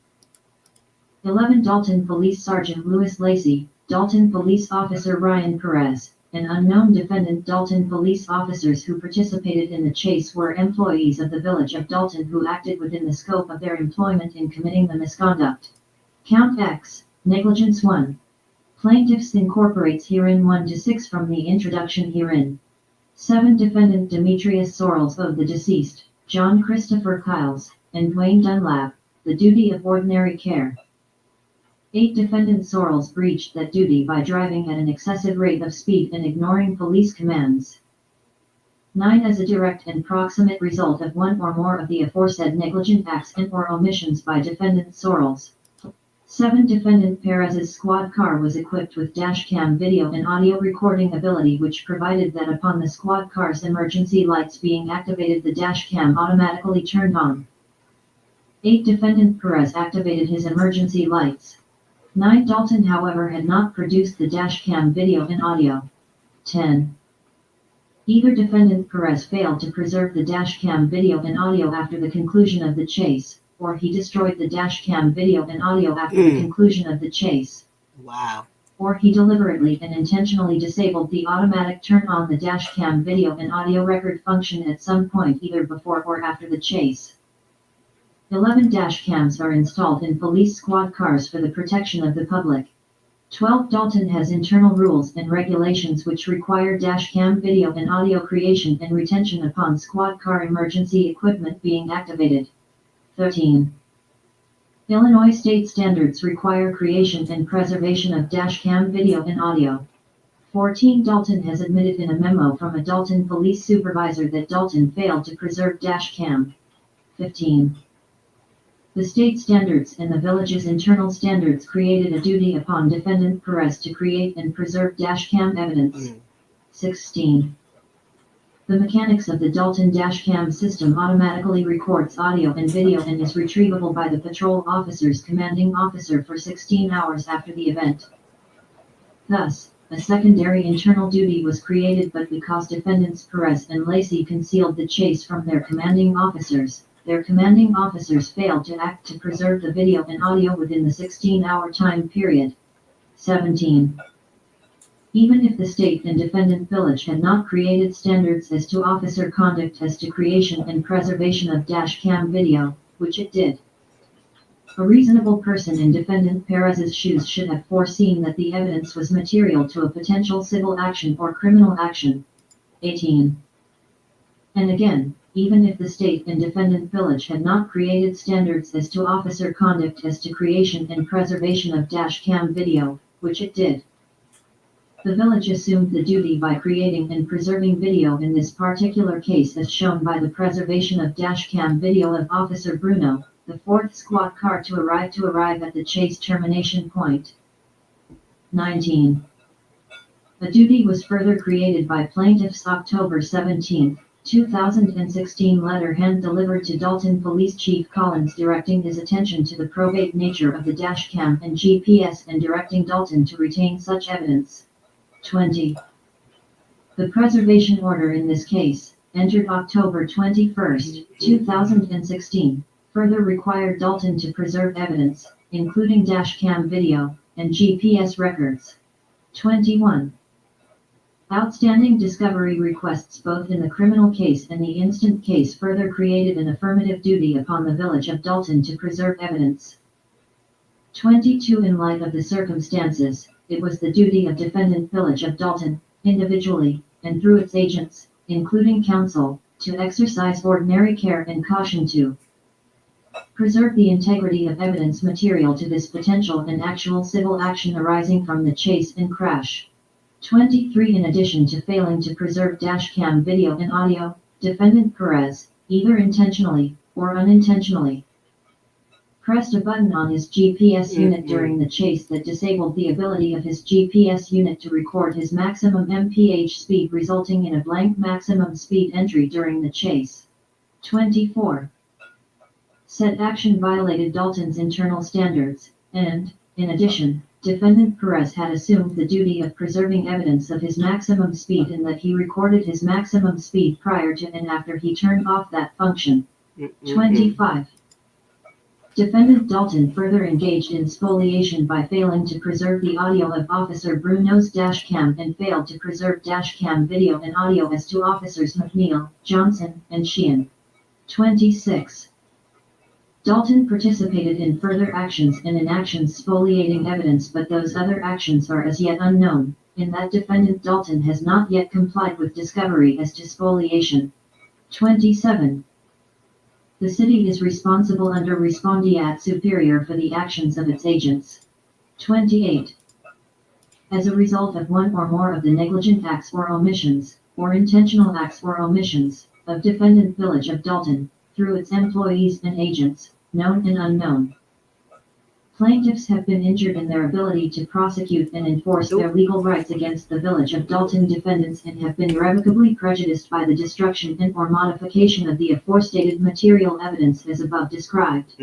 11. Dalton Police Sergeant Louis Lacey, Dalton Police Officer Ryan Perez, and unknown defendant Dalton police officers who participated in the chase were employees of the Village of Dalton who acted within the scope of their employment in committing the misconduct. Count X, Negligence 1. Plaintiffs incorporates herein 1 to 6 from the introduction herein. 7. Defendant Demetrius Sorrells owed the deceased, John Christopher Kiles, and Dwayne Dunlap, the duty of ordinary care. 8. Defendant Sorrells breached that duty by driving at an excessive rate of speed and ignoring police commands. 9. As a direct and proximate result of one or more of the aforesaid negligent acts and/or omissions by Defendant Sorrells. 7. Defendant Perez's squad car was equipped with dashcam video and audio recording ability which provided that upon the squad car's emergency lights being activated the dashcam automatically turned on. 8. Defendant Perez activated his emergency lights. 9. Dalton however had not produced the dashcam video and audio. 10. Either Defendant Perez failed to preserve the dashcam video and audio after the conclusion of the chase, or he destroyed the dashcam video and audio after the conclusion of the chase. Wow. Or he deliberately and intentionally disabled the automatic turn on the dashcam video and audio record function at some point either before or after the chase. 11 dashcams are installed in police squad cars for the protection of the public. 12 Dalton has internal rules and regulations which require dashcam video and audio creation and retention upon squad car emergency equipment being activated. 13. Illinois state standards require creation and preservation of dashcam video and audio. 14 Dalton has admitted in a memo from a Dalton police supervisor that Dalton failed to preserve dashcam. 15. The state standards and the village's internal standards created a duty upon Defendant Perez to create and preserve dashcam evidence. 16. The mechanics of the Dalton dashcam system automatically records audio and video and is retrievable by the patrol officer's commanding officer for 16 hours after the event. Thus, a secondary internal duty was created but because defendants Perez and Lacey concealed the chase from their commanding officers, their commanding officers failed to act to preserve the video and audio within the 16-hour time period. 17. Even if the state and defendant village had not created standards as to officer conduct as to creation and preservation of dashcam video, which it did, a reasonable person in defendant Perez's shoes should have foreseen that the evidence was material to a potential civil action or criminal action. 18. And again, even if the state and defendant village had not created standards as to officer conduct as to creation and preservation of dashcam video, which it did, the village assumed the duty by creating and preserving video in this particular case as shown by the preservation of dashcam video of Officer Bruno, the 4th squad car to arrive at the chase termination point. 19. A duty was further created by plaintiff's October 17, 2016 letter hand-delivered to Dalton Police Chief Collins directing his attention to the probate nature of the dashcam and GPS and directing Dalton to retain such evidence. 20. The preservation order in this case, entered October 21, 2016, further required Dalton to preserve evidence, including dashcam video and GPS records. 21. Outstanding discovery requests both in the criminal case and the instant case further created an affirmative duty upon the village of Dalton to preserve evidence. 22. In light of the circumstances, it was the duty of defendant village of Dalton, individually, and through its agents, including counsel, to exercise ordinary care and caution to preserve the integrity of evidence material to this potential and actual civil action arising from the chase and crash. 23. In addition to failing to preserve dashcam video and audio, Defendant Perez, either intentionally or unintentionally, pressed a button on his GPS unit during the chase that disabled the ability of his GPS unit to record his maximum mph speed, resulting in a blank maximum speed entry during the chase. 24. Said action violated Dalton's internal standards, and, in addition, Defendant Perez had assumed the duty of preserving evidence of his maximum speed in that he recorded his maximum speed prior to and after he turned off that function. 25. Defendant Dalton further engaged in spoliation by failing to preserve the audio of Officer Bruno's dashcam and failed to preserve dashcam video and audio as to Officers McNeil, Johnson, and Sheehan. 26. Dalton participated in further actions and inactions spoliating evidence, but those other actions are as yet unknown, in that Defendant Dalton has not yet complied with discovery as to spoliation. 27. The city is responsible under respondeat superior for the actions of its agents. 28. As a result of one or more of the negligent acts or omissions, or intentional acts or omissions, of Defendant Village of Dalton, through its employees and agents, known and unknown, plaintiffs have been injured in their ability to prosecute and enforce their legal rights against the Village of Dalton defendants and have been irrevocably prejudiced by the destruction and or modification of the aforestated material evidence as above described.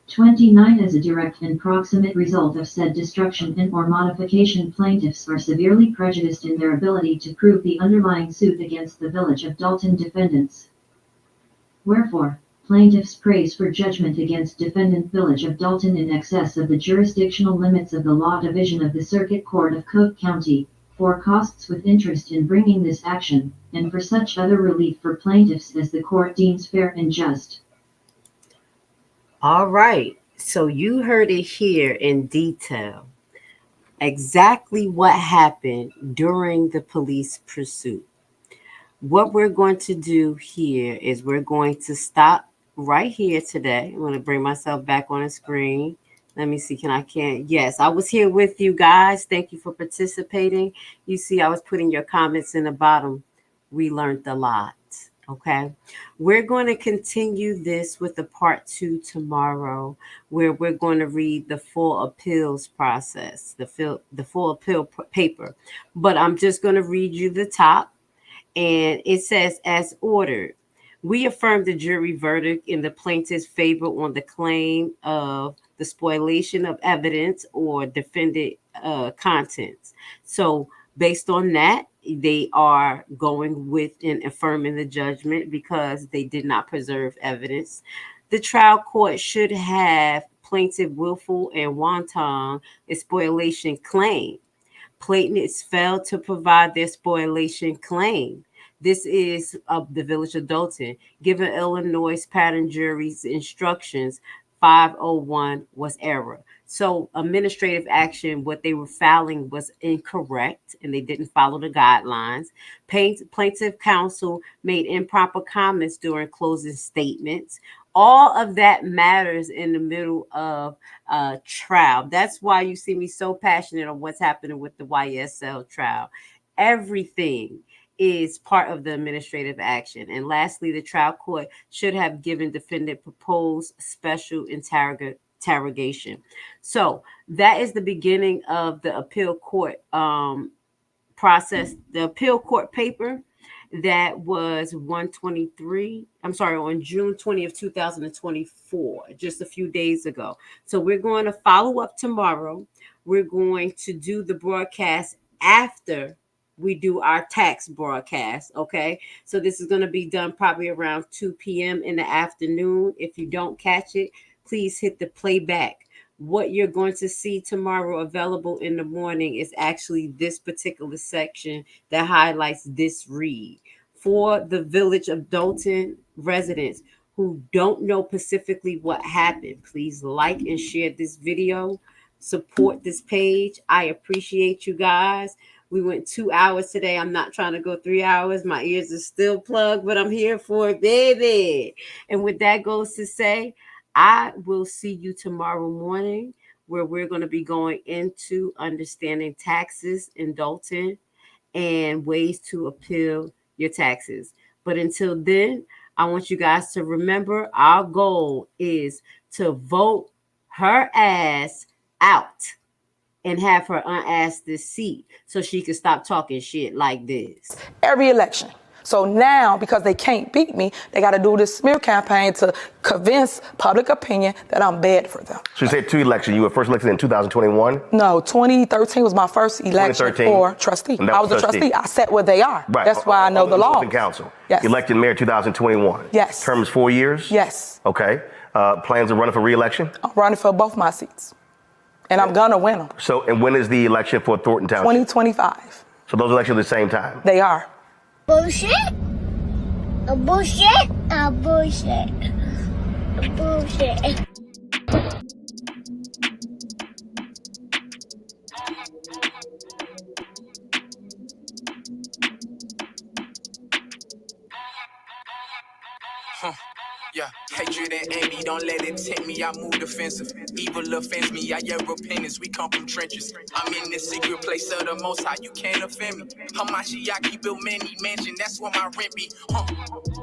29. As a direct and proximate result of said destruction and or modification, plaintiffs are severely prejudiced in their ability to prove the underlying suit against the Village of Dalton defendants. Wherefore, plaintiffs praise for judgment against Defendant Village of Dalton in excess of the jurisdictional limits of the Law Division of the Circuit Court of Cook County, for costs with interest in bringing this action, and for such other relief for plaintiffs as the court deems fair and just. All right. So you heard it here in detail. Exactly what happened during the police pursuit. What we're going to do here is we're going to stop right here today. I'm going to bring myself back on the screen. Let me see. Yes, I was here with you guys. Thank you for participating. You see, I was putting your comments in the bottom. We learned a lot. Okay. We're going to continue this with the part 2 tomorrow, where we're going to read the full appeals process, the full appeal paper. But I'm just going to read you the top. And it says, as ordered, we affirm the jury verdict in the plaintiff's favor on the claim of the spoliation of evidence or defendant contents. So based on that, they are going with and affirming the judgment because they did not preserve evidence. The trial court should have plaintiff willful and wanton spoliation claim. Plaintiffs failed to provide their spoliation claim. This is of the Village of Dalton. Given Illinois pattern jury's instructions, 501 was error. So administrative action, what they were filing was incorrect and they didn't follow the guidelines. Plaintiff counsel made improper comments during closing statements. All of that matters in the middle of trial. That's why you see me so passionate on what's happening with the YSL trial. Everything is part of the administrative action. And lastly, the trial court should have given defendant proposed special interrogation. So that is the beginning of the appeal court process. The appeal court paper that was on June 20th, 2024, just a few days ago. So we're going to follow up tomorrow. We're going to do the broadcast after we do our tax broadcast. Okay. So this is going to be done probably around 2 p.m. in the afternoon. If you don't catch it, please hit the playback. What you're going to see tomorrow available in the morning is actually this particular section that highlights this read. For the Village of Dalton residents who don't know specifically what happened, please like and share this video. Support this page. I appreciate you guys. We went 2 hours today. I'm not trying to go 3 hours. My ears are still plugged, but I'm here for it, baby. And with that goes to say, I will see you tomorrow morning where we're going to be going into understanding taxes in Dalton and ways to appeal your taxes. But until then, I want you guys to remember our goal is to vote her ass out and have her unasked this seat so she can stop talking shit like this. Every election. So now, because they can't beat me, they got to do this smear campaign to convince public opinion that I'm bad for them. So you said 2 elections. You were first elected in 2021? No, 2013 was my first election for trustee. I was a trustee. I sat where they are. Right. That's why I know the law. Counsel. Yes. Elected mayor 2021. Yes. Terms 4 years? Yes. Okay. Plans of running for re-election? I'm running for both my seats. And I'm going to win them. So, and when is the election for Thornton Township? 2025. So those elections at the same time? They are. Bullshit. A bullshit. A bullshit. A bullshit. Yeah, hatred and envy, don't let it tempt me. I move defensive. Evil offends me, I yell repentance. We come from trenches. I'm in the secret place of the Most High, you can't offend me. Hamashiach built many mansions, that's where my rent be.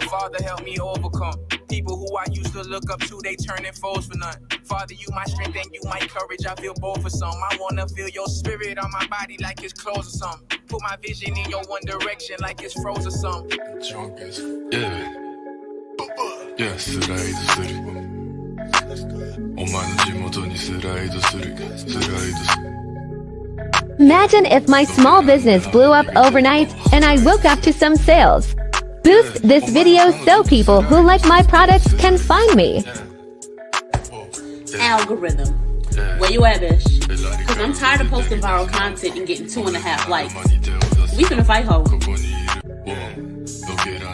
Father, help me overcome. People who I used to look up to, they turning foes for none. Father, you my strength and you my courage. I feel bold for some. I wanna feel your spirit on my body like it's clothes or something. Put my vision in your one direction like it's froze or something. Junkers, yeah. Yeah, スライドする。お前の地元にスライドする。スライドする。Imagine if my small business blew up overnight and I woke up to some sales. Boost this video so people who like my products can find me. Algorithm. Where you at, bitch? Because I'm tired of posting viral content and getting 2.5 likes. We finna fight, ho.